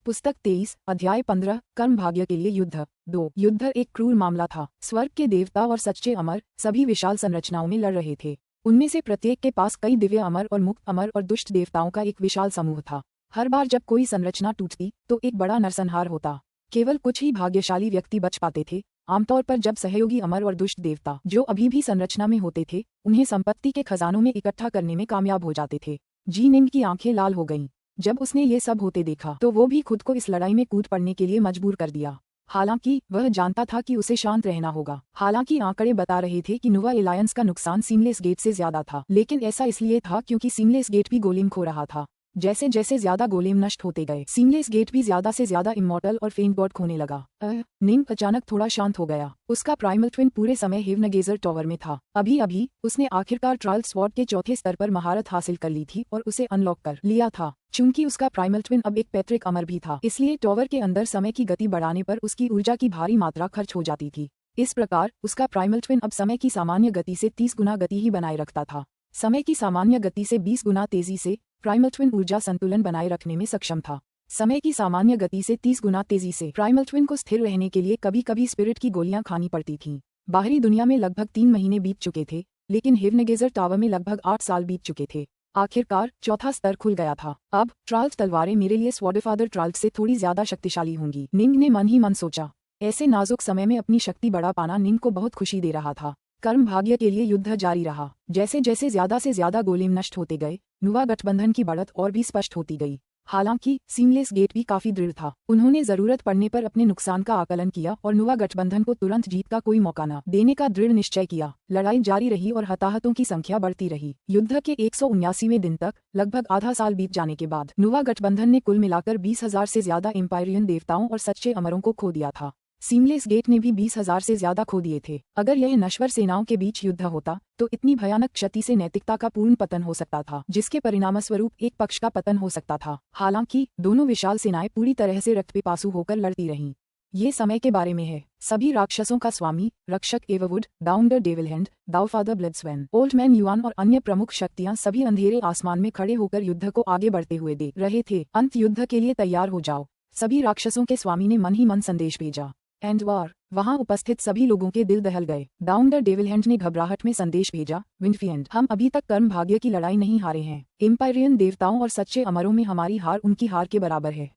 पुस्तक 23 अध्याय 15 कर्म भाग्य के लिए युद्ध 2 युद्ध एक क्रूर मामला था। स्वर्ग के देवता और सच्चे अमर सभी विशाल संरचनाओं में लड़ रहे थे। उनमें से प्रत्येक के पास कई दिव्य अमर और मुक्त अमर और दुष्ट देवताओं का एक विशाल समूह था। हर बार जब कोई संरचना टूटती तो एक बड़ा नरसंहार होता। केवल कुछ ही भाग्यशाली व्यक्ति बच पाते थे। आमतौर पर जब सहयोगी अमर और दुष्ट देवता जो अभी भी संरचना में होते थे उन्हें संपत्ति के खजानों में इकट्ठा करने में कामयाब हो जाते थे। जीनिंग की आंखें लाल हो गईं। जब उसने ये सब होते देखा तो वो भी खुद को इस लड़ाई में कूद पड़ने के लिए मजबूर कर दिया। हालांकि वह जानता था कि उसे शांत रहना होगा। हालांकि आंकड़े बता रहे थे कि नुवा एलायंस का नुकसान सीमलेस गेट से ज्यादा था, लेकिन ऐसा इसलिए था क्योंकि सीमलेस गेट भी गोलेम खो रहा था। जैसे जैसे ज्यादा गोलेम नष्ट होते गए सीमलेस गेट भी ज्यादा से ज्यादा इमॉर्टल और फेंट गॉड खोने लगा। निंग अचानक थोड़ा शांत हो गया। उसका प्राइमल ट्विन पूरे समय हेवनगेजर टॉवर में था। अभी अभी उसने आखिरकार ट्रायल स्वॉर्ड के चौथे स्तर पर महारत हासिल कर ली थी और उसे अनलॉक कर लिया था। चूंकि उसका प्राइमल ट्विन अब एक पैट्रिक अमर भी था, इसलिए टॉवर के अंदर समय की गति बढ़ाने पर उसकी ऊर्जा की भारी मात्रा खर्च हो जाती थी। इस प्रकार उसका प्राइमल ट्विन अब समय की सामान्य गति से 30 गुना गति ही बनाए रखता था। समय की सामान्य गति से 20 गुना तेजी से प्राइमल ट्विन ऊर्जा संतुलन बनाए रखने में सक्षम था। समय की सामान्य गति से 30 गुना तेजी से प्राइमल ट्विन को स्थिर रहने के लिए कभी कभी स्पिरिट की गोलियां खानी पड़ती थीं। बाहरी दुनिया में लगभग 3 महीने बीत चुके थे, लेकिन हेवनगेजर टावर में लगभग 8 साल बीत चुके थे। आखिरकार चौथा स्तर खुल गया था। अब ट्राल्स तलवारें मेरे लिए स्वॉर्डफादर ट्राल्स से थोड़ी ज्यादा शक्तिशाली होंगी, निंग ने मन ही मन सोचा। ऐसे नाजुक समय में अपनी शक्ति बढ़ा पाना निंग को बहुत खुशी दे रहा था। कर्म भाग्य के लिए युद्ध जारी रहा। जैसे जैसे ज्यादा से ज्यादा गोलेम नष्ट होते गए नुवा गठबंधन की बढ़त और भी स्पष्ट होती गई। हालांकि सीमलेस गेट भी काफी दृढ़ था। उन्होंने जरूरत पड़ने पर अपने नुकसान का आकलन किया और नुवा गठबंधन को तुरंत जीत का कोई मौका न देने का दृढ़ निश्चय किया। लड़ाई जारी रही और हताहतों की संख्या बढ़ती रही। युद्ध के 179वें दिन तक लगभग आधा साल बीत जाने के बाद नुवा गठबंधन ने कुल मिलाकर 20,000 से ज्यादा एम्पायरियन देवताओं और सच्चे अमरों को खो दिया था। सीमलेस गेट ने भी 20,000 से ज्यादा खो दिए थे। अगर यह नश्वर सेनाओं के बीच युद्ध होता तो इतनी भयानक क्षति से नैतिकता का पूर्ण पतन हो सकता था, जिसके परिणामस्वरूप एक पक्ष का पतन हो सकता था। हालांकि दोनों विशाल सेनाएं पूरी तरह से रक्तपिपासु होकर लड़ती रहीं। ये समय के बारे में है। सभी राक्षसों का स्वामी रक्षक Everwood, down the devil hand, दाउफादर ब्लड्सवेन, ओल्ड मैन युआन और अन्य प्रमुख शक्तियां सभी अंधेरे आसमान में खड़े होकर युद्ध को आगे बढ़ते हुए देख रहे थे। अंत युद्ध के लिए तैयार हो जाओ, सभी राक्षसों के स्वामी ने मन ही मन संदेश भेजा। एंड वार। वहां उपस्थित सभी लोगों के दिल दहल गए। डाउन द डेविल हैंड ने घबराहट में संदेश भेजा, विंडफीएंड, हम अभी तक कर्म भाग्य की लड़ाई नहीं हारे हैं। एम्पायरियन देवताओं और सच्चे अमरों में हमारी हार उनकी हार के बराबर है।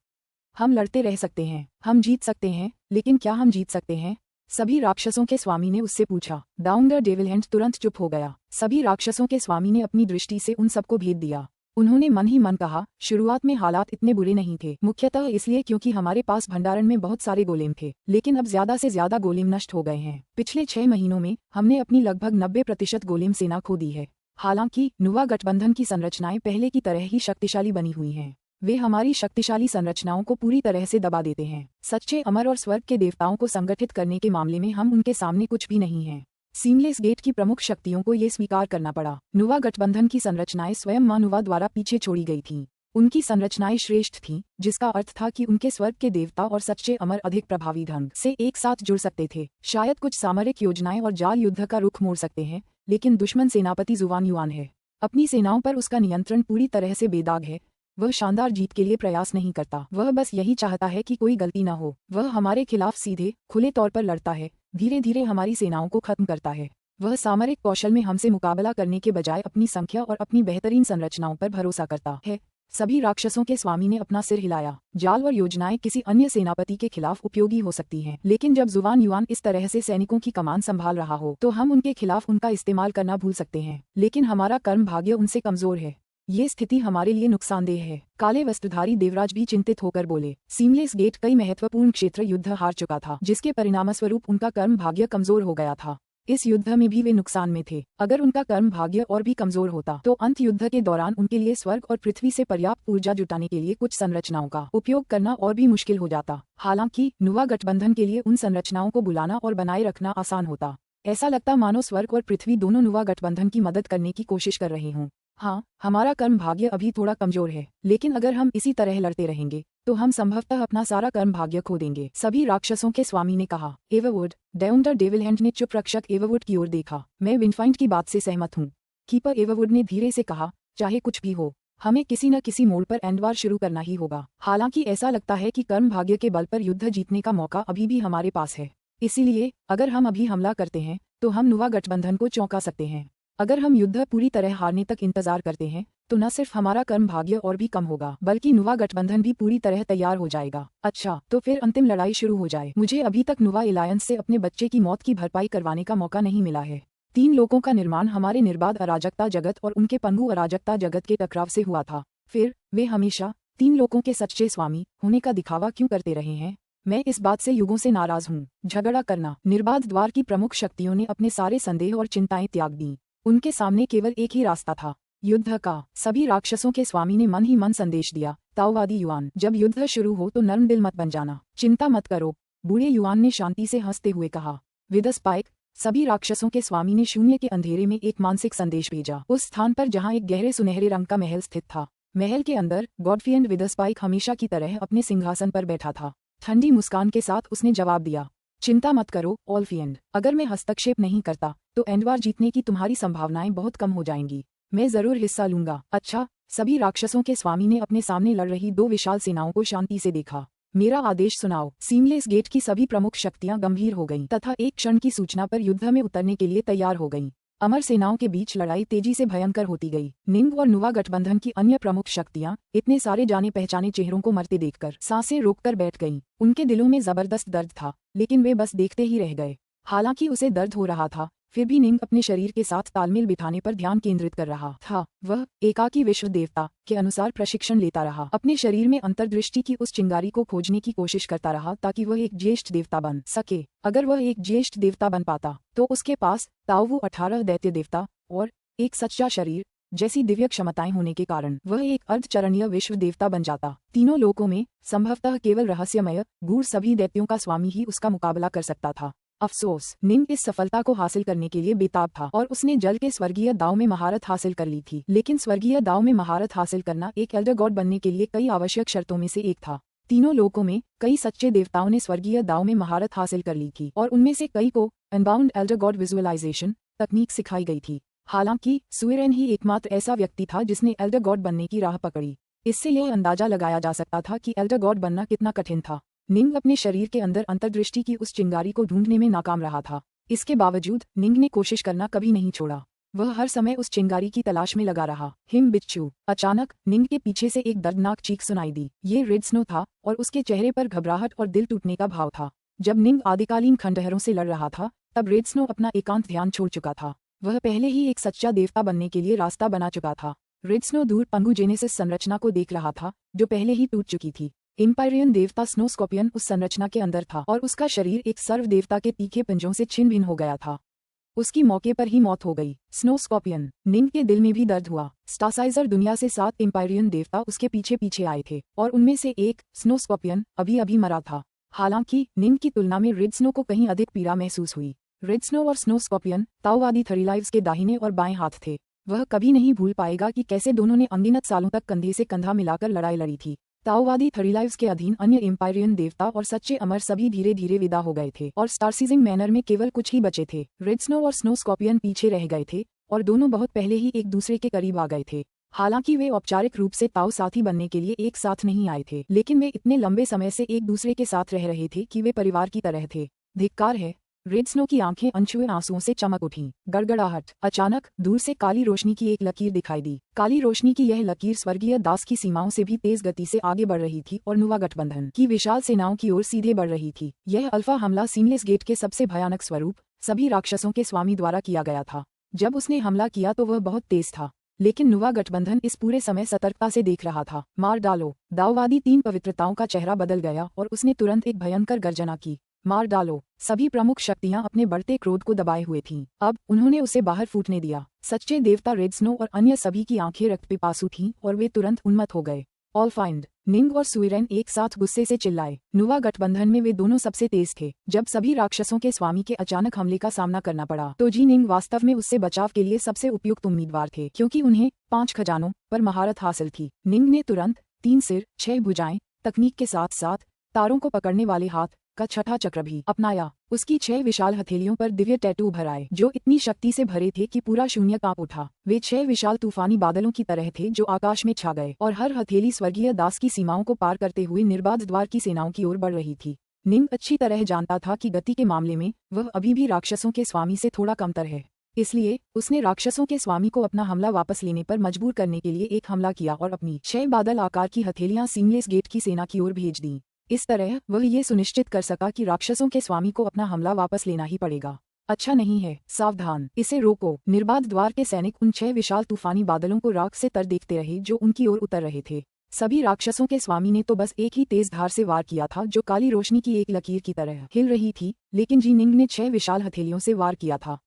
हम लड़ते रह सकते हैं, हम जीत सकते हैं, लेकिन क्या हम जीत सकते हैं? सभी राक्षसों के स्वामी ने उससे पूछा। डाउन द डेविल हैंड तुरंत चुप हो गया। सभी राक्षसों के स्वामी ने अपनी दृष्टि से उन सबको भेद दिया। उन्होंने मन ही मन कहा, शुरुआत में हालात इतने बुरे नहीं थे, मुख्यतः इसलिए क्योंकि हमारे पास भंडारण में बहुत सारे गोलेम थे, लेकिन अब ज्यादा से ज्यादा गोलेम नष्ट हो गए हैं। पिछले 6 महीनों में हमने अपनी लगभग 90% गोलेम सेना खो दी है। हालांकि नुवा गठबंधन की संरचनाएं पहले की तरह ही शक्तिशाली बनी हुई हैं। वे हमारी शक्तिशाली संरचनाओं को पूरी तरह से दबा देते हैं। सच्चे अमर और स्वर्ग के देवताओं को संगठित करने के मामले में हम उनके सामने कुछ भी नहीं हैं। सीमलेस गेट की प्रमुख शक्तियों को ये स्वीकार करना पड़ा। नुवा गठबंधन की संरचनाएं स्वयं मां नुवा द्वारा पीछे छोड़ी गई थीं। उनकी संरचनाएं श्रेष्ठ थीं, जिसका अर्थ था कि उनके स्वर्ग के देवता और सच्चे अमर अधिक प्रभावी ढंग से एक साथ जुड़ सकते थे। शायद कुछ सामरिक योजनाएं और जाल युद्ध का रुख मोड़ सकते हैं, लेकिन दुश्मन सेनापति जुवान युआन है। अपनी सेनाओं पर उसका नियंत्रण पूरी तरह से बेदाग है। वह शानदार जीत के लिए प्रयास नहीं करता, वह बस यही चाहता है कि कोई गलती न हो। वह हमारे खिलाफ सीधे खुले तौर पर लड़ता है, धीरे धीरे हमारी सेनाओं को खत्म करता है। वह सामरिक कौशल में हमसे मुकाबला करने के बजाय अपनी संख्या और अपनी बेहतरीन संरचनाओं पर भरोसा करता है। सभी राक्षसों के स्वामी ने अपना सिर हिलाया। जाल और योजनाएं किसी अन्य सेनापति के खिलाफ उपयोगी हो सकती हैं, लेकिन जब जुवान युआन इस तरह से सैनिकों की कमान संभाल रहा हो तो हम उनके खिलाफ उनका इस्तेमाल करना भूल सकते हैं। लेकिन हमारा कर्म भाग्य उनसे कमजोर है। ये स्थिति हमारे लिए नुकसानदेह है। काले वस्त्रधारी देवराज भी चिंतित होकर बोले। सीमलेस गेट कई महत्वपूर्ण क्षेत्र युद्ध हार चुका था, जिसके परिणामस्वरूप उनका कर्म भाग्य कमजोर हो गया था। इस युद्ध में भी वे नुकसान में थे। अगर उनका कर्म भाग्य और भी कमजोर होता तो अंत युद्ध के दौरान उनके लिए स्वर्ग और पृथ्वी से पर्याप्त ऊर्जा जुटाने के लिए कुछ संरचनाओं का उपयोग करना और भी मुश्किल हो जाता। हालांकि नुवा गठबंधन के लिए उन संरचनाओं को बुलाना और बनाए रखना आसान होता। ऐसा लगता मानो स्वर्ग और पृथ्वी दोनों नुवा गठबंधन की मदद करने की कोशिश कर रहे हों। हाँ, हमारा कर्म भाग्य अभी थोड़ा कमजोर है, लेकिन अगर हम इसी तरह लड़ते रहेंगे तो हम संभवतः अपना सारा कर्म भाग्य खो देंगे। सभी राक्षसों के स्वामी ने कहा। एववुड, डाउन द डेविल हैंड ने चुप रक्षक एववुड की ओर देखा। मैं विंडफाइंड की बात से सहमत हूँ। कीपर एववुड ने धीरे से कहा, चाहे कुछ भी हो, हमें किसी न किसी मोड़ पर एंड वार शुरू करना ही होगा। हालांकि ऐसा लगता है कि कर्म भाग्य के बल पर युद्ध जीतने का मौका अभी भी हमारे पास है। इसीलिए अगर हम अभी हमला करते हैं तो हम नुवा गठबंधन को चौंका सकते हैं। अगर हम युद्ध पूरी तरह हारने तक इंतजार करते हैं तो न सिर्फ हमारा कर्म भाग्य और भी कम होगा, बल्कि नुवा गठबंधन भी पूरी तरह तैयार हो जाएगा। अच्छा, तो फिर अंतिम लड़ाई शुरू हो जाए। मुझे अभी तक नुवा एलायंस से अपने बच्चे की मौत की भरपाई करवाने का मौका नहीं मिला है। 3 लोगों का निर्माण हमारे निर्बाध अराजकता जगत और उनके पंगु अराजकता जगत के टकराव से हुआ था। फिर वे हमेशा 3 लोगों के सच्चे स्वामी होने का दिखावा क्यों करते रहे हैं? मैं इस बात से युगों से नाराज हूँ। झगड़ा करना। निर्बाध द्वार की प्रमुख शक्तियों ने अपने सारे संदेह और चिंताएं त्याग दी। उनके सामने केवल एक ही रास्ता था, युद्ध का। सभी राक्षसों के स्वामी ने मन ही मन संदेश दिया, ताओवादी युआन, जब युद्ध शुरू हो तो नर्म दिल मत बन जाना, चिंता मत करो। बूढ़े युआन ने शांति से हंसते हुए कहा। विदस्पाइक, सभी राक्षसों के स्वामी ने शून्य के अंधेरे में एक मानसिक संदेश भेजा, उस स्थान पर जहाँ एक गहरे सुनहरे रंग का महल स्थित था। महल के अंदर गॉडफ्रीएंड विदस्पाइक हमेशा की तरह अपने सिंहासन पर बैठा था। ठंडी मुस्कान के साथ उसने जवाब दिया, चिंता मत करो ऑल्फिएंड, अगर मैं हस्तक्षेप नहीं करता तो एंडवार जीतने की तुम्हारी संभावनाएं बहुत कम हो जाएंगी। मैं जरूर हिस्सा लूंगा। अच्छा। सभी राक्षसों के स्वामी ने अपने सामने लड़ रही 2 विशाल सेनाओं को शांति से देखा। मेरा आदेश सुनाओ। सीमलेस गेट की सभी प्रमुख शक्तियां गंभीर हो गईं तथा एक क्षण की सूचना पर युद्ध में उतरने के लिए तैयार हो गईं। अमर सेनाओं के बीच लड़ाई तेजी से भयंकर होती गई। निंग और नुवा गठबंधन की अन्य प्रमुख शक्तियां इतने सारे जाने पहचाने चेहरों को मरते देखकर सांसें रोककर बैठ गईं। उनके दिलों में जबरदस्त दर्द था, लेकिन वे बस देखते ही रह गए। हालांकि उसे दर्द हो रहा था, फिर भी निंग अपने शरीर के साथ तालमेल बिठाने पर ध्यान केंद्रित कर रहा था। वह एकाकी विश्व देवता के अनुसार प्रशिक्षण लेता रहा, अपने शरीर में अंतर्दृष्टि की उस चिंगारी को खोजने की कोशिश करता रहा ताकि वह एक ज्येष्ठ देवता बन सके। अगर वह एक ज्येष्ठ देवता बन पाता तो उसके पास ताओवू 18 दैत्य देवता और एक सच्चा शरीर जैसी दिव्य क्षमताएं होने के कारण वह एक अर्धचरणीय विश्व देवता बन जाता। तीनों लोकों में संभवतः केवल रहस्यमय गूढ़ सभी दैत्यों का स्वामी ही उसका मुकाबला कर सकता था। अफसोस, निंग इस सफलता को हासिल करने के लिए बेताब था और उसने जल के स्वर्गीय दाव में महारत हासिल कर ली थी। लेकिन स्वर्गीय दाव में महारत हासिल करना एक एल्डर गॉड बनने के लिए कई आवश्यक शर्तों में से एक था। तीनों लोकों में कई सच्चे देवताओं ने स्वर्गीय दाव में महारत हासिल कर ली थी और उनमें से कई को अनबाउंड एल्डर गॉड विजुअलाइजेशन तकनीक सिखाई गई थी। हालांकि सुएरेन ही एकमात्र ऐसा व्यक्ति था जिसने एल्डर गॉड बनने की राह पकड़ी। इससे यह अंदाजा लगाया जा सकता था कि एल्डर गॉड बनना कितना कठिन था। निंग अपने शरीर के अंदर अंतर्दृष्टि की उस चिंगारी को ढूंढने में नाकाम रहा था। इसके बावजूद निंग ने कोशिश करना कभी नहीं छोड़ा। वह हर समय उस चिंगारी की तलाश में लगा रहा। हिम बिच्छू। अचानक निंग के पीछे से एक दर्दनाक चीख सुनाई दी। ये रेड स्नो था और उसके चेहरे पर घबराहट और दिल टूटने का भाव था। जब निंग आदिकालीन खंडहरों से लड़ रहा था तब रेड स्नो अपना एकांत ध्यान छोड़ चुका था। वह पहले ही एक सच्चा देवता बनने के लिए रास्ता बना चुका था। रेड स्नो दूर पंगु जेनेसिस संरचना को देख रहा था जो पहले ही टूट चुकी थी। एम्पायरियन देवता स्नो स्कॉर्पियन उस संरचना के अंदर था और उसका शरीर एक सर्व देवता के तीखे पंजों से छिन्न भिन्न हो गया था। उसकी मौके पर ही मौत हो गई। Snow scorpion. निंग के दिल में भी दर्द हुआ। स्टासाइजर दुनिया से 7 एम्पायरियन देवता उसके पीछे पीछे आए थे और उनमें से एक स्नो स्कॉर्पियन अभी अभी मरा था। हालांकि निंग की तुलना में रेड स्नो को कहीं अधिक पीड़ा महसूस हुई। रेड स्नो और स्नो स्कॉर्पियन ताओवादी थरीलाइव्स के दाहिने और बाएं हाथ थे। वह कभी नहीं भूल पाएगा कि कैसे दोनों ने अनगिनत सालों तक कंधे से कंधा मिलाकर लड़ाई लड़ी थी। ताओवादी थरीलाइव्स के अधीन अन्य एम्पायरियन देवता और सच्चे अमर सभी धीरे धीरे विदा हो गए थे और स्टारसीजिंग मैनर में केवल कुछ ही बचे थे। रेड स्नो और स्नो स्कॉर्पियन पीछे रह गए थे और दोनों बहुत पहले ही एक दूसरे के करीब आ गए थे। हालांकि वे औपचारिक रूप से ताओ साथी बनने के लिए एक साथ नहीं आए थे, लेकिन वे इतने लंबे समय से एक दूसरे के साथ रह रहे थे कि वे परिवार की तरह थे। धिक्कार है। रेड स्नो की आंखें अनछुए आंसुओं से चमक उठीं। गड़गड़ाहट। अचानक दूर से काली रोशनी की एक लकीर दिखाई दी। काली रोशनी की यह लकीर स्वर्गीय दास की सीमाओं से भी तेज गति से आगे बढ़ रही थी और नुवा गठबंधन की विशाल सेनाओं की ओर सीधे बढ़ रही थी। यह अल्फा हमला सीमलेस गेट के सबसे भयानक स्वरूप सभी राक्षसों के स्वामी द्वारा किया गया था। जब उसने हमला किया तो वह बहुत तेज था, लेकिन नुवा गठबंधन इस पूरे समय सतर्कता से देख रहा था। मार डालो। दाओवादी 3 पवित्रताओं का चेहरा बदल गया और उसने तुरंत एक भयंकर गर्जना की। मार डालो। सभी प्रमुख शक्तियां अपने बढ़ते क्रोध को दबाए हुए थीं। अब उन्होंने उसे बाहर फूटने दिया। सच्चे देवता रेड स्नो और अन्य सभी की आंखें रक्त पिपासु थीं और वे तुरंत उन्मत्त हो गए। All find. निंग और सुइरेन एक साथ गुस्से से चिल्लाए। नुवा गठबंधन में वे दोनों सबसे तेज थे। जब सभी राक्षसों के स्वामी के अचानक हमले का सामना करना पड़ा तो जी निंग वास्तव में उससे बचाव के लिए सबसे उपयुक्त उम्मीदवार थे, क्योंकि उन्हें 5 खजानों पर महारत हासिल थी। निंग ने तुरंत 3 सिर 6 भुजाएं तकनीक के साथ साथ तारों को पकड़ने वाले हाथ का छठा चक्र भी अपनाया। उसकी 6 विशाल हथेलियों पर दिव्य टैटू उभर आए जो इतनी शक्ति से भरे थे कि पूरा शून्य कांप उठा। वे 6 विशाल तूफानी बादलों की तरह थे जो आकाश में छा गए और हर हथेली स्वर्गीय दास की सीमाओं को पार करते हुए निर्बाध द्वार की सेनाओं की ओर बढ़ रही थी। निंग अच्छी तरह जानता था कि गति के मामले में वह अभी भी राक्षसों के स्वामी से थोड़ा कमतर है। इसलिए उसने राक्षसों के स्वामी को अपना हमला वापस लेने पर मजबूर करने के लिए एक हमला किया और अपनी 6 बादल आकार की हथेलियां सीमलेस गेट की सेना की ओर भेज दी। इस तरह वह ये सुनिश्चित कर सका कि राक्षसों के स्वामी को अपना हमला वापस लेना ही पड़ेगा। अच्छा नहीं है, सावधान, इसे रोको। निर्बाध द्वार के सैनिक उन 6 विशाल तूफानी बादलों को राख से तर देखते रहे जो उनकी ओर उतर रहे थे। सभी राक्षसों के स्वामी ने तो बस एक ही तेज धार से वार किया था जो काली रोशनी की एक लकीर की तरह हिल रही थी, लेकिन जी निंग ने 6 विशाल हथेलियों से वार किया था।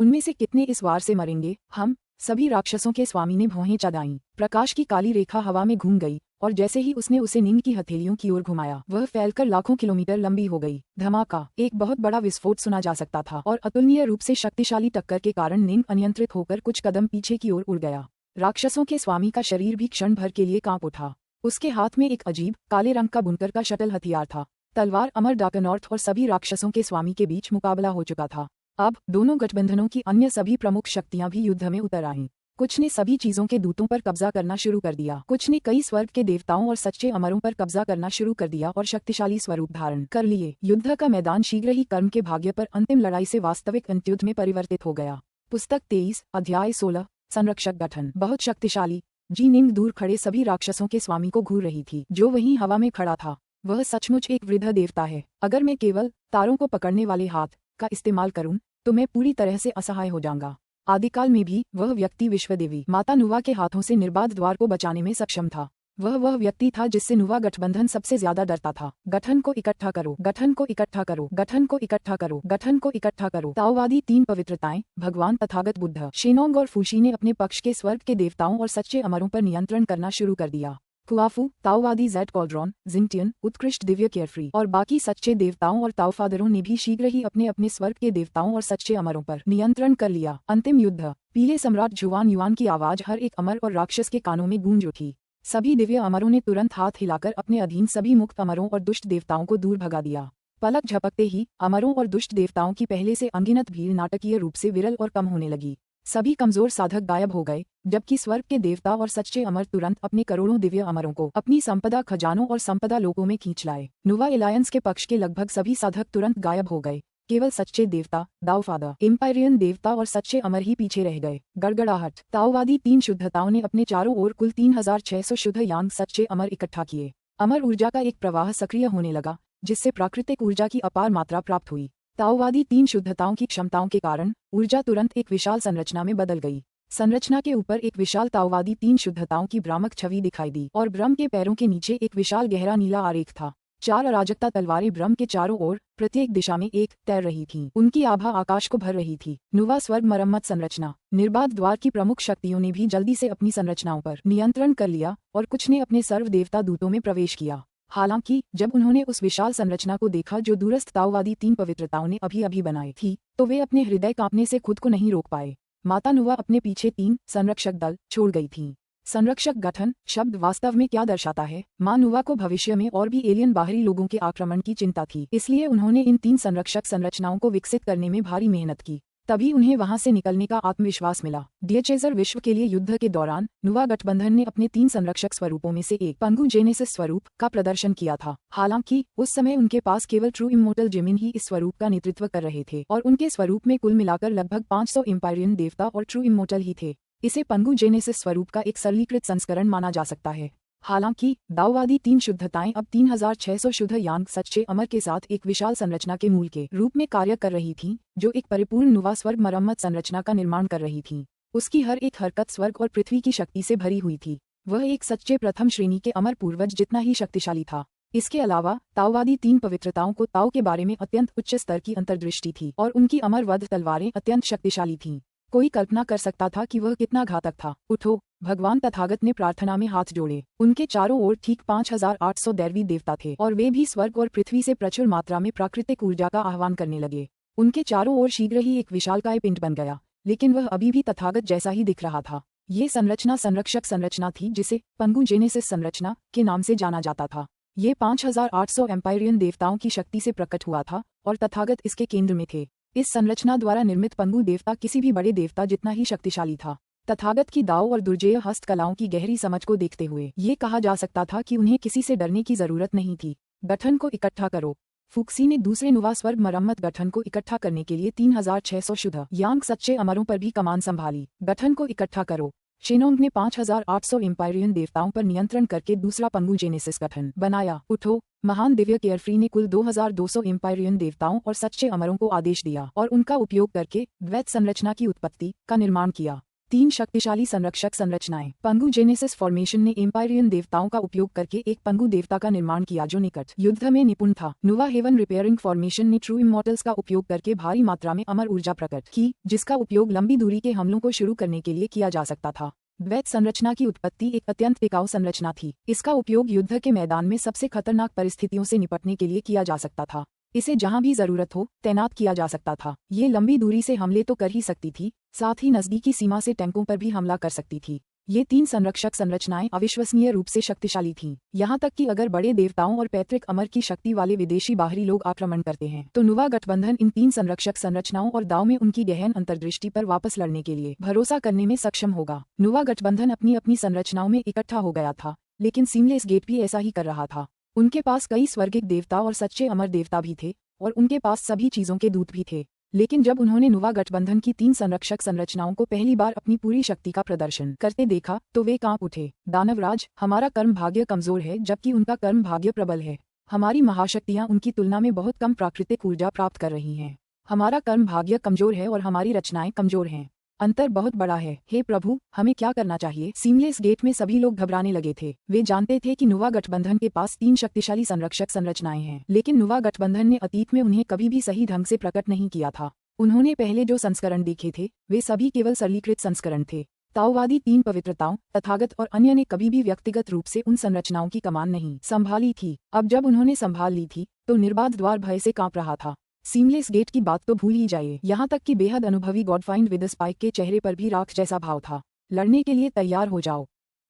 उनमें से कितने इस वार से मरेंगे हम? सभी राक्षसों के स्वामी ने भौहें चढ़ाईं। प्रकाश की काली रेखा हवा में घूम गई और जैसे ही उसने उसे निंग की हथेलियों की ओर घुमाया वह फैलकर लाखों किलोमीटर लंबी हो गई। धमाका, एक बहुत बड़ा विस्फोट सुना जा सकता था और अतुलनीय रूप से शक्तिशाली टक्कर के कारण निंग अनियंत्रित होकर कुछ कदम पीछे की ओर उड़ गया। राक्षसों के स्वामी का शरीर भी क्षण भर के लिए कांप उठा। उसके हाथ में एक अजीब काले रंग का बुनकर का शटल हथियार था। तलवार अमर डाकनॉर्थ और सभी राक्षसों के स्वामी के बीच मुकाबला हो चुका था। अब दोनों गठबंधनों की अन्य सभी प्रमुख शक्तियां भी युद्ध में उतर आईं। कुछ ने सभी चीजों के दूतों पर कब्जा करना शुरू कर दिया, कुछ ने कई स्वर्ग के देवताओं और सच्चे अमरों पर कब्जा करना शुरू कर दिया और शक्तिशाली स्वरूप धारण कर लिए। युद्ध का मैदान शीघ्र ही कर्म के भाग्य पर अंतिम लड़ाई से वास्तविक अंत्युद्ध में परिवर्तित हो गया। पुस्तक 23 अध्याय 16 संरक्षक गठन। बहुत शक्तिशाली। जी निंग दूर खड़े सभी राक्षसों के स्वामी को घूर रही थी जो वहीं हवा में खड़ा था। वह सचमुच एक वृद्ध देवता है। अगर मैं केवल तारों को पकड़ने वाले हाथ का इस्तेमाल करूं तो मैं पूरी तरह से असहाय हो जाऊंगा। आदिकाल में भी वह व्यक्ति विश्वदेवी माता नुवा के हाथों से निर्बाध द्वार को बचाने में सक्षम था। वह व्यक्ति था जिससे नुवा गठबंधन सबसे ज्यादा डरता था। गठन को इकट्ठा करो, गठन को इकट्ठा करो, गठन को इकट्ठा करो, गठन को इकट्ठा करो। ताओवादी 3 पवित्रताएं भगवान तथागत बुद्ध, शेनोंग और फूशी ने अपने पक्ष के स्वर्ग के देवताओं और सच्चे अमरों पर नियंत्रण करना शुरू कर दिया। कुआफू, ताओवादी जेट कॉल्ड्रॉन, जिंगटियन, उत्कृष्ट दिव्य केयरफ्री और बाकी सच्चे देवताओं और ताओफादरों ने भी शीघ्र ही अपने अपने स्वर्ग के देवताओं और सच्चे अमरों पर नियंत्रण कर लिया। अंतिम युद्ध। पीले सम्राट जुआन युआन की आवाज हर एक अमर और राक्षस के कानों में गूंज उठी। सभी दिव्य अमरों ने तुरंत हाथ हिलाकर अपने अधीन सभी मुक्त अमरों और दुष्ट देवताओं को दूर भगा दिया। पलक झपकते ही अमरों और दुष्ट देवताओं की पहले से अनगिनत भीड़ नाटकीय रूप से विरल और कम होने लगी। सभी कमजोर साधक गायब हो गए, जबकि स्वर्ग के देवता और सच्चे अमर तुरंत अपने करोड़ों दिव्य अमरों को अपनी संपदा खजानों और संपदा लोकों में खींच लाए। नुवा एलायंस के पक्ष के लगभग सभी साधक तुरंत गायब हो गए। केवल सच्चे देवता, दाओफादा, एम्पायरियन देवता और सच्चे अमर ही पीछे रह गए। गड़गड़ाहट। ताओवादी 3 शुद्धताओं ने अपने चारों ओर कुल 3600 शुद्ध यांग सच्चे अमर इकट्ठा किए। अमर ऊर्जा का एक प्रवाह सक्रिय होने लगा जिससे प्राकृतिक ऊर्जा की अपार मात्रा प्राप्त हुई। ताओवादी 3 शुद्धताओं की क्षमताओं के कारण ऊर्जा तुरंत एक विशाल संरचना में बदल गई। संरचना के ऊपर एक विशाल ताओवादी 3 शुद्धताओं की भ्रामक छवि दिखाई दी और ब्रह्म के पैरों के नीचे एक विशाल गहरा नीला आरेख था। 4 अराजकता तलवारें ब्रह्म के चारों ओर प्रत्येक दिशा में एक तैर रही थीं। उनकी आभा आकाश को भर रही थी। नुवा स्वर्ग मरम्मत संरचना। निर्बाध द्वार की प्रमुख शक्तियों ने भी जल्दी से अपनी संरचनाओं पर नियंत्रण कर लिया और कुछ ने अपने सर्व देवता दूतों में प्रवेश किया। हालांकि जब उन्होंने उस विशाल संरचना को देखा जो दूरस्थ ताओवादी 3 पवित्रताओं ने अभी अभी बनाई थी तो वे अपने हृदय कांपने से खुद को नहीं रोक पाए। माता नुवा अपने पीछे 3 संरक्षक दल छोड़ गई थीं। संरक्षक गठन शब्द वास्तव में क्या दर्शाता है? माँ नुवा को भविष्य में और भी एलियन बाहरी लोगों के आक्रमण की चिंता थी, इसलिए उन्होंने इन 3 संरक्षक संरचनाओं को विकसित करने में भारी मेहनत की। तभी उन्हें वहां से निकलने का आत्मविश्वास मिला। डियचेजर विश्व के लिए युद्ध के दौरान नुवा गठबंधन ने अपने 3 संरक्षक स्वरूपों में से एक पंगु जेनेसिस स्वरूप का प्रदर्शन किया था। हालांकि उस समय उनके पास केवल ट्रू इमोर्टल जिमिन ही इस स्वरूप का नेतृत्व कर रहे थे और उनके स्वरूप में कुल मिलाकर लगभग 500 एम्पायरियन देवता और ट्रू इमोर्टल ही थे। इसे पंगु जेनेसिस स्वरूप का एक सरलीकृत संस्करण माना जा सकता है। हालांकि दाओवादी 3 शुद्धताएं अब 3600 शुद्ध यांग सच्चे अमर के साथ एक विशाल संरचना के मूल के रूप में कार्य कर रही थीं, जो एक परिपूर्ण नुवा स्वर्ग मरम्मत संरचना का निर्माण कर रही थीं। उसकी हर एक हरकत स्वर्ग और पृथ्वी की शक्ति से भरी हुई थी। वह एक सच्चे प्रथम श्रेणी के अमर पूर्वज जितना ही शक्तिशाली था। इसके अलावा ताओवादी 3 पवित्रताओं को ताओ के बारे में अत्यंत उच्च स्तर की अंतर्दृष्टि थी और उनकी अमर वध तलवारें अत्यंत शक्तिशाली थीं। कोई कल्पना कर सकता था कि वह कितना घातक था। उठो, भगवान तथागत ने प्रार्थना में हाथ जोड़े। उनके चारों ओर ठीक 5800 दैवी देवता थे और वे भी स्वर्ग और पृथ्वी से प्रचुर मात्रा में प्राकृतिक ऊर्जा का आह्वान करने लगे। उनके चारों ओर शीघ्र ही एक विशालकाय पिंड बन गया, लेकिन वह अभी भी तथागत जैसा ही दिख रहा था। ये संरचना संरक्षक संरचना थी जिसे पंगु जेनेसिस संरचना के नाम से जाना जाता था। ये 5800 एम्पायरियन देवताओं की शक्ति से प्रकट हुआ था और तथागत इसके केंद्र में थे। इस संरचना द्वारा निर्मित पंगु देवता किसी भी बड़े देवता जितना ही शक्तिशाली था। तथागत की दाव और दुर्जेय हस्तकलाओं की गहरी समझ को देखते हुए ये कहा जा सकता था कि उन्हें किसी से डरने की जरूरत नहीं थी। गठन को इकट्ठा करो। फुक्सी ने दूसरे नुवा स्वर्ग मरम्मत गठन को इकट्ठा करने के लिए 3600 शुद्ध यांग सच्चे अमरों पर भी कमान संभाली। गठन को इकट्ठा करो। शेनोंग ने 5800 एम्पायरियन देवताओं पर नियंत्रण करके दूसरा पंगु जेनेसिस गठन बनाया। उठो। महान दिव्य केयरफ्री ने कुल 2200 एम्पायरियन देवताओं और सच्चे अमरों को आदेश दिया और उनका उपयोग करके द्वैत संरचना की उत्पत्ति का निर्माण किया। 3 शक्तिशाली संरक्षक संरचनाएं। पंगु जेनेसिस फॉर्मेशन ने एम्पायरियन देवताओं का उपयोग करके एक पंगु देवता का निर्माण किया जो निकट युद्ध में निपुण था। नुवा हेवन रिपेयरिंग फॉर्मेशन ने ट्रू इमॉर्टल्स का उपयोग करके भारी मात्रा में अमर ऊर्जा प्रकट की, जिसका उपयोग लंबी दूरी के हमलों को शुरू करने के लिए किया जा सकता था। द्वैत संरचना की उत्पत्ति एक अत्यंत टिकाऊ संरचना थी। इसका उपयोग युद्ध के मैदान में सबसे खतरनाक परिस्थितियों से निपटने के लिए किया जा सकता था। इसे जहां भी जरूरत हो तैनात किया जा सकता था। ये लंबी दूरी से हमले तो कर ही सकती थी, साथ ही नजदीकी सीमा से टैंकों पर भी हमला कर सकती थी। ये 3 संरक्षक संरचनाएं अविश्वसनीय रूप से शक्तिशाली थीं। यहाँ तक कि अगर बड़े देवताओं और पैतृक अमर की शक्ति वाले विदेशी बाहरी लोग आक्रमण करते हैं तो नुवा गठबंधन इन 3 संरक्षक संरचनाओं और दाव में उनकी गहन अंतर्दृष्टि पर वापस लड़ने के लिए भरोसा करने में सक्षम होगा। नुवा गठबंधन अपनी अपनी संरचनाओं में इकट्ठा हो गया था, लेकिन सीमलेस गेट भी ऐसा ही कर रहा था। उनके पास कई स्वर्गिक देवता और सच्चे अमर देवता भी थे और उनके पास सभी चीजों के दूत भी थे। लेकिन जब उन्होंने नुवा गठबंधन की 3 संरक्षक संरचनाओं को पहली बार अपनी पूरी शक्ति का प्रदर्शन करते देखा तो वे कांप उठे। दानवराज, हमारा कर्म भाग्य कमजोर है जबकि उनका कर्म भाग्य प्रबल है। हमारी महाशक्तियां उनकी तुलना में बहुत कम प्राकृतिक ऊर्जा प्राप्त कर रही हैं। हमारा कर्म भाग्य कमजोर है और हमारी रचनाएं कमजोर हैं। अंतर बहुत बड़ा है। हे प्रभु, हमें क्या करना चाहिए? सीमलेस गेट में सभी लोग घबराने लगे थे। वे जानते थे कि नुवा गठबंधन के पास 3 शक्तिशाली संरक्षक संरचनाएं हैं, लेकिन नुवा गठबंधन ने अतीत में उन्हें कभी भी सही ढंग से प्रकट नहीं किया था। उन्होंने पहले जो संस्करण देखे थे वे सभी केवल सरलीकृत संस्करण थे। ताओवादी 3 पवित्रताओं, तथागत और अन्य ने कभी भी व्यक्तिगत रूप से उन संरचनाओं की कमान नहीं संभाली थी। अब जब उन्होंने संभाल ली थी तो निर्बाध द्वार भय से कांप रहा था। सीमलेस गेट की बात तो भूल ही जाइए। यहाँ तक कि बेहद अनुभवी गॉडफाइंड विद स्पाइक के चेहरे पर भी राख जैसा भाव था। लड़ने के लिए तैयार हो जाओ।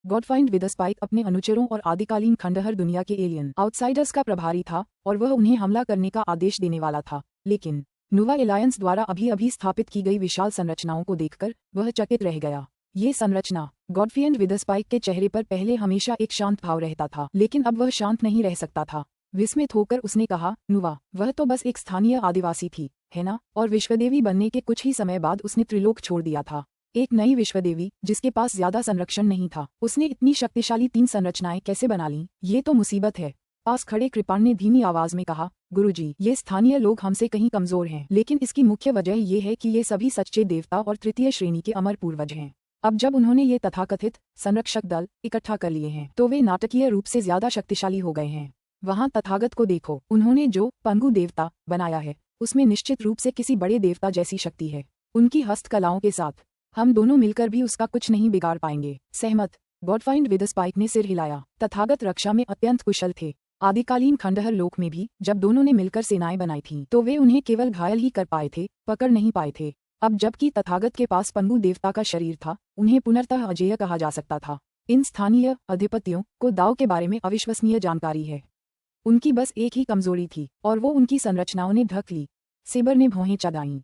गॉडफाइंड विद स्पाइक अपने अनुचरों और आदिकालीन खंडहर दुनिया के एलियन आउटसाइडर्स का प्रभारी था और वह उन्हें हमला करने का आदेश देने वाला था। लेकिन नुवा एलायंस द्वारा अभी स्थापित की गई विशाल संरचनाओं को देखकर वह चकित रह गया। ये संरचना गॉडफाइंड विद स्पाइक के चेहरे पर पहले हमेशा एक शांत भाव रहता था, लेकिन अब वह शांत नहीं रह सकता था। विस्मित होकर उसने कहा, नुवा, वह तो बस एक स्थानीय आदिवासी थी, है ना? और विश्वदेवी बनने के कुछ ही समय बाद उसने त्रिलोक छोड़ दिया था। एक नई विश्वदेवी जिसके पास ज्यादा संरक्षण नहीं था, उसने इतनी शक्तिशाली 3 संरचनाएं कैसे बना लीं? ये तो मुसीबत है। पास खड़े कृपाण ने धीमी आवाज में कहा, गुरुजी, ये स्थानीय लोग हमसे कहीं कमजोर हैं, लेकिन इसकी मुख्य वजह ये है कि ये सभी सच्चे देवता और तृतीय श्रेणी के अमर पूर्वज हैं। अब जब उन्होंने ये तथाकथित संरक्षक दल इकट्ठा कर लिए हैं तो वे नाटकीय रूप से ज्यादा शक्तिशाली हो गए हैं। वहां तथागत को देखो, उन्होंने जो पंगु देवता बनाया है उसमें निश्चित रूप से किसी बड़े देवता जैसी शक्ति है। उनकी हस्तकलाओं के साथ हम दोनों मिलकर भी उसका कुछ नहीं बिगाड़ पाएंगे। सहमत? गॉडफाइंड विद स्पाइक ने सिर हिलाया। तथागत रक्षा में अत्यंत कुशल थे। आदिकालीन खंडहर लोक में भी जब दोनों ने मिलकर सेनाएं बनाई थीं तो वे उन्हें केवल घायल ही कर पाए थे, पकड़ नहीं पाए थे। अब जबकि तथागत के पास पंगु देवता का शरीर था, उन्हें पुनर्तः अजेय कहा जा सकता था। इन स्थानीय अधिपतियों को दाव के बारे में अविश्वसनीय जानकारी है। उनकी बस एक ही कमजोरी थी और वो उनकी संरचनाओं ने ढक ली। सेबर ने भौहें चढ़ाईं।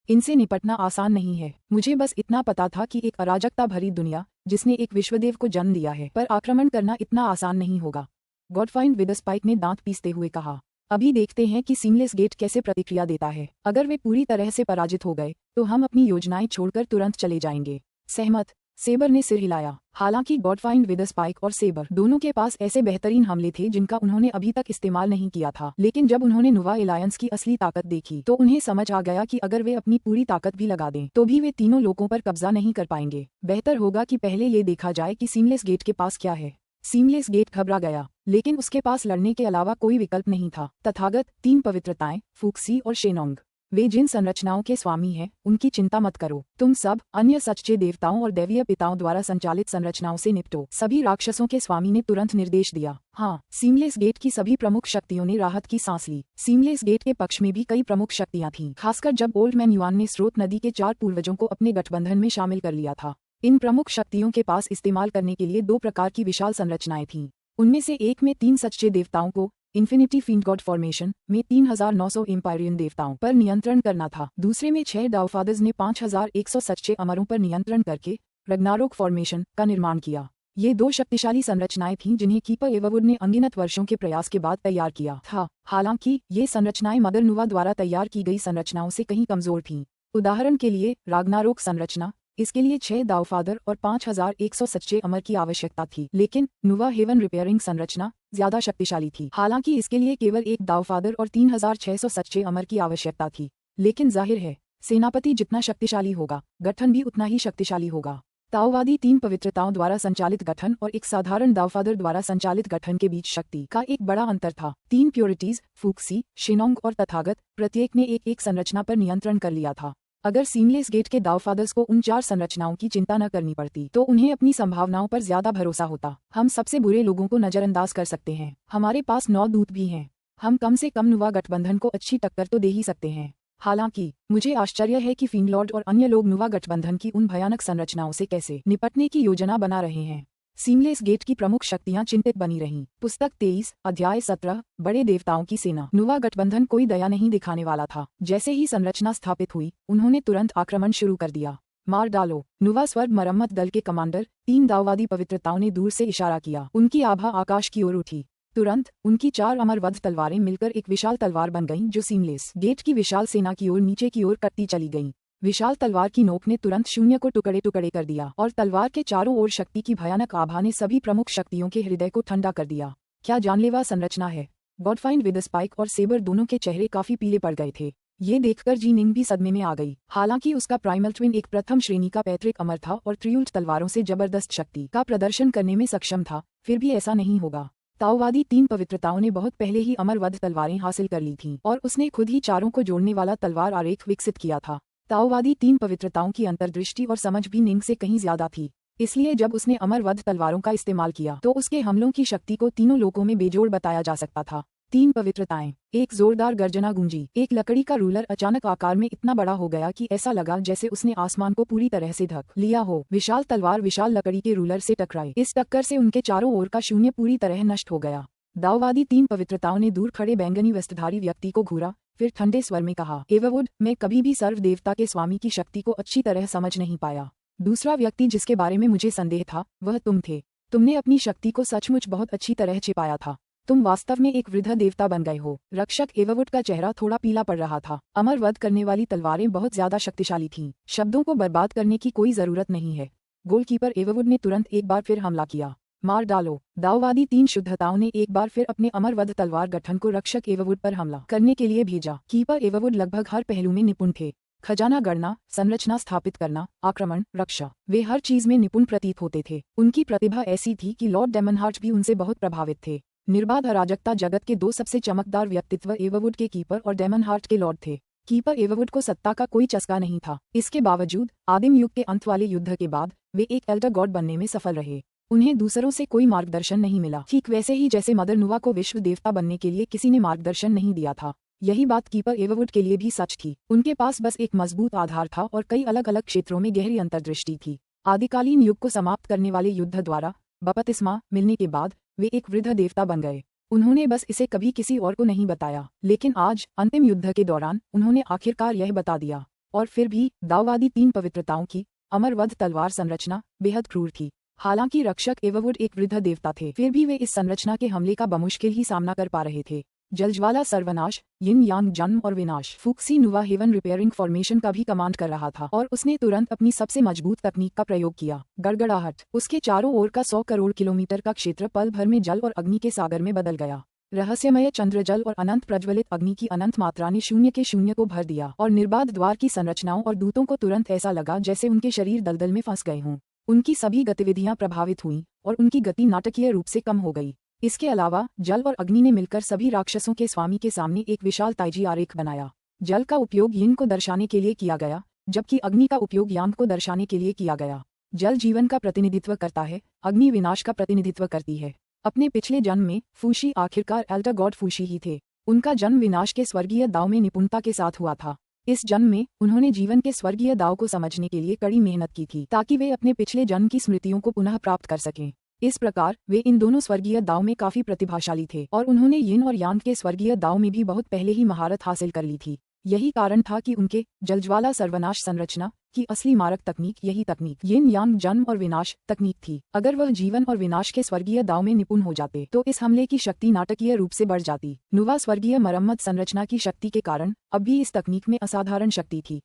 इनसे निपटना आसान नहीं है। मुझे बस इतना पता था कि एक अराजकता भरी दुनिया जिसने एक विश्वदेव को जन्म दिया है पर आक्रमण करना इतना आसान नहीं होगा। गॉडफाइंड विद स्पाइक ने दांत पीसते हुए कहा, अभी देखते हैं कि सीमलेस गेट कैसे प्रतिक्रिया देता है। अगर वे पूरी तरह से पराजित हो गए तो हम अपनी योजनाएं छोड़कर तुरंत चले जाएंगे। सहमत? सेबर ने सिर हिलाया। हालांकि गॉडफाइंड विद स्पाइक और सेबर दोनों के पास ऐसे बेहतरीन हमले थे जिनका उन्होंने अभी तक इस्तेमाल नहीं किया था, लेकिन जब उन्होंने नुवा एलायंस की असली ताकत देखी तो उन्हें समझ आ गया कि अगर वे अपनी पूरी ताकत भी लगा दें तो भी वे तीनों लोगों पर कब्जा नहीं कर पाएंगे। बेहतर होगा कि पहले ये देखा जाए कि सीमलेस गेट के पास क्या है। सीमलेस गेट घबरा गया, लेकिन उसके पास लड़ने के अलावा कोई विकल्प नहीं था। तथागत, 3 पवित्रताएं, फुक्सी और शेनोंग, वे जिन संरचनाओं के स्वामी हैं उनकी चिंता मत करो। तुम सब अन्य सच्चे देवताओं और दैवीय पिताओं द्वारा संचालित संरचनाओं से निपटो। सभी राक्षसों के स्वामी ने तुरंत निर्देश दिया। हाँ, सीमलेस गेट की सभी प्रमुख शक्तियों ने राहत की सांस ली। सीमलेस गेट के पक्ष में भी कई प्रमुख शक्तियां थीं, खासकर जब ओल्ड मैन युआन ने स्रोत नदी के 4 पूर्वजों को अपने गठबंधन में शामिल कर लिया था। इन प्रमुख शक्तियों के पास इस्तेमाल करने के लिए 2 प्रकार की विशाल संरचनाएं थीं। उनमें से एक में 3 सच्चे देवताओं को इन्फिनिटी फील्ड गॉड फॉर्मेशन में 3900 एम्पायरियन देवताओं पर नियंत्रण करना था। दूसरे में 6 डाउफादर्स ने 5100 सच्चे अमरों पर नियंत्रण करके रग्नारोक फॉर्मेशन का निर्माण किया। ये 2 शक्तिशाली संरचनाएं थीं जिन्हें कीपर एवरवुड ने अनगिनत वर्षों के प्रयास के बाद तैयार किया था। हालांकि ये संरचनाएं मदर नुवा द्वारा तैयार की गई संरचनाओं से कहीं कमजोर थीं। उदाहरण के लिए राग्नारोक संरचना, इसके लिए 6 दावफादर और 5100 सच्चे अमर की आवश्यकता थी, लेकिन नुवा हेवन रिपेयरिंग संरचना ज्यादा शक्तिशाली थी। हालांकि इसके लिए केवल 1 दावफादर और 3600 सच्चे अमर की आवश्यकता थी, लेकिन जाहिर है सेनापति जितना शक्तिशाली होगा, गठन भी उतना ही शक्तिशाली होगा। ताओवादी 3 पवित्रताओं द्वारा संचालित गठन और एक साधारण दावफादर द्वारा संचालित गठन के बीच शक्ति का एक बड़ा अंतर था। 3 प्योरिटीज फूक्सी, शिनोंग और तथागत प्रत्येक ने एक संरचना पर नियंत्रण कर लिया था। अगर सीमलेस गेट के दावफादर्स को उन 4 संरचनाओं की चिंता न करनी पड़ती तो उन्हें अपनी संभावनाओं पर ज्यादा भरोसा होता। हम सबसे बुरे लोगों को नजरअंदाज कर सकते हैं। हमारे पास 9 दूत भी हैं। हम कम से कम नुवा गठबंधन को अच्छी टक्कर तो दे ही सकते हैं। हालांकि मुझे आश्चर्य है कि फिनलॉर्ड और अन्य लोग नुवा गठबंधन की उन भयानक संरचनाओं से कैसे निपटने की योजना बना रहे हैं। सीमलेस गेट की प्रमुख शक्तियां चिंतित बनी रहीं। पुस्तक 23 अध्याय 17 बड़े देवताओं की सेना। नुवा गठबंधन कोई दया नहीं दिखाने वाला था। जैसे ही संरचना स्थापित हुई उन्होंने तुरंत आक्रमण शुरू कर दिया। मार डालो। नुवा स्वर्ग मरम्मत दल के कमांडर 3 दाववादी पवित्रताओं ने दूर से इशारा किया। उनकी आभा आकाश की ओर उठी। तुरंत उनकी 4 अमरवध तलवारें मिलकर एक विशाल तलवार बन गईं जो सीमलेस गेट की विशाल सेना की ओर नीचे की ओर कटती चली गईं। विशाल तलवार की नोक ने तुरंत शून्य को टुकड़े टुकड़े कर दिया और तलवार के चारों ओर शक्ति की भयानक आभा ने सभी प्रमुख शक्तियों के हृदय को ठंडा कर दिया। क्या जानलेवा संरचना है। गॉडफाइंड विद स्पाइक और सेबर दोनों के चेहरे काफी पीले पड़ गए थे। ये देखकर जी निंग भी सदमे में आ गई। हालांकि उसका प्राइमल ट्विन एक प्रथम श्रेणी का पैतृक अमर था और त्रिउल्ट तलवारों से जबरदस्त शक्ति का प्रदर्शन करने में सक्षम था, फिर भी ऐसा नहीं होगा। ताओवादी 3 पवित्रताओं ने बहुत पहले ही अमरवध तलवारें हासिल कर ली थीं और उसने खुद ही चारों को जोड़ने वाला तलवार आरेख विकसित किया था। ताओवादी 3 पवित्रताओं की अंतर्दृष्टि और समझ भी निंग से कहीं ज्यादा थी, इसलिए जब उसने अमरवध तलवारों का इस्तेमाल किया तो उसके हमलों की शक्ति को तीनों लोकों में बेजोड़ बताया जा सकता था। 3 पवित्रताएं। एक जोरदार गर्जना गूंजी। एक लकड़ी का रूलर अचानक आकार में इतना बड़ा हो गया कि ऐसा लगा जैसे उसने आसमान को पूरी तरह से ढक लिया हो। विशाल तलवार विशाल लकड़ी के रूलर से टकराई। इस टक्कर से उनके चारों ओर का शून्य पूरी तरह नष्ट हो गया। दाववादी 3 पवित्रताओं ने दूर खड़े बैंगनी वस्त्रधारी व्यक्ति को घूरा, फिर ठंडे स्वर में कहा, एवरवुड, मैं कभी भी सर्व देवता के स्वामी की शक्ति को अच्छी तरह समझ नहीं पाया। दूसरा व्यक्ति जिसके बारे में मुझे संदेह था वह तुम थे। तुमने अपनी शक्ति को सचमुच बहुत अच्छी तरह छिपाया था। तुम वास्तव में एक वृद्ध देवता बन गए हो। रक्षक एवरवुड का चेहरा थोड़ा पीला पड़ रहा था। अमर वध करने वाली तलवारें बहुत ज्यादा शक्तिशाली थीं। शब्दों को बर्बाद करने की कोई जरूरत नहीं है। गोलकीपर एवरवुड ने तुरंत एक बार फिर हमला किया। मार डालो। दाववादी 3 शुद्धताओं ने एक बार फिर अपने अमरवध तलवार गठन को रक्षक एवरवुड पर हमला करने के लिए भेजा। कीपर एवरवुड लगभग हर पहलू में निपुण थे। खजाना गणना, संरचना स्थापित करना, आक्रमण, रक्षा, वे हर चीज में निपुण प्रतीत होते थे। उनकी प्रतिभा ऐसी थी कि लॉर्ड डेमनहार्ट भी उनसे बहुत प्रभावित थे। निर्बाध अराजकता जगत के 2 सबसे चमकदार व्यक्तित्व एवरवुड के कीपर और डेमनहार्ट के लॉर्ड थे। कीपर एवरवुड को सत्ता का कोई चस्का नहीं था। इसके बावजूद आदिम युग के अंत वाले युद्ध के बाद वे एक एल्डर गॉड बनने में सफल रहे। उन्हें दूसरों से कोई मार्गदर्शन नहीं मिला, ठीक वैसे ही जैसे मदर नुवा को विश्व देवता बनने के लिए किसी ने मार्गदर्शन नहीं दिया था। यही बात कीपर एवरवुड के लिए भी सच थी। उनके पास बस एक मजबूत आधार था और कई अलग अलग क्षेत्रों में गहरी अंतर्दृष्टि थी। आदिकालीन युग को समाप्त करने वाले युद्ध द्वारा बपतिस्मा मिलने के बाद वे एक वृद्ध देवता बन गए। उन्होंने बस इसे कभी किसी और को नहीं बताया, लेकिन आज अंतिम युद्ध के दौरान उन्होंने आखिरकार यह बता दिया। और फिर भी दाववादी 3 पवित्रताओं की अमरवध तलवार संरचना बेहद क्रूर थी। हालांकि रक्षक एवरवुड एक वृद्ध देवता थे, फिर भी वे इस संरचना के हमले का बमुश्किल ही सामना कर पा रहे थे। जलज्वाला सर्वनाश, यिन यांग जन्म और विनाश। फूक्सी नुवा हेवन रिपेयरिंग फॉर्मेशन का भी कमांड कर रहा था और उसने तुरंत अपनी सबसे मजबूत तकनीक का प्रयोग किया। गड़गड़ाहट। उसके चारों ओर का 100 करोड़ किलोमीटर का क्षेत्र पल भर में जल और अग्नि के सागर में बदल गया। रहस्यमय चंद्रजल और अनंत प्रज्वलित अग्नि की अनंत मात्रा ने शून्य के शून्य को भर दिया और निर्बाध द्वार की संरचनाओं और दूतों को तुरंत ऐसा लगा जैसे उनके शरीर दलदल में फंस गए हों। उनकी सभी गतिविधियां प्रभावित हुईं और उनकी गति नाटकीय रूप से कम हो गई। इसके अलावा जल और अग्नि ने मिलकर सभी राक्षसों के स्वामी के सामने एक विशाल ताइजी आरेख बनाया। जल का उपयोग यिन को दर्शाने के लिए किया गया, जबकि अग्नि का उपयोग यांग को दर्शाने के लिए किया गया। जल जीवन का प्रतिनिधित्व करता है, अग्नि विनाश का प्रतिनिधित्व करती है। अपने पिछले जन्म में फूशी आखिरकार एल्डर गॉड फूशी ही थे। उनका जन्म विनाश के स्वर्गीय दाव में निपुणता के साथ हुआ था। इस जन्म में उन्होंने जीवन के स्वर्गीय दाव को समझने के लिए कड़ी मेहनत की थी ताकि वे अपने पिछले जन्म की स्मृतियों को पुनः प्राप्त कर सकें। इस प्रकार वे इन दोनों स्वर्गीय दाव में काफी प्रतिभाशाली थे और उन्होंने यिन और यांग के स्वर्गीय दाव में भी बहुत पहले ही महारत हासिल कर ली थी। यही कारण था कि उनके जलज्वाला सर्वनाश संरचना की असली मारक तकनीक यही तकनीक यिन यांग जन्म और विनाश तकनीक थी। अगर वह जीवन और विनाश के स्वर्गीय दाव में निपुण हो जाते तो इस हमले की शक्ति नाटकीय रूप से बढ़ जाती। नुवा स्वर्गीय मरम्मत संरचना की शक्ति के कारण अब भी इस तकनीक में असाधारण शक्ति थी।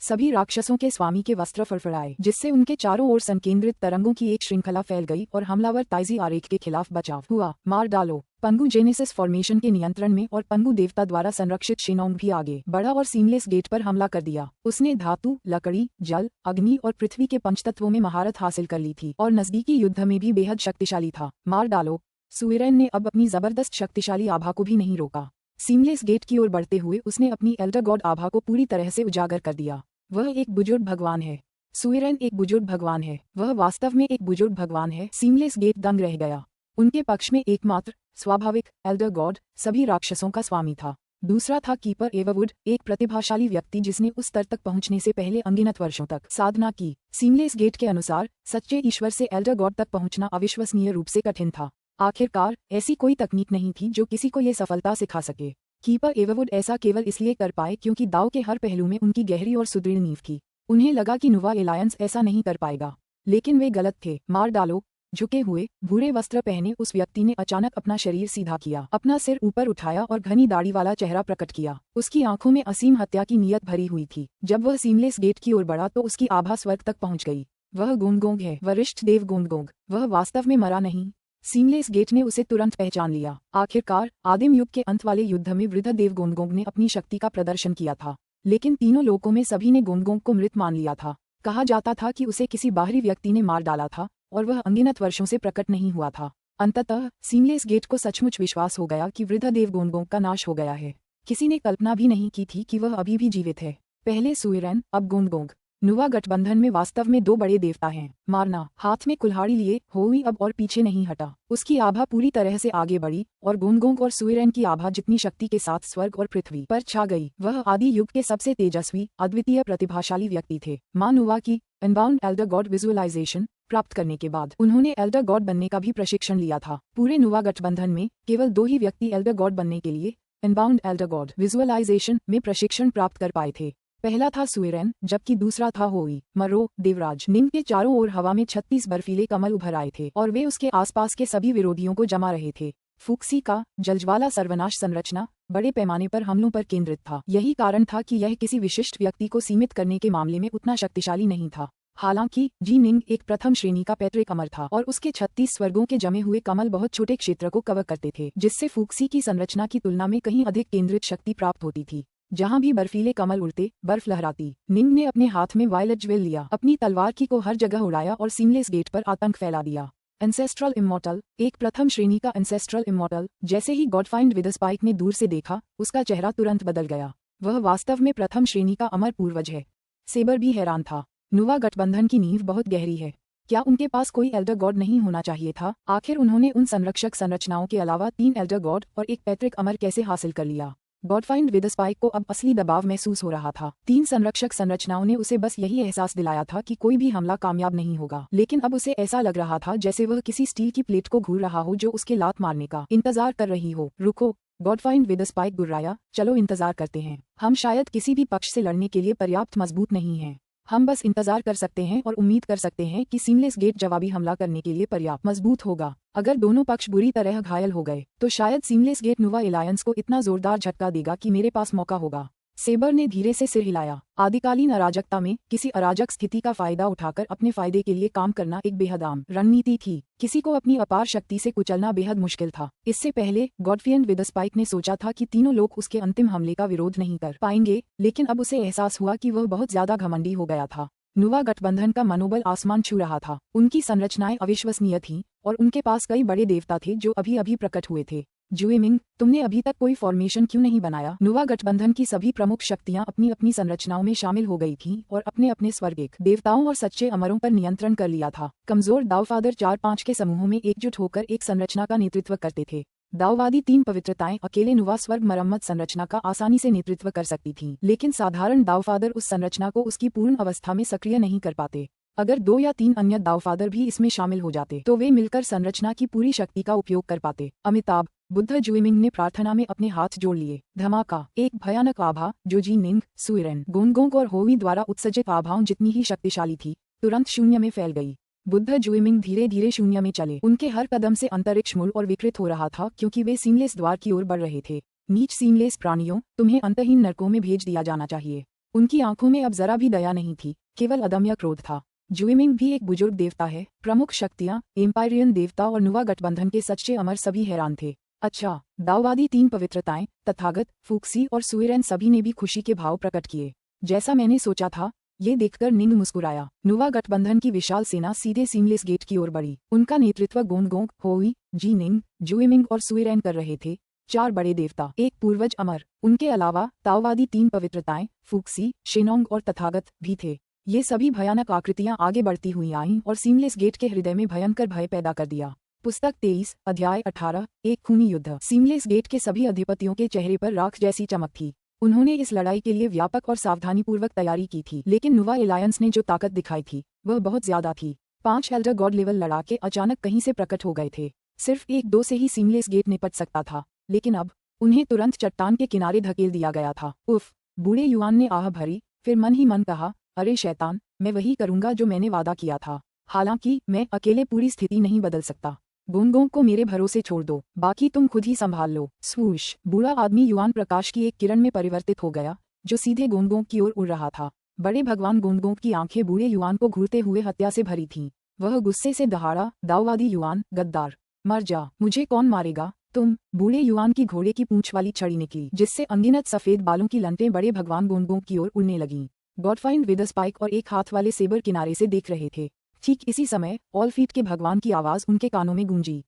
सभी राक्षसों के स्वामी के वस्त्र फड़फड़ाए जिससे उनके चारों ओर संकेंद्रित तरंगों की एक श्रृंखला फैल गई और हमलावर ताइजी आरेख के खिलाफ बचाव हुआ। मार डालो। पंगु जेनेसिस फॉर्मेशन के नियंत्रण में और पंगु देवता द्वारा संरक्षित शिनोंग भी आगे बढ़ा और सीमलेस गेट पर हमला कर दिया। उसने धातु, लकड़ी, जल, अग्नि और पृथ्वी के पंचतत्वों में महारत हासिल कर ली थी और नजदीकी युद्ध में भी बेहद शक्तिशाली था। मार डालो। सुइरेन ने अब अपनी जबरदस्त शक्तिशाली आभा को भी नहीं रोका। सीमलेस गेट की ओर बढ़ते हुए उसने अपनी एल्डर गॉड आभा को पूरी तरह से उजागर कर दिया। वह एक बुजुर्ग भगवान है। सुइरेन एक बुजुर्ग भगवान है। वह वास्तव में एक बुजुर्ग भगवान है। सीमलेस गेट दंग रह गया। उनके पक्ष में एकमात्र स्वाभाविक एल्डर गॉड सभी राक्षसों का स्वामी था। दूसरा था कीपर एववुड, एक प्रतिभाशाली व्यक्ति जिसने उस स्तर तक पहुंचने से पहले अनगिनत वर्षों तक साधना की। सीमलेस गेट के अनुसार सच्चे ईश्वर से एल्डर गॉड तक पहुंचना अविश्वसनीय रूप से कठिन था। आखिरकार ऐसी कोई तकनीक नहीं थी जो किसी को ये सफलता सिखा सके। कीपर एववुड ऐसा केवल इसलिए कर पाए क्योंकि दाव के हर पहलू में उनकी गहरी और सुदृढ़ नींव थी। उन्हें लगा कि नुवा एलायंस ऐसा नहीं कर पाएगा, लेकिन वे गलत थे। मार डालो। झुके हुए भूरे वस्त्र पहने उस व्यक्ति ने अचानक अपना शरीर सीधा किया, अपना सिर ऊपर उठाया और घनी दाढ़ी वाला चेहरा प्रकट किया। उसकी आंखों में असीम हत्या की नीयत भरी हुई थी। जब वह सीमलेस गेट की ओर बढ़ा तो उसकी आभा स्वर्ग तक पहुंच गई। वह गोंगगोंग है, वरिष्ठ देव गोंगगोंग। वह वास्तव में मरा नहीं। सीमलेस गेट ने उसे तुरंत पहचान लिया। आखिरकार आदिम युग के अंत वाले युद्ध में वृद्ध देव गोंगगोंग ने अपनी शक्ति का प्रदर्शन किया था, लेकिन तीनों लोकों में सभी ने गोंगगोंग को मृत मान लिया था। कहा जाता था कि उसे किसी बाहरी व्यक्ति ने मार डाला था और वह अनगिनत वर्षों से प्रकट नहीं हुआ था। अंततः सीमलेस गेट को सचमुच विश्वास हो गया कि वृद्ध देव गोंगगोंग का नाश हो गया है। किसी ने कल्पना भी नहीं की थी कि वह अभी भी जीवित है। पहले सुइरेन, अब गोंगगोंग। नुवा गठबंधन में वास्तव में दो बड़े देवता हैं। मारना। हाथ में कुल्हाड़ी लिए होई अब और पीछे नहीं हटा। उसकी आभा पूरी तरह से आगे बढ़ी और गोंगगोंग और सुइरेन की आभा जितनी शक्ति के साथ स्वर्ग और पृथ्वी पर छा गई। वह आदि युग के सबसे तेजस्वी, अद्वितीय, प्रतिभाशाली व्यक्ति थे। मां नुवा की अनबाउंड एल्डर गॉड विजुअलाइजेशन प्राप्त करने के बाद उन्होंने एल्डर गॉड बनने का भी प्रशिक्षण लिया था। पूरे नुवा गठबंधन में केवल दो ही व्यक्ति एल्डर गॉड बनने के लिए अनबाउंड एल्डर गॉड विजुअलाइजेशन में प्रशिक्षण प्राप्त कर पाए थे। पहला था सुइरेन, जबकि दूसरा था होई। मरो देवराज। निम के चारों ओर हवा में 36 बर्फीले कमल उभर आए थे और वे उसके आसपास के सभी विरोधियों को जमा रहे थे। फूक्सी का जलज्वाला सर्वनाश संरचना बड़े पैमाने पर हमलों पर केंद्रित था। यही कारण था कि यह किसी विशिष्ट व्यक्ति को सीमित करने के मामले में उतना शक्तिशाली नहीं था। हालांकि जी निंग एक प्रथम श्रेणी का पैतृक अमर था और उसके 36 स्वर्गों के जमे हुए कमल बहुत छोटे क्षेत्र को कवर करते थे, जिससे फूक्सी की संरचना की तुलना में कहीं अधिक केंद्रित शक्ति प्राप्त होती थी। जहां भी बर्फीले कमल उड़ते, बर्फ लहराती। निंग ने अपने हाथ में वायलेट ज्वेल लिया, अपनी तलवार की को हर जगह उड़ाया और सीमलेस गेट पर आतंक फैला दिया। एंसेस्ट्रल इमॉर्टल, एक प्रथम श्रेणी का एंसेस्ट्रल इमॉर्टल। जैसे ही गॉडफाइंड विदस्पाइक ने दूर से देखा, उसका चेहरा तुरंत बदल गया। वह वास्तव में प्रथम श्रेणी का अमर पूर्वज है। सेबर भी हैरान था। नुवा गठबंधन की नींव बहुत गहरी है। क्या उनके पास कोई एल्डर गॉड नहीं होना चाहिए था? आखिर उन्होंने उन संरक्षक संरचनाओं के अलावा 3 एल्डर गॉड और एक पैतृक अमर कैसे हासिल कर लिया? गॉडफाइंड विदस्पाइक को अब असली दबाव महसूस हो रहा था। 3 संरक्षक संरचनाओं ने उसे बस यही एहसास दिलाया था कि कोई भी हमला कामयाब नहीं होगा, लेकिन अब उसे ऐसा लग रहा था जैसे वह किसी स्टील की प्लेट को घूर रहा हो जो उसके लात मारने का इंतजार कर रही हो। रुको, गॉडफाइंड विदस्पाइक गुर्राया, चलो इंतजार करते हैं। हम शायद किसी भी पक्ष से लड़ने के लिए पर्याप्त मजबूत नहीं हैं। हम बस इंतजार कर सकते हैं और उम्मीद कर सकते हैं कि सीमलेस गेट जवाबी हमला करने के लिए पर्याप्त मजबूत होगा। अगर दोनों पक्ष बुरी तरह घायल हो गए तो शायद सीमलेस गेट नुवा एलायंस को इतना जोरदार झटका देगा कि मेरे पास मौका होगा। सेबर ने धीरे से सिर हिलाया। आदिकालीन अराजकता में किसी अराजक स्थिति का फायदा उठाकर अपने फायदे के लिए काम करना एक बेहद आम रणनीति थी। किसी को अपनी अपार शक्ति से कुचलना बेहद मुश्किल था। इससे पहले गॉडफाइंड विदस्पाइक ने सोचा था कि तीनों लोग उसके अंतिम हमले का विरोध नहीं कर पाएंगे, लेकिन अब उसे एहसास हुआ कि वह बहुत ज्यादा घमंडी हो गया था। नुवा गठबंधन का मनोबल आसमान छू रहा था। उनकी संरचनाएं अविश्वसनीय थीं और उनके पास कई बड़े देवता थे जो अभी अभी प्रकट हुए थे। जुएमिंग, तुमने अभी तक कोई फॉर्मेशन क्यों नहीं बनाया? नुवा गठबंधन की सभी प्रमुख शक्तियां अपनी अपनी संरचनाओं में शामिल हो गई थीं और अपने अपने स्वर्गिक देवताओं और सच्चे अमरों पर नियंत्रण कर लिया था। कमजोर दावफादर 4-5 के समूहों में एकजुट होकर एक संरचना का नेतृत्व करते थे। दाववादी 3 पवित्रताएं अकेले नुवा स्वर्ग मरम्मत संरचना का आसानी से नेतृत्व कर सकती थीं, लेकिन साधारण दावफादर उस संरचना को उसकी पूर्ण अवस्था में सक्रिय नहीं कर पाते। अगर 2 या 3 अन्य दावफादर भी इसमें शामिल हो जाते तो वे मिलकर संरचना की पूरी शक्ति का उपयोग कर पाते। अमिताभ बुद्ध जुइमिंग ने प्रार्थना में अपने हाथ जोड़ लिए। धमाका, एक भयानक आभा जो जी निंग, सुइरेन, गोंगोंग और होवी द्वारा उत्सर्जित आभाओं जितनी ही शक्तिशाली थी, तुरंत शून्य में फैल गई। बुद्ध जुइमिंग धीरे धीरे शून्य में चले। उनके हर कदम से अंतरिक्ष मूल और विकृत हो रहा था क्योंकि वे सीमलेस द्वार की ओर बढ़ रहे थे। नीच सीमलेस प्राणियों, तुम्हें अंतहीन नरकों में भेज दिया जाना चाहिए। उनकी आंखों में अब जरा भी दया नहीं थी, केवल अदम्य क्रोध था। जुइमिंग भी एक बुजुर्ग देवता है। प्रमुख शक्तियां, एम्पायरियन देवता और नुवा गठबंधन के सच्चे अमर सभी हैरान थे। अच्छा, दाववादी 3 पवित्रताएं, तथागत, फूक्सी और सुइरेन सभी ने भी खुशी के भाव प्रकट किए। जैसा मैंने सोचा था, ये देखकर निंग मुस्कुराया। नुवा गठबंधन की विशाल सेना सीधे सीमलेस गेट की ओर बढ़ी। उनका नेतृत्व गोंगोंग, होवी, जी निंग, जुइमिंग और सुइरेन कर रहे थे। 4 बड़े देवता, एक पूर्वज अमर। उनके अलावा ताओवादी 3 पवित्रताएं, फूक्सी, शेनोंग और तथागत भी थे। ये सभी भयानक आकृतियां आगे बढ़ती हुई आईं और सीमलेस गेट के हृदय में भयंकर भय पैदा कर दिया। पुस्तक 23, अध्याय 18, एक खूनी युद्ध। सीमलेस गेट के सभी अधिपतियों के चेहरे पर राख जैसी चमक थी। उन्होंने इस लड़ाई के लिए व्यापक और सावधानीपूर्वक तैयारी की थी, लेकिन नुवा एलायंस ने जो ताकत दिखाई थी वह बहुत ज्यादा थी। 5 एल्डर गॉड लेवल लड़ाके अचानक कहीं से प्रकट हो गए थे। सिर्फ 1-2 से ही सीमलेस गेट निपट सकता था, लेकिन अब उन्हें तुरंत चट्टान के किनारे धकेल दिया गया था। उफ! बूढ़े युआन ने आह भरी, फिर मन ही मन कहा, अरे शैतान, मैं वही करूंगा जो मैंने वादा किया था। हालांकि मैं अकेले पूरी स्थिति नहीं बदल सकता। गोंगोंग को मेरे भरोसे छोड़ दो, बाकी तुम खुद ही संभाल लो। स्वूश! बूढ़ा आदमी युआन प्रकाश की एक किरण में परिवर्तित हो गया, जो सीधे गोंगोंग की ओर उड़ रहा था। बड़े भगवान गोंगोंग की आंखें बूढ़े युआन को घूरते हुए हत्या से भरी थीं। वह गुस्से से दहाड़ा, दाववादी युआन, गद्दार, मर जा, मुझे कौन मारेगा? तुम! बूढ़े युआन की घोड़े की पूंछ वाली छड़ी निकली, जिससे अनगिनत सफेद बालों की लंटें बड़े भगवान गोंगोंग की ओर उड़ने लगीं। गॉडफाइंड विद स्पाइक और एक हाथ वाले सेबर किनारे से देख रहे थे। ठीक इसी समय ऑलफीट के भगवान की आवाज उनके कानों में गूंजी।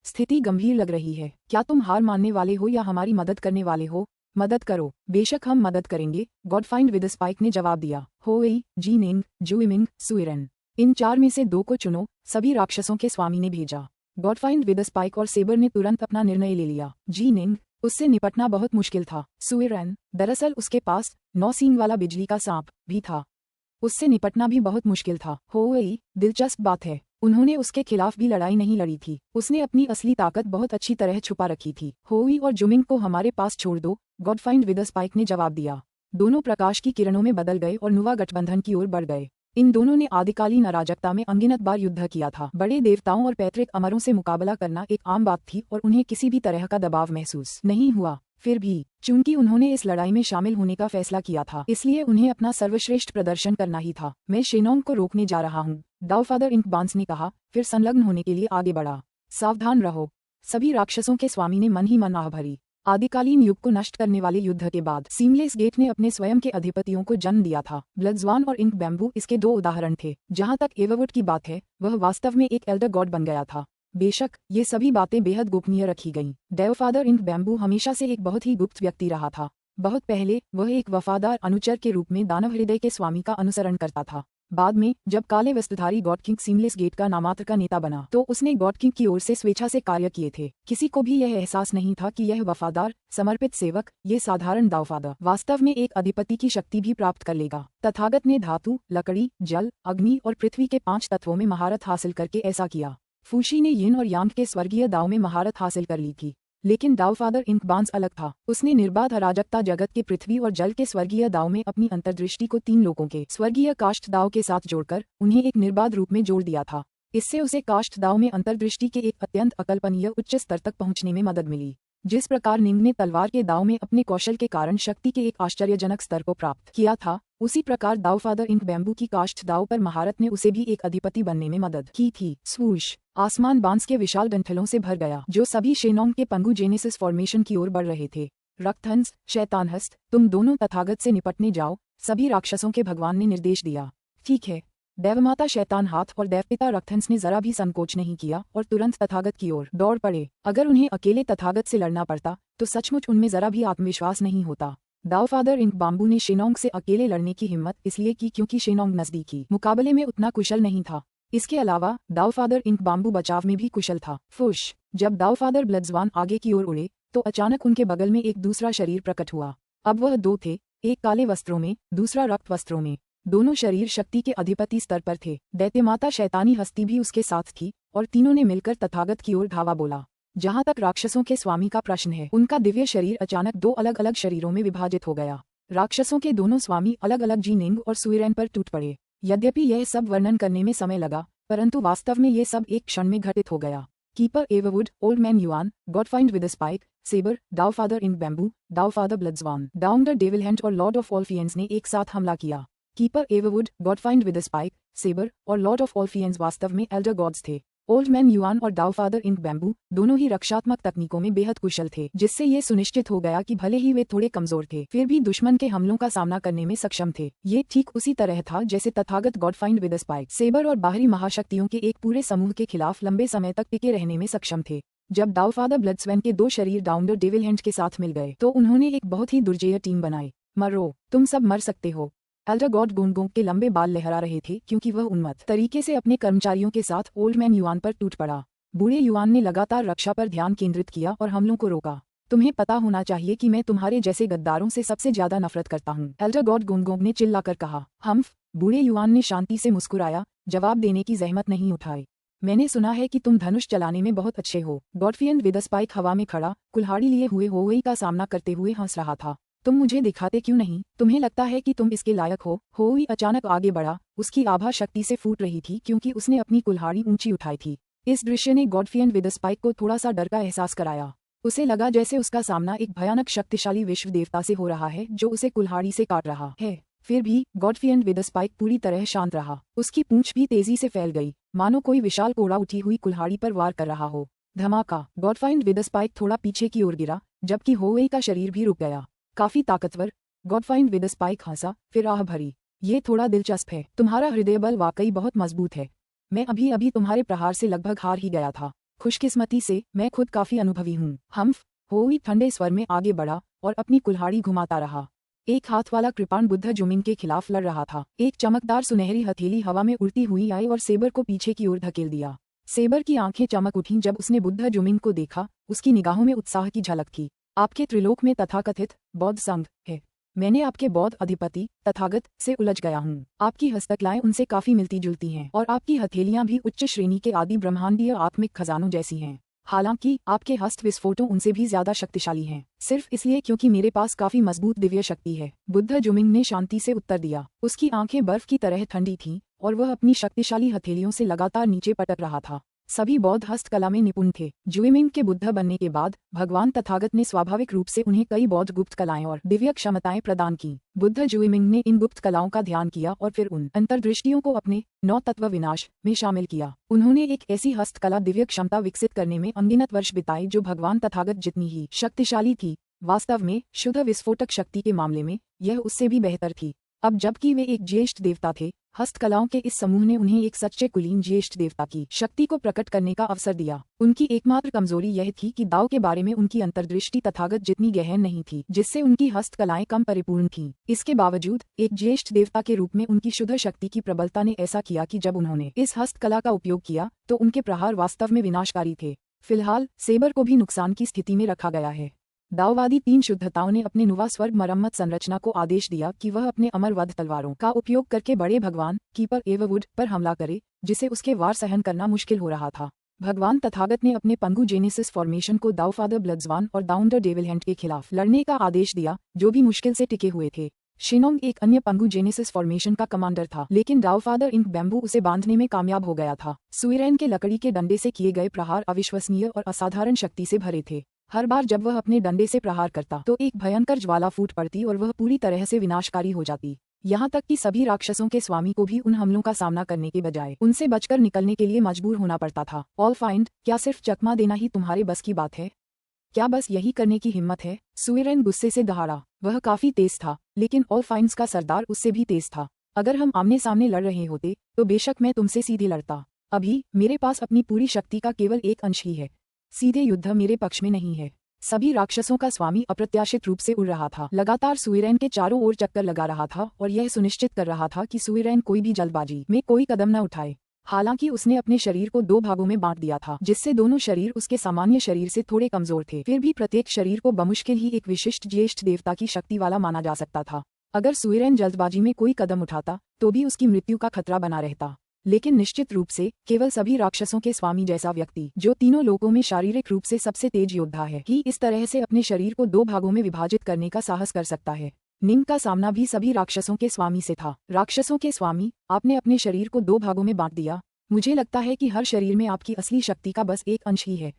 स्थिति गंभीर लग रही है। क्या तुम हार मानने वाले हो या हमारी मदद करने वाले हो? मदद करो। बेशक हम मदद करेंगे, गॉडफाइंड विद स्पाइक ने जवाब दिया। होवेई, जी निंग, जुइमिंग, सुइरेन, इन 4 में से 2 को चुनो, सभी राक्षसों के स्वामी ने भेजा। गॉडफाइंड विद स्पाइक और सेबर ने तुरंत अपना निर्णय ले लिया। जी निंग, उससे निपटना बहुत मुश्किल था। सुइरेन, दरअसल उसके पास 9 सींग वाला बिजली का सांप भी था। उससे निपटना भी बहुत मुश्किल था। होवेई, दिलचस्प बात है, उन्होंने उसके खिलाफ भी लड़ाई नहीं लड़ी थी। उसने अपनी असली ताकत बहुत अच्छी तरह छुपा रखी थी। होवी और जुमिंग को हमारे पास छोड़ दो, गॉडफाइंड विद स्पाइक ने जवाब दिया। दोनों प्रकाश की किरणों में बदल गए और नुवा गठबंधन की ओर बढ़ गए। इन दोनों ने आदिकालीन अराजकता में अनगिनत बार युद्ध किया था। बड़े देवताओं और पैतृक अमरों से मुकाबला करना एक आम बात थी और उन्हें किसी भी तरह का दबाव महसूस नहीं हुआ। फिर भी चूंकि उन्होंने इस लड़ाई में शामिल होने का फैसला किया था, इसलिए उन्हें अपना सर्वश्रेष्ठ प्रदर्शन करना ही था। मैं शेनोंग को रोकने जा रहा हूँ, दावफादर इंक बांस ने कहा, फिर संलग्न होने के लिए आगे बढ़ा। सावधान रहो। सभी राक्षसों के स्वामी ने मन ही मन आह भरी। आदिकालीन युग को नष्ट करने वाले युद्ध के बाद सीमलेस गेट ने अपने स्वयं के अधिपतियों को जन्म दिया था। ब्लड्सवान और इंक बैम्बू इसके 2 उदाहरण थे। जहाँ तक एवरवुड की बात है, वह वास्तव में एक एल्डर गॉड बन गया था। बेशक ये सभी बातें बेहद गोपनीय रखी गईं। डेवफादर इंक बैम्बू हमेशा से एक बहुत ही गुप्त व्यक्ति रहा था। बहुत पहले वह एक वफादार अनुचर के रूप में दानव हृदय के स्वामी का अनुसरण करता था। बाद में जब काले वस्त्रधारी गॉड किंग सीमलेस गेट का नामात्र का नेता बना, तो उसने गॉड किंग की ओर से स्वेच्छा से कार्य किए थे। किसी को भी यह एहसास नहीं था कि यह वफादार, समर्पित सेवक, ये साधारण दावफादर वास्तव में एक अधिपति की शक्ति भी प्राप्त कर लेगा। तथागत ने धातु, लकड़ी, जल, अग्नि और पृथ्वी के 5 तत्वों में महारत हासिल करके ऐसा किया। फूशी ने यिन और यांग के स्वर्गीय दाव में महारत हासिल कर ली थी। लेकिन दावफादर इंक बांस अलग था। उसने निर्बाध अराजकता जगत के पृथ्वी और जल के स्वर्गीय दाव में अपनी अंतर्दृष्टि को 3 लोकों के स्वर्गीय काष्ठ दाव के साथ जोड़कर उन्हें एक निर्बाध रूप में जोड़ दिया था। इससे उसे काष्ठ दाव में अंतर्दृष्टि के एक अत्यंत अकल्पनीय उच्च स्तर तक पहुंचने में मदद मिली। जिस प्रकार निंग ने तलवार के दाव में अपने कौशल के कारण शक्ति के एक आश्चर्यजनक स्तर को प्राप्त किया था, उसी प्रकार दावफादर इंक बैम्बू की काष्ठ दाव पर महारत ने उसे भी एक अधिपति बनने में मदद की थी। स्वूश! आसमान बांस के विशाल डंठलों से भर गया, जो सभी शेनोंग के पंगु जेनेसिस फॉर्मेशन की ओर बढ़ रहे थे। रक्तहंस, शैतानहस्त, तुम दोनों तथागत से निपटने जाओ, सभी राक्षसों के भगवान ने निर्देश दिया। ठीक है। देवमाता शैतान हाथ और देवपिता रक्तहंस ने जरा भी संकोच नहीं किया और तुरंत तथागत की ओर दौड़ पड़े। अगर उन्हें अकेले तथागत से लड़ना पड़ता तो सचमुच उनमें जरा भी आत्मविश्वास नहीं होता। दावफादर इंक बाम्बू ने शेनोंग से अकेले लड़ने की हिम्मत इसलिए की क्योंकि शेनोंग नजदीकी मुकाबले में उतना कुशल नहीं था। इसके अलावा दावफादर इंक बाम्बू बचाव में भी कुशल था। फुश! जब दावफादर ब्लड्सवान आगे की ओर उड़े तो अचानक उनके बगल में एक दूसरा शरीर प्रकट हुआ। अब वह 2 थे, एक काले वस्त्रों में, दूसरा रक्त वस्त्रों में। दोनों शरीर शक्ति के अधिपति स्तर पर थे। दैत्यमाता शैतानी हस्ती भी उसके साथ थी और तीनों ने मिलकर तथागत की ओर धावा बोला। जहाँ तक राक्षसों के स्वामी का प्रश्न है, उनका दिव्य शरीर अचानक दो अलग अलग शरीरों में विभाजित हो गया। राक्षसों के दोनों स्वामी अलग अलग जीनिंग और सुइरेन पर टूट पड़े। यद्यपि यह सब वर्णन करने में समय लगा, परंतु वास्तव में ये सब एक क्षण में घटित हो गया। Keeper Everwood, old man Yuan, Godfiend with spike, sabre, डाउफादर इन बैम्बू, डाउफादर ब्लड्सवान, डाउन द डेविल हैंड और लॉर्ड ऑफ ऑल फियंस ने एक साथ हमला किया। Keeper Everwood, Godfiend with spike, sabre और लॉर्ड ऑफ ऑल फियंस वास्तव में एल्डर गॉड्स थे। ओल्ड मैन युआन और डाउफादर इन बैम्बू दोनों ही रक्षात्मक तकनीकों में बेहद कुशल थे, जिससे ये सुनिश्चित हो गया कि भले ही वे थोड़े कमजोर थे, फिर भी दुश्मन के हमलों का सामना करने में सक्षम थे। ये ठीक उसी तरह था जैसे तथागत गॉडफाइंड विद स्पाइक, सेबर और बाहरी महाशक्तियों के एक पूरे समूह के खिलाफ लंबे समय तक टिके रहने में सक्षम थे। जब डाउफादर ब्लड्सवैन के दो शरीर डाउन द डेविल हैंड के साथ मिल गए तो उन्होंने एक बहुत ही दुर्जेय टीम बनाई। मरो, तुम सब मर सकते हो। एल्डर गॉड गोंगोंग के लंबे बाल लहरा रहे थे क्योंकि वह उन्मत्त तरीके से अपने कर्मचारियों के साथ ओल्ड मैन युआन पर टूट पड़ा। बूढ़े युआन ने लगातार रक्षा पर ध्यान केंद्रित किया और हमलों को रोका। तुम्हें पता होना चाहिए कि मैं तुम्हारे जैसे गद्दारों से सबसे ज्यादा नफरत करता हूँ, एल्डर गॉड गोंगोंग ने चिल्लाकर कहा। हम्फ, बूढ़े युआन ने शांति से मुस्कुराया, जवाब देने की जहमत नहीं उठाई। मैंने सुना है कि तुम धनुष चलाने में बहुत अच्छे हो। गॉडफियन विद स्पाइक हवा में खड़ा कुल्हाड़ी लिए हुए होवई का सामना करते हुए हंस रहा था। तुम मुझे दिखाते क्यों नहीं? तुम्हें लगता है कि तुम इसके लायक हो? होवई अचानक आगे बढ़ा, उसकी आभा शक्ति से फूट रही थी क्योंकि उसने अपनी कुल्हाड़ी ऊंची उठाई थी। इस दृश्य ने गॉडफियन विद स्पाइक को थोड़ा सा डर का एहसास कराया। उसे लगा जैसे उसका सामना एक भयानक शक्तिशाली विश्व देवता से हो रहा है जो उसे कुल्हाड़ी से काट रहा है। फिर भी गॉडफियन विद स्पाइक पूरी तरह शांत रहा। उसकी पूंछ भी तेजी से फैल गई, मानो कोई विशाल कोड़ा उठी हुई कुल्हाड़ी पर वार कर रहा हो। धमाका! गॉडफाइंड विद स्पाइक थोड़ा पीछे की ओर गिरा, जबकि होवेई का शरीर भी रुक गया। काफी ताकतवर, गॉडफाइंड विद स्पाइक हंसा, फिर आह भरी। ये थोड़ा दिलचस्प है। तुम्हारा हृदय बल वाकई बहुत मजबूत है। मैं अभी अभी तुम्हारे प्रहार से लगभग हार ही गया था। खुशकिस्मती से मैं खुद काफी अनुभवी हूँ। हम्फ, होवी ठंडे स्वर में आगे बढ़ा और अपनी कुल्हाड़ी घुमाता रहा। एक हाथ वाला कृपाण बुद्ध जुमिन के खिलाफ लड़ रहा था। एक चमकदार सुनहरी हथेली हवा में उड़ती हुई आई और सेबर को पीछे की ओर धकेल दिया। सेबर की आंखें चमक उठीं जब उसने बुद्ध जुमिन को देखा। उसकी निगाहों में उत्साह की झलक थी। आपके त्रिलोक में तथाकथित बौद्ध संघ है। मैंने आपके बौद्ध अधिपति तथागत से उलझ गया हूँ। आपकी हस्तकलाएं उनसे काफी मिलती जुलती हैं और आपकी हथेलियां भी उच्च श्रेणी के आदि ब्रह्मांडीय आत्मिक खजानों जैसी हैं। हालांकि आपके हस्त विस्फोटों उनसे भी ज्यादा शक्तिशाली हैं, सिर्फ इसलिए क्योंकि मेरे पास काफी मजबूत दिव्य शक्ति है। बुद्ध जुमिंग ने शांति से उत्तर दिया। उसकी आंखें बर्फ की तरह ठंडी थीं और वह अपनी शक्तिशाली हथेलियों से लगातार नीचे पटक रहा था। सभी बौद्ध हस्तकला में निपुण थे। जुमिंग के बुद्ध बनने के बाद भगवान तथागत ने स्वाभाविक रूप से उन्हें कई बौद्ध गुप्त कलाएं और दिव्य क्षमताएं प्रदान की। बुद्ध जुमिंग ने इन गुप्त कलाओं का ध्यान किया और फिर उन अंतर्दृष्टियों को अपने 9 तत्व विनाश में शामिल किया। उन्होंने एक ऐसी हस्तकला दिव्य क्षमता विकसित करने में अनगिनत वर्ष बिताए जो भगवान तथागत जितनी ही शक्तिशाली थी। वास्तव में शुद्ध विस्फोटक शक्ति के मामले में यह उससे भी बेहतर थी। अब जबकि वे एक ज्येष्ठ देवता थे, हस्तकलाओं के इस समूह ने उन्हें एक सच्चे कुलीन ज्येष्ठ देवता की शक्ति को प्रकट करने का अवसर दिया। उनकी एकमात्र कमजोरी यह थी कि दाव के बारे में उनकी अंतर्दृष्टि तथागत जितनी गहन नहीं थी, जिससे उनकी हस्तकलाएं कम परिपूर्ण थीं। इसके बावजूद एक ज्येष्ठ देवता के रूप में उनकी शुद्ध शक्ति की प्रबलता ने ऐसा किया कि जब उन्होंने इस हस्तकला का उपयोग किया तो उनके प्रहार वास्तव में विनाशकारी थे। फिलहाल सेबर को भी नुकसान की स्थिति में रखा गया है। दाववादी 3 शुद्धताओं ने अपने नुवा स्वर्ग मरम्मत संरचना को आदेश दिया कि वह अपने अमर वध तलवारों का उपयोग करके बड़े भगवान कीपर एवरवुड पर हमला करे, जिसे उसके वार सहन करना मुश्किल हो रहा था। भगवान तथागत ने अपने पंगु जेनेसिस फॉर्मेशन को दाउफादर ब्लड्सवान और डाउन द डेविल हैंड के खिलाफ लड़ने का आदेश दिया, जो भी मुश्किल से टिके हुए थे। शिनोंग एक अन्य पंगु जेनेसिस फॉर्मेशन का कमांडर था, लेकिन दाउफादर इंक बैम्बू उसे बांधने में कामयाब हो गया था। सुइरेन के लकड़ी के डंडे से किए गए प्रहार अविश्वसनीय और असाधारण शक्ति से भरे थे। हर बार जब वह अपने डंडे से प्रहार करता तो एक भयंकर ज्वाला फूट पड़ती और वह पूरी तरह से विनाशकारी हो जाती। यहाँ तक कि सभी राक्षसों के स्वामी को भी उन हमलों का सामना करने के बजाय उनसे बचकर निकलने के लिए मजबूर होना पड़ता था। ऑल फाइंड, क्या सिर्फ चकमा देना ही तुम्हारे बस की बात है? क्या बस यही करने की हिम्मत है? सुइरेन गुस्से से दहाड़ा। वह काफी तेज था, लेकिन ऑल फाइंड्स का सरदार उससे भी तेज था। अगर हम आमने सामने लड़ रहे होते तो बेशक मैं तुमसे सीधे लड़ता। अभी मेरे पास अपनी पूरी शक्ति का केवल एक अंश ही है। सीधे युद्ध मेरे पक्ष में नहीं है। सभी राक्षसों का स्वामी अप्रत्याशित रूप से उड़ रहा था, लगातार सुइरेन के चारों ओर चक्कर लगा रहा था और यह सुनिश्चित कर रहा था कि सुइरेन कोई भी जल्दबाजी में कोई कदम न उठाए। हालांकि उसने अपने शरीर को 2 भागों में बांट दिया था, जिससे दोनों शरीर उसके सामान्य शरीर से थोड़े कमजोर थे। फिर भी प्रत्येक शरीर को बमुश्किल ही एक विशिष्ट ज्येष्ठ देवता की शक्ति वाला माना जा सकता था। अगर सुइरेन जल्दबाजी में कोई कदम उठाता तो भी उसकी मृत्यु का खतरा बना रहता। लेकिन निश्चित रूप से केवल सभी राक्षसों के स्वामी जैसा व्यक्ति जो तीनों लोकों में शारीरिक रूप से सबसे तेज योद्धा है ही इस तरह से अपने शरीर को 2 भागों में विभाजित करने का साहस कर सकता है। निंग का सामना भी सभी राक्षसों के स्वामी से था। राक्षसों के स्वामी, आपने अपने शरीर को 2 भागों में बांट दिया। मुझे लगता है कि हर शरीर में आपकी असली शक्ति का बस एक अंश ही है।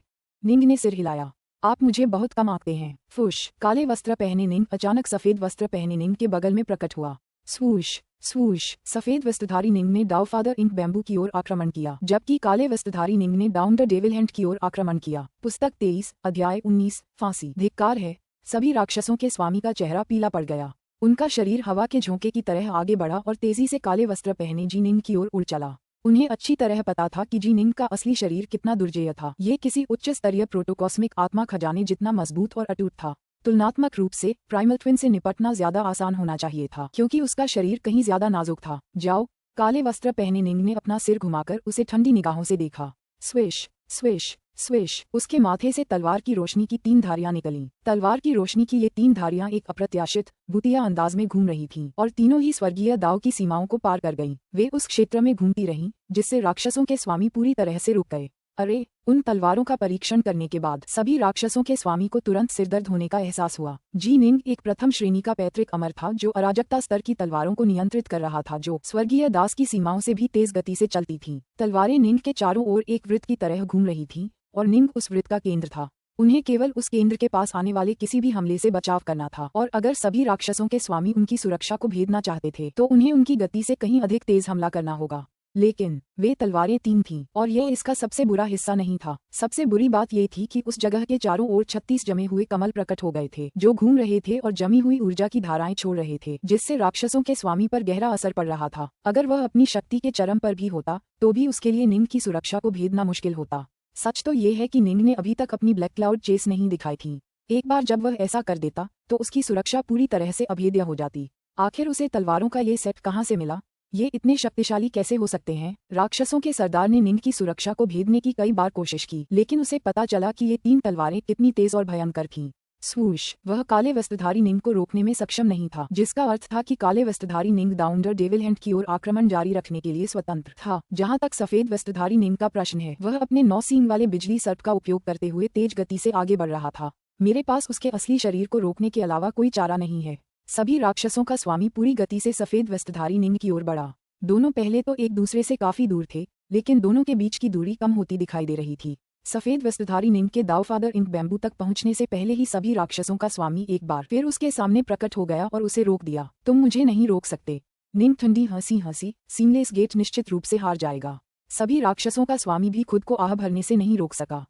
निंग ने सिर हिलाया। आप मुझे बहुत कम आंकते हैं। फुश। काले वस्त्र पहने निंग अचानक सफेद वस्त्र पहने निंग के बगल में प्रकट हुआ। स्वूश स्वूश। सफेद वस्त्रधारी निंग ने डाउफादर इंक बैम्बू की ओर आक्रमण किया, जबकि काले वस्त्रधारी निंग ने डाउन द डेविल हैंड की ओर आक्रमण किया। पुस्तक 23 अध्याय 19 फांसी। धिक्कार है। सभी राक्षसों के स्वामी का चेहरा पीला पड़ गया। उनका शरीर हवा के झोंके की तरह आगे बढ़ा और तेजी से काले वस्त्र पहने जी निंग की ओर उड़ चला। उन्हें अच्छी तरह पता था कि जी निंग का असली शरीर कितना दुर्जेय था। ये किसी उच्च स्तरीय प्रोटोकॉस्मिक आत्मा खजाने जितना मजबूत और अटूट था। तुलनात्मक रूप से प्राइमल ट्विन से निपटना ज्यादा आसान होना चाहिए था, क्योंकि उसका शरीर कहीं ज्यादा नाजुक था। जाओ। काले वस्त्र पहने निंग ने अपना सिर घुमाकर उसे ठंडी निगाहों से देखा। Swish swish swish. उसके माथे से तलवार की रोशनी की 3 धारियां निकलीं। तलवार की रोशनी की ये 3 धारियां एक अप्रत्याशित भूतिया अंदाज में घूम रही थीं और तीनों ही स्वर्गीय दाव की सीमाओं को पार कर गईं। वे उस क्षेत्र में घूमती रहीं जिससे राक्षसों के स्वामी पूरी तरह से रुक गए। अरे, उन तलवारों का परीक्षण करने के बाद सभी राक्षसों के स्वामी को तुरंत सिरदर्द होने का एहसास हुआ। जी निंग एक प्रथम श्रेणी का पैतृक अमर था जो अराजकता स्तर की तलवारों को नियंत्रित कर रहा था, जो स्वर्गीय दास की सीमाओं से भी तेज गति से चलती थीं। तलवारें निंग के चारों ओर एक वृत्त की तरह घूम रही थीं और निंग उस वृत्त का केंद्र था। उन्हें केवल उस केंद्र के पास आने वाले किसी भी हमले से बचाव करना था, और अगर सभी राक्षसों के स्वामी उनकी सुरक्षा को भेदना चाहते थे तो उन्हें उनकी गति से कहीं अधिक तेज हमला करना होगा। लेकिन वे तलवारें 3 थीं, और यह इसका सबसे बुरा हिस्सा नहीं था। सबसे बुरी बात यह थी कि उस जगह के चारों ओर 36 जमे हुए कमल प्रकट हो गए थे, जो घूम रहे थे और जमी हुई ऊर्जा की धाराएं छोड़ रहे थे, जिससे राक्षसों के स्वामी पर गहरा असर पड़ रहा था। अगर वह अपनी शक्ति के चरम पर भी होता तो भी उसके लिए निंग की सुरक्षा को भेदना मुश्किल होता। सच तो ये है कि निंग ने अभी तक अपनी ब्लैक क्लाउड चेस नहीं दिखाई थी। एक बार जब वह ऐसा कर देता तो उसकी सुरक्षा पूरी तरह से अभेद्य हो जाती। आखिर उसे तलवारों का ये सेट कहाँ से मिला? ये इतने शक्तिशाली कैसे हो सकते हैं? राक्षसों के सरदार ने निंग की सुरक्षा को भेदने की कई बार कोशिश की, लेकिन उसे पता चला कि ये 3 तलवारें कितनी तेज और भयंकर थीं। स्वूश। वह काले वस्त्रधारी निंग को रोकने में सक्षम नहीं था, जिसका अर्थ था कि काले वस्त्रधारी निंग डाउन द डेविल हैंड की ओर आक्रमण जारी रखने के लिए स्वतंत्र था। जहां तक सफेद वस्त्रधारी निंग का प्रश्न है, वह अपने 9 सींग वाले बिजली सर्प का उपयोग करते हुए तेज गति से आगे बढ़ रहा था। मेरे पास उसके असली शरीर को रोकने के अलावा कोई चारा नहीं है। सभी राक्षसों का स्वामी पूरी गति से सफेद वस्त्रधारी निंग की ओर बढ़ा। दोनों पहले तो एक दूसरे से काफी दूर थे, लेकिन दोनों के बीच की दूरी कम होती दिखाई दे रही थी। सफेद वस्त्रधारी निंग के दावफादर इंक बैम्बू तक पहुंचने से पहले ही सभी राक्षसों का स्वामी एक बार फिर उसके सामने प्रकट हो गया और उसे रोक दिया। तुम मुझे नहीं रोक सकते। निंग ठंडी हंसी हंसी। सीमलेस गेट निश्चित रूप से हार जाएगा। सभी राक्षसों का स्वामी भी खुद को आह भरने से नहीं रोक सका।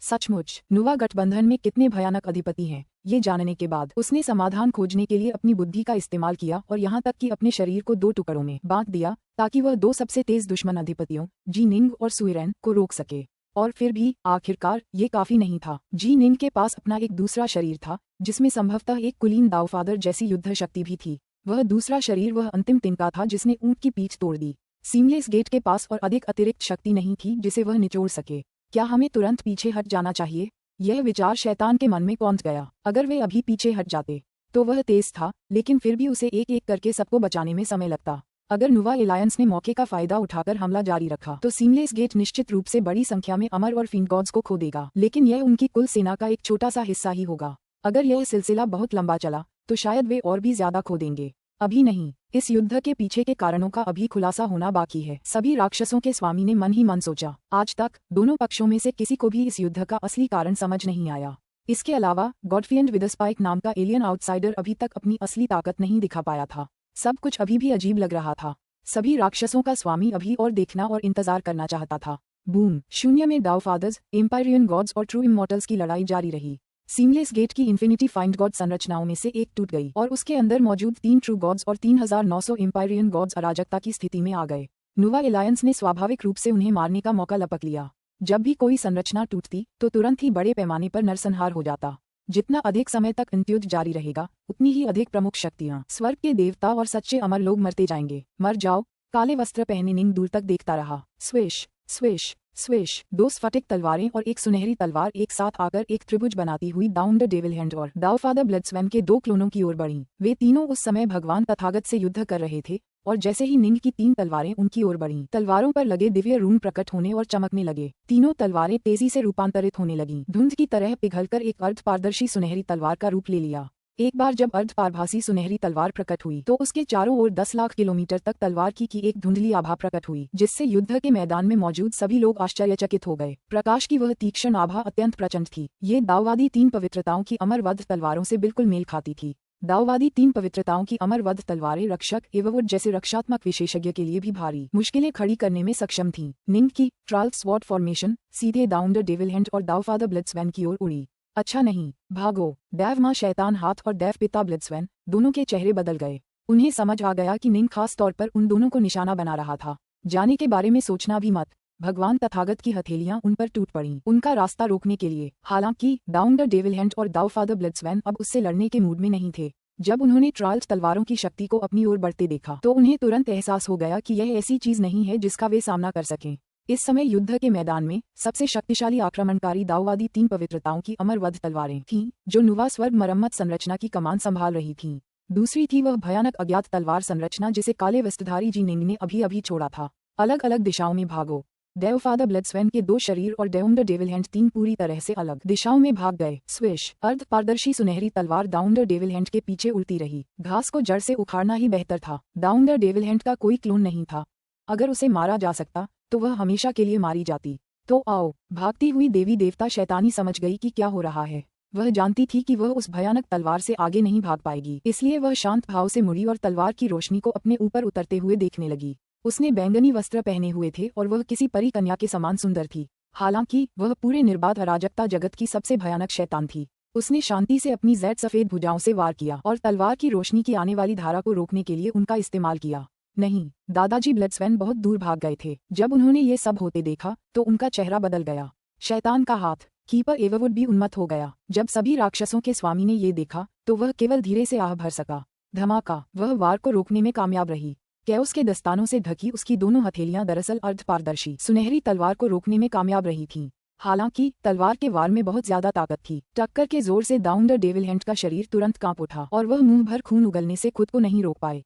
सचमुच नुवा गठबंधन में कितने भयानक अधिपति हैं, ये जानने के बाद उसने समाधान खोजने के लिए अपनी बुद्धि का इस्तेमाल किया और यहाँ तक कि अपने शरीर को 2 टुकड़ों में बांट दिया ताकि वह 2 सबसे तेज दुश्मन अधिपतियों जी निंग और सुइरेन को रोक सके। और फिर भी आखिरकार ये काफी नहीं था। जी निंग के पास अपना एक दूसरा शरीर था, जिसमें संभवतः एक कुलीन दावफादर जैसी युद्ध शक्ति भी थी। वह दूसरा शरीर वह अंतिम तिनका था जिसने ऊंट की पीठ तोड़ दी। सीमलेस गेट के पास और अधिक अतिरिक्त शक्ति नहीं थी जिसे वह निचोड़ सके। क्या हमें तुरंत पीछे हट जाना चाहिए? यह विचार शैतान के मन में पहुंच गया। अगर वे अभी पीछे हट जाते तो वह तेज था, लेकिन फिर भी उसे एक एक करके सबको बचाने में समय लगता। अगर नुवा एलायंस ने मौके का फायदा उठाकर हमला जारी रखा तो सीमलेस गेट निश्चित रूप से बड़ी संख्या में अमर और फिंड गॉड्स को खो देगा, लेकिन यह उनकी कुल सेना का एक छोटा सा हिस्सा ही होगा। अगर यह सिलसिला बहुत लंबा चला तो शायद वे और भी ज्यादा खो देंगे। अभी नहीं। इस युद्ध के पीछे के कारणों का अभी खुलासा होना बाकी है। सभी राक्षसों के स्वामी ने मन ही मन सोचा। आज तक दोनों पक्षों में से किसी को भी इस युद्ध का असली कारण समझ नहीं आया। इसके अलावा गॉडफ्रिएंड विदस्पाइक नाम का एलियन आउटसाइडर अभी तक अपनी असली ताकत नहीं दिखा पाया था। सब कुछ अभी भी अजीब लग रहा था। सभी राक्षसों का स्वामी अभी और देखना और इंतजार करना चाहता था। बूम। शून्य में डाउफादर्स, एम्पायरियन गॉड्स और ट्रू इमॉर्टल्स की लड़ाई जारी रही। सीमलेस गेट की इन्फिनिटी फाइंड गॉड संरचनाओं में से एक टूट गई और उसके अंदर मौजूद 3 ट्रू गॉड्स और 3900 एम्पायरियन गॉड्स अराजकता की स्थिति में आ गए। नुवा एलायंस ने स्वाभाविक रूप से उन्हें मारने का मौका लपक लिया। जब भी कोई संरचना टूटती तो तुरंत ही बड़े पैमाने पर नरसंहार हो जाता। जितना अधिक समय तक युद्ध जारी रहेगा, उतनी ही अधिक प्रमुख शक्तियां, स्वर्ग के देवता और सच्चे अमर लोग मरते जाएंगे। मर जाओ। काले वस्त्र पहने निंग दूर तक देखता रहा। स्विश स्विश स्विश, दो स्फटिक तलवारें और एक सुनहरी तलवार एक साथ आकर एक त्रिभुज बनाती हुई डाउन द डेविल हैंड और दाऊफादर ब्लड्सवैन के दो क्लोनों की ओर बढ़ीं। वे तीनों उस समय भगवान तथागत से युद्ध कर रहे थे और जैसे ही निंग की तीन तलवारें उनकी ओर बढ़ीं, तलवारों पर लगे दिव्य रून प्रकट होने और चमकने लगे। तीनों तलवारें तेजी से रूपांतरित होने लगीं, धुंध की तरह पिघलकर एक अर्धपारदर्शी सुनहरी तलवार का रूप ले लिया। एक बार जब अर्धपारभासी सुनहरी तलवार प्रकट हुई तो उसके चारों ओर 10 लाख किलोमीटर तक तलवार की एक धुंधली आभा प्रकट हुई, जिससे युद्ध के मैदान में मौजूद सभी लोग आश्चर्यचकित हो गए। प्रकाश की वह तीक्ष्ण आभा अत्यंत प्रचंड थी। ये दाऊवादी तीन पवित्रताओं की अमरवध तलवारों से बिल्कुल मेल खाती थी। दाऊवादी तीन पवित्रताओं की अमरवध तलवारें रक्षक एवं जैसे रक्षात्मक विशेषज्ञ के लिए भी भारी मुश्किलें खड़ी करने में सक्षम थीं। निंग की ट्राल्फ स्वॉर्ड फॉर्मेशन सीधे डाउन द डेविल हैंड और दाऊफादर ब्लड्सवैन की ओर उड़ी। अच्छा नहीं, भागो! देव माँ शैतान हाथ और देव पिता ब्लड्सवैन दोनों के चेहरे बदल गए। उन्हें समझ आ गया कि निंग खास तौर पर उन दोनों को निशाना बना रहा था। जाने के बारे में सोचना भी मत। भगवान तथागत की हथेलियां उन पर टूट पड़ीं, उनका रास्ता रोकने के लिए। हालांकि डाउन द डेविल हैंड और दाऊफादर ब्लड्सवैन अब उससे लड़ने के मूड में नहीं थे। जब उन्होंने ट्राल्स तलवारों की शक्ति को अपनी ओर बढ़ते देखा तो उन्हें तुरंत एहसास हो गया कि यह ऐसी चीज नहीं है जिसका वे सामना कर सकें। इस समय युद्ध के मैदान में सबसे शक्तिशाली आक्रमणकारी दाऊवादी तीन पवित्रताओं की अमरवध तलवारें थीं, जो नुवा स्वर्ग मरम्मत संरचना की कमान संभाल रही थीं। दूसरी थी वह भयानक अज्ञात तलवार संरचना जिसे काले वस्त्रधारी जी निंग ने अभी अभी छोड़ा था। अलग अलग दिशाओं में भागो। दाऊफादर ब्लड्सवैन के दो शरीर और डाउन द डेविल हैंड तीन पूरी तरह से अलग दिशाओं में भाग गए। स्विश, अर्ध पारदर्शी सुनहरी तलवार डाउन द डेविल हैंड के पीछे उड़ती रही। घास को जड़ से उखाड़ना ही बेहतर था। डाउन द डेविल हैंड का कोई क्लोन नहीं था। अगर उसे मारा जा सकता तो वह हमेशा के लिए मारी जाती। तो आओ। भागती हुई देवी देवता शैतानी समझ गई कि क्या हो रहा है। वह जानती थी कि वह उस भयानक तलवार से आगे नहीं भाग पाएगी, इसलिए वह शांत भाव से मुड़ी और तलवार की रोशनी को अपने ऊपर उतरते हुए देखने लगी। उसने बैंगनी वस्त्र पहने हुए थे और वह किसी परी कन्या के समान सुंदर थी। हालांकि वह पूरे निर्बाध अराजकता जगत की सबसे भयानक शैतान थी। उसने शांति से अपनी जैद सफेद भुजाओं से वार किया और तलवार की रोशनी की आने वाली धारा को रोकने के लिए उनका इस्तेमाल किया। नहीं, दादाजी ब्लड्सवैन बहुत दूर भाग गए थे। जब उन्होंने ये सब होते देखा तो उनका चेहरा बदल गया। शैतान का हाथ कीपर एववुड भी उन्मत्त हो गया। जब सभी राक्षसों के स्वामी ने ये देखा तो वह केवल धीरे से आह भर सका। धमाका, वह वार को रोकने में कामयाब रही। कैओस के दस्तानों से ढकी उसकी दोनों हथेलियां दरअसल अर्धपारदर्शी सुनहरी तलवार को रोकने में कामयाब रही थीं। हालांकि तलवार के वार में बहुत ज्यादा ताकत थी। टक्कर के जोर से डाउन द डेविल हैंड का शरीर तुरंत कांप उठा और वह मुंह भर खून उगलने से खुद को नहीं रोक पाए।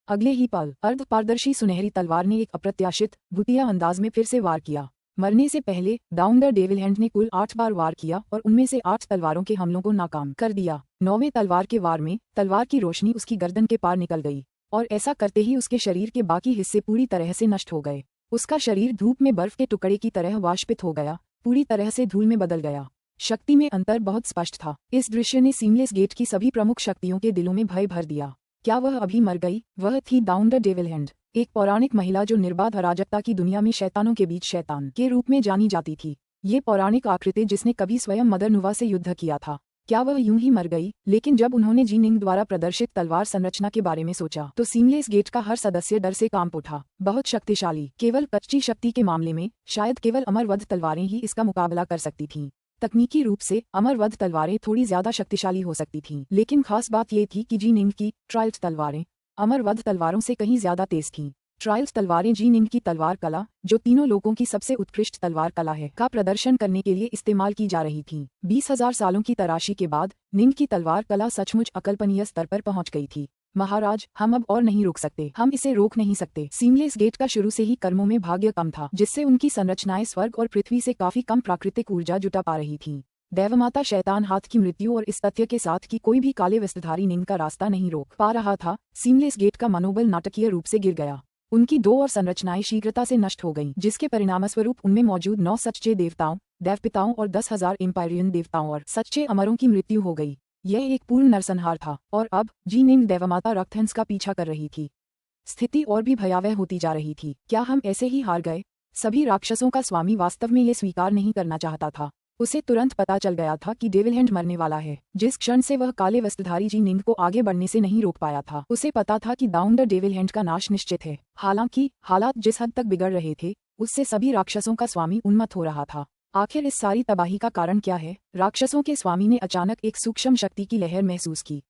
अगले ही पल अर्धपारदर्शी सुनहरी तलवार ने एक अप्रत्याशित भूतिया अंदाज में फिर से वार किया। मरने से पहले डाउन द डेविल हैंड ने कुल 8 बार वार किया और उनमें से 8 तलवारों के हमलों को नाकाम कर दिया। 9वें तलवार के वार में तलवार की रोशनी उसकी गर्दन के पार निकल गई और ऐसा करते ही उसके शरीर के बाकी हिस्से पूरी तरह से नष्ट हो गए। उसका शरीर धूप में बर्फ के टुकड़े की तरह वाष्पित हो गया, पूरी तरह से धूल में बदल गया। शक्ति में अंतर बहुत स्पष्ट था। इस दृश्य ने सीमलेस गेट की सभी प्रमुख शक्तियों के दिलों में भय भर दिया। क्या वह अभी मर गई? वह थी डाउन द डेविल हैंड, एक पौराणिक महिला जो निर्बाध अराजकता की दुनिया में शैतानों के बीच शैतान के रूप में जानी जाती थी। ये पौराणिक आकृति जिसने कभी स्वयं मदर नुवा से युद्ध किया था। क्या वह यूं ही मर गई? लेकिन जब उन्होंने जी निंग द्वारा प्रदर्शित तलवार संरचना के बारे में सोचा तो सीमलेस गेट का हर सदस्य डर से कांप उठा। बहुत शक्तिशाली, केवल कच्ची शक्ति के मामले में शायद केवल अमरवध तलवारें ही इसका मुकाबला कर सकती थीं। तकनीकी रूप से अमरवध तलवारें थोड़ी ज्यादा शक्तिशाली हो सकती थीं, लेकिन खास बात ये थी कि जी निंग की ट्रायल्स तलवारें अमरवध तलवारों से कहीं ज्यादा तेज थीं। ट्रायल्स तलवारें जी निंग की तलवार कला, जो तीनों लोगों की सबसे उत्कृष्ट तलवार कला है, का प्रदर्शन करने के लिए इस्तेमाल की जा रही थीं। 20,000 सालों की तराशी के बाद निंग की तलवार कला सचमुच अकल्पनीय स्तर पर पहुंच गई थी। महाराज, हम अब और नहीं रोक सकते, हम इसे रोक नहीं सकते। सीमलेस गेट का शुरू से ही कर्मों में भाग्य कम था, जिससे उनकी संरचनाएं स्वर्ग और पृथ्वी से काफी कम प्राकृतिक ऊर्जा जुटा पा रही थीं। देवमाता शैतान हाथ की मृत्यु और इस तथ्य के साथ कि कोई भी काले वस्त्रधारी निंग का रास्ता नहीं रोक पा रहा था, सीमलेस गेट का मनोबल नाटकीय रूप से गिर गया। उनकी 2 और संरचनाएं शीघ्रता से नष्ट हो गईं, जिसके परिणामस्वरूप उनमें मौजूद 9 सच्चे देवताओं, देवपिताओं और 10,000 एम्पायरियन देवताओं और सच्चे अमरों की मृत्यु हो गई। यह एक पूर्ण नरसंहार था और अब जी निंग देवमाता रक्तहंस का पीछा कर रही थी। स्थिति और भी भयावह होती जा रही थी। क्या हम ऐसे ही हार गए? सभी राक्षसों का स्वामी वास्तव में ये स्वीकार नहीं करना चाहता था। उसे तुरंत पता चल गया था कि डेविल हैंड मरने वाला है। जिस क्षण से वह काले वस्त्रधारी जी निंग को आगे बढ़ने से नहीं रोक पाया था, उसे पता था कि डाउन द डेविल हैंड का नाश निश्चित है। हालांकि हालात जिस हद तक बिगड़ रहे थे, उससे सभी राक्षसों का स्वामी उन्मत्त हो रहा था। आखिर इस सारी तबाही का कारण क्या है? राक्षसों के स्वामी ने अचानक एक सूक्ष्म शक्ति की लहर महसूस की।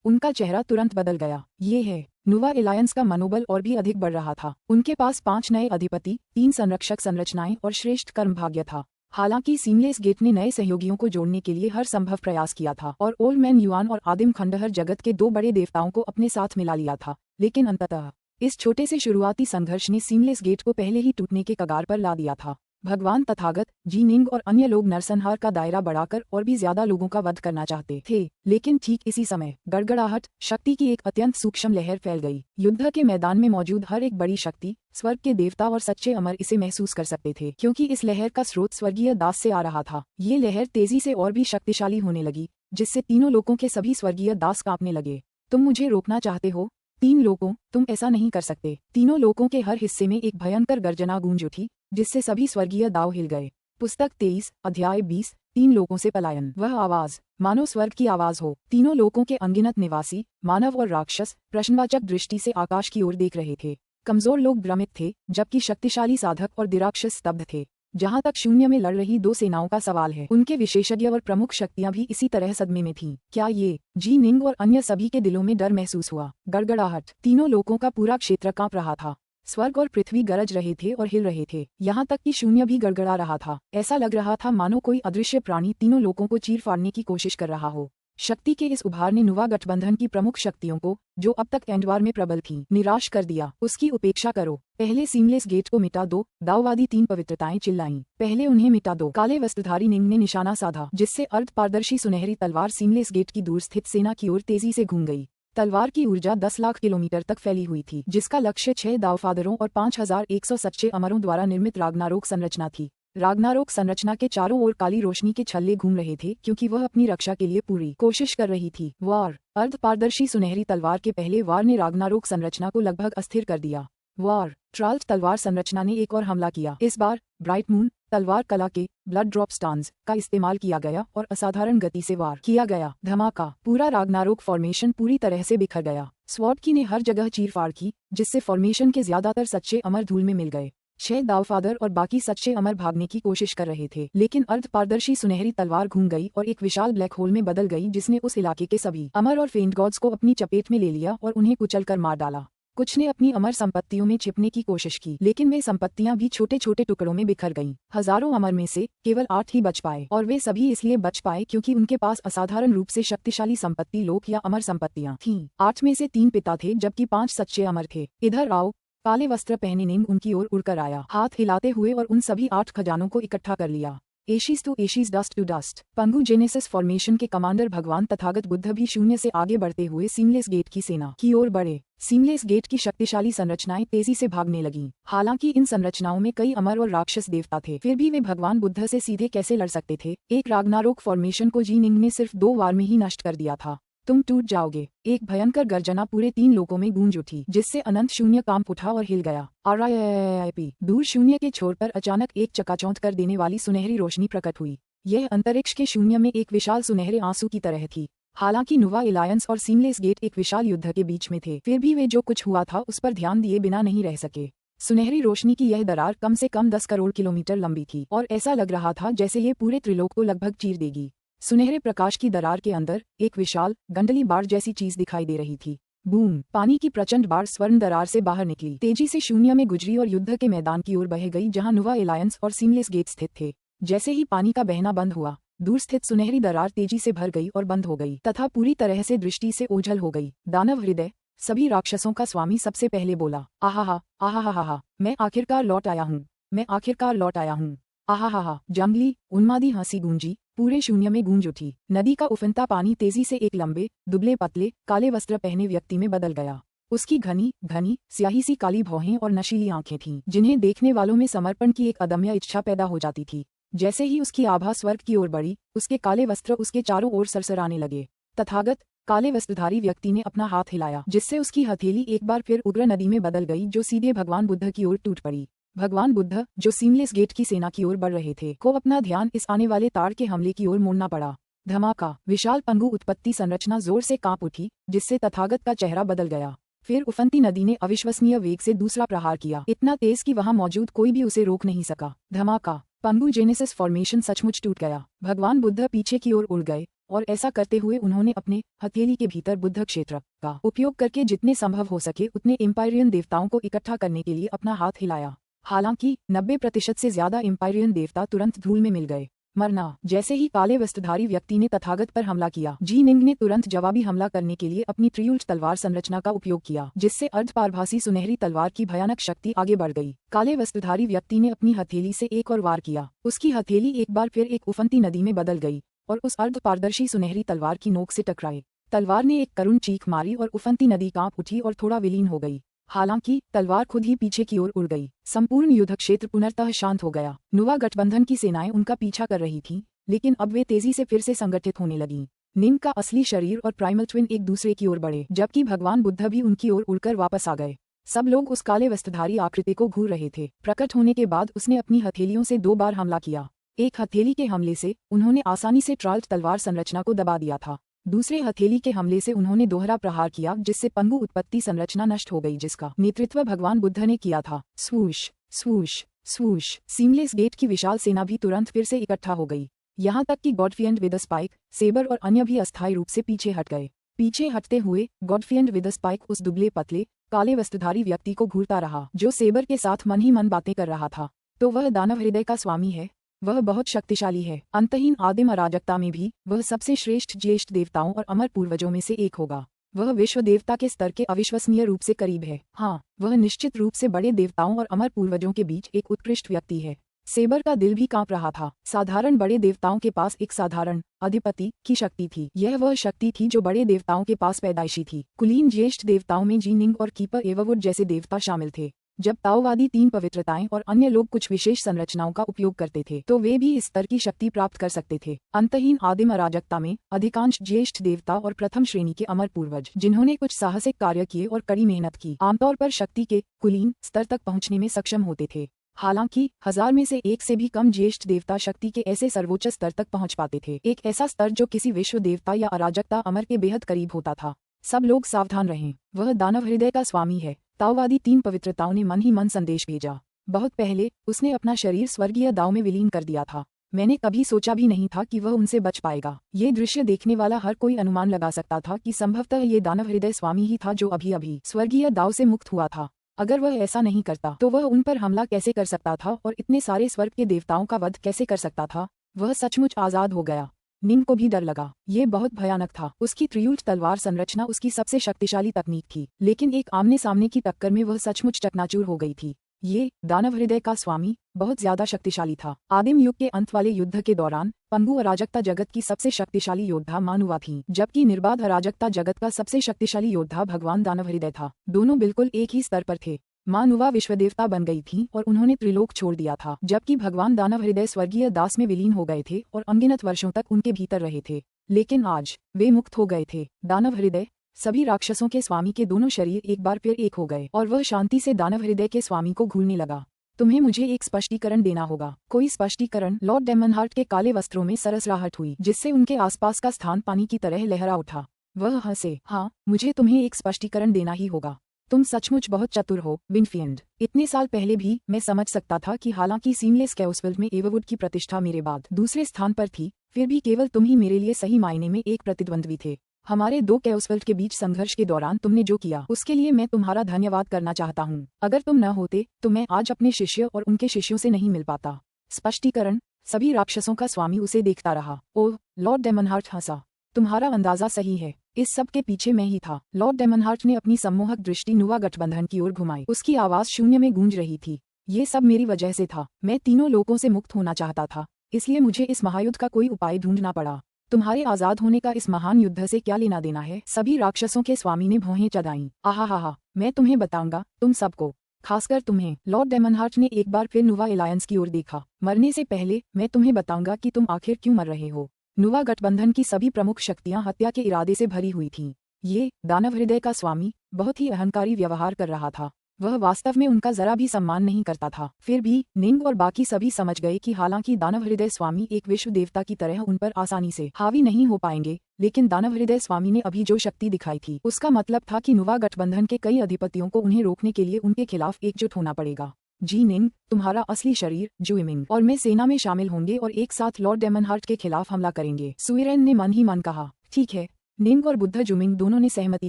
उनका चेहरा तुरंत बदल गया। ये है नुवा एलायंस का मनोबल और भी अधिक बढ़ रहा था। उनके पास 5 नए अधिपति, 3 संरक्षक संरचनाएं और श्रेष्ठ कर्म भाग्य था। हालांकि सीमलेस गेट ने नए सहयोगियों को जोड़ने के लिए हर संभव प्रयास किया था और ओल्ड मैन युआन और आदिम खंडहर जगत के 2 बड़े देवताओं को अपने साथ मिला लिया था, लेकिन अंततः इस छोटे से शुरुआती संघर्ष ने सीमलेस गेट को पहले ही टूटने के कगार पर ला दिया था। भगवान तथागत, जीनिंग और अन्य लोग नरसंहार का दायरा बढ़ाकर और भी ज्यादा लोगों का वध करना चाहते थे, लेकिन ठीक इसी समय गड़गड़ाहट शक्ति की एक अत्यंत सूक्ष्म लहर फैल गई। युद्ध के मैदान में मौजूद हर एक बड़ी शक्ति, स्वर्ग के देवता और सच्चे अमर इसे महसूस कर सकते थे, क्योंकि इस लहर का स्रोत स्वर्गीय दास से आ रहा था। ये लहर तेजी से और भी शक्तिशाली होने लगी, जिससे तीनों लोगों के सभी स्वर्गीय दास कांपने लगे। तुम मुझे रोकना चाहते हो? 3 लोगों, तुम ऐसा नहीं कर सकते। तीनों लोगों के हर हिस्से में एक भयंकर गर्जना गूंज उठी, जिससे सभी स्वर्गीय दाव हिल गए। पुस्तक 23, अध्याय 20, 3 लोगों से पलायन। वह आवाज मानो स्वर्ग की आवाज हो। तीनों लोगों के अनगिनत निवासी, मानव और राक्षस, प्रश्नवाचक दृष्टि से आकाश की ओर देख रहे थे। कमजोर लोग भ्रमित थे, जबकि शक्तिशाली साधक और दिराक्षस स्तब्ध थे। जहां तक शून्य में लड़ रही 2 सेनाओं का सवाल है, उनके विशेषज्ञ और प्रमुख शक्तियां भी इसी तरह सदमे में थीं। क्या ये जीनिंग और अन्य सभी के दिलों में डर महसूस हुआ? गड़गड़ाहट, तीनों लोगों का पूरा क्षेत्र कांप रहा था। स्वर्ग और पृथ्वी गरज रहे थे और हिल रहे थे, यहाँ तक कि शून्य भी गड़गड़ा रहा था। ऐसा लग रहा था मानो कोई अदृश्य प्राणी तीनों लोगों को चीर फाड़ने की कोशिश कर रहा हो। शक्ति के इस उभार ने नुवा गठबंधन की प्रमुख शक्तियों को, जो अब तक एंडवार में प्रबल थीं, निराश कर दिया। उसकी उपेक्षा करो, पहले सीमलेस गेट को मिटा दो, दाववादी 3 पवित्रताएं चिल्लाईं। पहले उन्हें मिटा दो। काले वस्त्रधारी निंग ने निशाना साधा, जिससे अर्ध पारदर्शी सुनहरी तलवार सीमलेस गेट की दूर स्थित सेना की ओर तेजी से घूम गई। तलवार की ऊर्जा 10 लाख किलोमीटर तक फैली हुई थी, जिसका लक्ष्य 6 दावफादरों और 5100 सच्चे अमरों द्वारा निर्मित रागनारोक संरचना थी। रागनारोक संरचना के चारों ओर काली रोशनी के छल्ले घूम रहे थे, क्योंकि वह अपनी रक्षा के लिए पूरी कोशिश कर रही थी। वार अर्ध पारदर्शी सुनहरी तलवार के पहले वार ने रागनारोक संरचना को लगभग अस्थिर कर दिया। वार ट्राल्ट तलवार संरचना ने एक और हमला किया। इस बार ब्राइट मून तलवार कला के ब्लड ड्रॉप स्टांस का इस्तेमाल किया गया और असाधारण गति से वार किया गया। धमाका, पूरा रागनारोक फॉर्मेशन पूरी तरह से बिखर गया। स्वॉर्ड की ने हर जगह चीरफाड़ की, जिससे फॉर्मेशन के ज्यादातर सच्चे अमर धूल में मिल गए। 6 दावफादर और बाकी सच्चे अमर भागने की कोशिश कर रहे थे, लेकिन अर्ध पारदर्शी सुनहरी तलवार घूम गई और एक विशाल ब्लैक होल में बदल गई, जिसने उस इलाके के सभी अमर और फेंट गॉड्स को अपनी चपेट में ले लिया और उन्हें कुचलकर मार डाला। कुछ ने अपनी अमर संपत्तियों में छिपने की कोशिश की, लेकिन वे संपत्तियां भी छोटे छोटे टुकड़ों में बिखर गईं। हजारों अमर में से केवल 8 ही बच पाए, और वे सभी इसलिए बच पाए क्योंकि उनके पास असाधारण रूप से शक्तिशाली संपत्ति लोक या अमर संपत्तियां थीं। 8 में से 3 पिता थे, जबकि 5 सच्चे अमर थे। इधर आओ। काले वस्त्र पहने निंग उनकी ओर उड़कर आया, हाथ हिलाते हुए, और उन सभी 8 खजानों को इकट्ठा कर लिया। Ashes to ashes, dust to dust. पंगु जेनेसिस फॉर्मेशन के कमांडर भगवान तथागत बुद्ध भी शून्य से आगे बढ़ते हुए सीमलेस गेट की सेना की ओर बढ़े। सीमलेस गेट की शक्तिशाली संरचनाएं तेजी से भागने लगीं। हालांकि इन संरचनाओं में कई अमर और राक्षस देवता थे, फिर भी वे भगवान बुद्ध से सीधे कैसे लड़ सकते थे? एक रागनारोक फॉर्मेशन को जीनिंग ने सिर्फ 2 वार में ही नष्ट कर दिया था। तुम टूट जाओगे। एक भयंकर गर्जना पूरे 3 लोकों में गूंज उठी, जिससे अनंत शून्य कांप उठा और हिल गया। RIP। दूर शून्य के छोर पर अचानक एक चकाचौंध कर देने वाली सुनहरी रोशनी प्रकट हुई। यह अंतरिक्ष के शून्य में एक विशाल सुनहरे आंसू की तरह थी। हालांकि नुवा एलायंस और सीमलेस गेट एक विशाल युद्ध के बीच में थे, फिर भी वे जो कुछ हुआ था उस पर ध्यान दिए बिना नहीं रह सके। सुनहरी रोशनी की यह दरार कम से कम 10 करोड़ किलोमीटर लंबी थी, और ऐसा लग रहा था जैसे ये पूरे त्रिलोक को लगभग चीर देगी। सुनहरे प्रकाश की दरार के अंदर एक विशाल गंडली बाढ़ जैसी चीज दिखाई दे रही थी। बूम! पानी की प्रचंड बाढ़ स्वर्ण दरार से बाहर निकली, तेजी से शून्य में गुजरी और युद्ध के मैदान की ओर बह गई, जहां नुवा एलायंस और सीमलेस गेट स्थित थे। जैसे ही पानी का बहना बंद हुआ, दूर स्थित सुनहरी दरार तेजी से भर गई और बंद हो गई, तथा पूरी तरह से दृष्टि से ओझल हो गई। दानव हृदय, सभी राक्षसों का स्वामी, सबसे पहले बोला, आहा आहा, मैं आखिरकार लौट आया हूँ, मैं आखिरकार लौट आया हूँ। आहा। जंगली उन्मादी हंसी गूंजी, पूरे शून्य में गूंज उठी। नदी का उफनता पानी तेजी से एक लंबे, दुबले पतले, काले वस्त्र पहने व्यक्ति में बदल गया। उसकी घनी स्याही सी काली भौहें और नशीली आंखें थीं, जिन्हें देखने वालों में समर्पण की एक अदम्य इच्छा पैदा हो जाती थी। जैसे ही उसकी आभा स्वर्ग की ओर बढ़ी, उसके काले वस्त्र उसके चारों ओर सरसराने लगे। तथागत, काले वस्त्रधारी व्यक्ति ने अपना हाथ हिलाया, जिससे उसकी हथेली एक बार फिर उग्र नदी में बदल गई, जो सीधे भगवान बुद्ध की ओर टूट पड़ी। भगवान बुद्ध, जो सीमलेस गेट की सेना की ओर बढ़ रहे थे, को अपना ध्यान इस आने वाले ताड़ के हमले की ओर मोड़ना पड़ा। धमाका! विशाल पंगु उत्पत्ति संरचना जोर से कांप उठी, जिससे तथागत का चेहरा बदल गया। फिर उफनती नदी ने अविश्वसनीय वेग से दूसरा प्रहार किया, इतना तेज कि वहां मौजूद कोई भी उसे रोक नहीं सका। धमाका! पंगु जेनेसिस फॉर्मेशन सचमुच टूट गया। भगवान बुद्ध पीछे की ओर उड़ गए और ऐसा करते हुए उन्होंने अपने हथेली के भीतर बुद्ध क्षेत्र का उपयोग करके जितने संभव हो सके उतने एम्पायरियन देवताओं को इकट्ठा करने के लिए अपना हाथ हिलाया। हालांकि 90% से ज्यादा एम्पायरियन देवता तुरंत धूल में मिल गए। मरना। जैसे ही काले वस्त्रधारी व्यक्ति ने तथागत पर हमला किया, जी निंग ने तुरंत जवाबी हमला करने के लिए अपनी त्रियुल्ट तलवार संरचना का उपयोग किया, जिससे अर्धपारभासी सुनहरी तलवार की भयानक शक्ति आगे बढ़ गई। काले वस्त्रधारी व्यक्ति ने अपनी हथेली से एक और वार किया। उसकी हथेली एक बार फिर एक उफनती नदी में बदल गई और उस अर्धपारदर्शी सुनहरी तलवार की नोक से टकराए। तलवार ने एक करुण चीख मारी और उफनती नदी कांप उठी और थोड़ा विलीन हो गई। हालांकि तलवार खुद ही पीछे की ओर उड़ गई। संपूर्ण युद्ध क्षेत्र पुनर्तः शांत हो गया। नुवा गठबंधन की सेनाएं उनका पीछा कर रही थीं, लेकिन अब वे तेजी से फिर से संगठित होने लगीं। निंग का असली शरीर और प्राइमल ट्विन एक दूसरे की ओर बढ़े, जबकि भगवान बुद्ध भी उनकी ओर उड़कर वापस आ गए। सब लोग उस काले वस्त्रधारी आकृति को घूर रहे थे। प्रकट होने के बाद उसने अपनी हथेलियों से 2 बार हमला किया। एक हथेली के हमले से उन्होंने आसानी से ट्राल्ट तलवार संरचना को दबा दिया था। दूसरे हथेली के हमले से उन्होंने दोहरा प्रहार किया, जिससे पंगु उत्पत्ति संरचना नष्ट हो गई, जिसका नेतृत्व भगवान बुद्ध ने किया था। स्वूश स्वूश स्वूश। सीमलेस गेट की विशाल सेना भी तुरंत फिर से इकट्ठा हो गई। यहाँ तक कि गॉडफ्रियंड विद स्पाइक, सेबर और अन्य भी अस्थायी रूप से पीछे हट गए। पीछे हटते हुए गॉडफ्रियंड विद स्पाइक उस दुबले पतले काले वस्त्रधारी व्यक्ति को घूरता रहा, जो सेबर के साथ मन ही मन बातें कर रहा था। तो वह दानव हृदय का स्वामी है। वह बहुत शक्तिशाली है। अंतहीन आदिम अराजकता में भी वह सबसे श्रेष्ठ ज्येष्ठ देवताओं और अमर पूर्वजों में से एक होगा। वह विश्व देवता के स्तर के अविश्वसनीय रूप से करीब है। हाँ, वह निश्चित रूप से बड़े देवताओं और अमर पूर्वजों के बीच एक उत्कृष्ट व्यक्ति है। सेबर का दिल भी कांप रहा था। साधारण बड़े देवताओं के पास एक साधारण अधिपति की शक्ति थी। यह वह शक्ति थी जो बड़े देवताओं के पास पैदाइशी थी। कुलीन ज्येष्ठ देवताओं में जी निंग और कीपर एवरवुड जैसे देवता शामिल थे। जब ताओवादी 3 पवित्रताएं और अन्य लोग कुछ विशेष संरचनाओं का उपयोग करते थे, तो वे भी इस स्तर की शक्ति प्राप्त कर सकते थे। अंतहीन आदिम अराजकता में अधिकांश ज्येष्ठ देवता और प्रथम श्रेणी के अमर पूर्वज, जिन्होंने कुछ साहसिक कार्य किए और कड़ी मेहनत की, आमतौर पर शक्ति के कुलीन स्तर तक पहुंचने में सक्षम होते थे। हालांकि 1000 में से एक से भी कम ज्येष्ठ देवता शक्ति के ऐसे सर्वोच्च स्तर तक पहुंच पाते थे, एक ऐसा स्तर जो किसी विश्व देवता या अराजकता अमर के बेहद करीब होता था। सब लोग सावधान रहें, वह दानव हृदय का स्वामी है। ताओवादी 3 पवित्रताओं ने मन ही मन संदेश भेजा। बहुत पहले उसने अपना शरीर स्वर्गीय दाव में विलीन कर दिया था। मैंने कभी सोचा भी नहीं था कि वह उनसे बच पाएगा। ये दृश्य देखने वाला हर कोई अनुमान लगा सकता था कि संभवतः ये दानव हृदय स्वामी ही था जो अभी स्वर्गीय दाव से मुक्त हुआ था। अगर वह ऐसा नहीं करता तो वह उन पर हमला कैसे कर सकता था और इतने सारे स्वर्ग के देवताओं का वध कैसे कर सकता था। वह सचमुच आजाद हो गया। निंग को भी डर लगा। ये बहुत भयानक था। उसकी त्रियुल्ट तलवार संरचना उसकी सबसे शक्तिशाली तकनीक थी, लेकिन एक आमने सामने की टक्कर में वह सचमुच चकनाचूर हो गई थी। ये दानव हृदय का स्वामी बहुत ज्यादा शक्तिशाली था। आदिम युग के अंत वाले युद्ध के दौरान पंगु अराजकता जगत की सबसे शक्तिशाली योद्धा मानुवा थी, जबकि निर्बाध अराजकता जगत का सबसे शक्तिशाली योद्धा भगवान दानव हृदय था। दोनों बिल्कुल एक ही स्तर पर थे। मानुवा विश्वदेवता बन गई थी और उन्होंने त्रिलोक छोड़ दिया था, जबकि भगवान दानव हृदय स्वर्गीय दास में विलीन हो गए थे और अनगिनत वर्षों तक उनके भीतर रहे थे। लेकिन आज वे मुक्त हो गए थे। दानव हृदय सभी राक्षसों के स्वामी के दोनों शरीर एक बार फिर एक हो गए और वह शांति से दानव हृदय के स्वामी को घूरने लगा। तुम्हें मुझे एक स्पष्टीकरण देना होगा। कोई स्पष्टीकरण? लॉर्ड डेमनहार्ट के काले वस्त्रों में सरसराहट हुई, जिससे उनके आसपास का स्थान पानी की तरह लहरा उठा। वह हंसे। हाँ, मुझे तुम्हें एक स्पष्टीकरण देना ही होगा। तुम सचमुच बहुत चतुर हो, विंडफील्ड। इतने साल पहले भी मैं समझ सकता था कि हालांकि सीमलेस कैओसफील्ड में एवरवुड की प्रतिष्ठा मेरे बाद दूसरे स्थान पर थी, फिर भी केवल तुम ही मेरे लिए सही मायने में एक प्रतिद्वंद्वी थे। हमारे 2 कैओसफील्ड के बीच संघर्ष के दौरान तुमने जो किया उसके लिए मैं तुम्हारा धन्यवाद करना चाहता हूँ। अगर तुम न होते तो मैं आज अपने शिष्य और उनके शिष्यों से नहीं मिल पाता। स्पष्टीकरण? सभी राक्षसों का स्वामी उसे देखता रहा। ओह, लॉर्ड डेमनहार्ट हंसा। तुम्हारा अंदाजा सही है, इस सब के पीछे मैं ही था। लॉर्ड डेमनहार्ट ने अपनी सम्मोहक दृष्टि नुवा गठबंधन की ओर घुमाई। उसकी आवाज शून्य में गूंज रही थी। ये सब मेरी वजह से था। मैं तीनों लोगों से मुक्त होना चाहता था, इसलिए मुझे इस महायुद्ध का कोई उपाय ढूंढना पड़ा। तुम्हारे आजाद होने का इस महान युद्ध से क्या लेना देना है? सभी राक्षसों के स्वामी ने भौहें चढ़ाईं। आहा, मैं तुम्हें बताऊंगा, तुम सबको, खासकर तुम्हें। लॉर्ड डेमनहार्ट ने एक बार फिर नुवा एलायंस की ओर देखा। मरने से पहले मैं तुम्हें बताऊंगा कि तुम आखिर क्यों मर रहे हो। नुवा गठबंधन की सभी प्रमुख शक्तियां हत्या के इरादे से भरी हुई थीं। ये दानव हृदय का स्वामी बहुत ही अहंकारी व्यवहार कर रहा था। वह वास्तव में उनका जरा भी सम्मान नहीं करता था। फिर भी निंग और बाकी सभी समझ गए कि हालांकि दानव हृदय स्वामी एक विश्व देवता की तरह उन पर आसानी से हावी नहीं हो पाएंगे, लेकिन दानव हृदय स्वामी ने अभी जो शक्ति दिखाई थी उसका मतलब था कि नुवा गठबंधन के कई अधिपतियों को उन्हें रोकने के लिए उनके खिलाफ एकजुट होना पड़ेगा। जी निंग, तुम्हारा असली शरीर जुइमिंग और मैं सेना में शामिल होंगे और एक साथ लॉर्ड डेमनहार्ट के खिलाफ हमला करेंगे। सुइरेन ने मन ही मन कहा, ठीक है। निंग और बुद्ध जुमिंग दोनों ने सहमति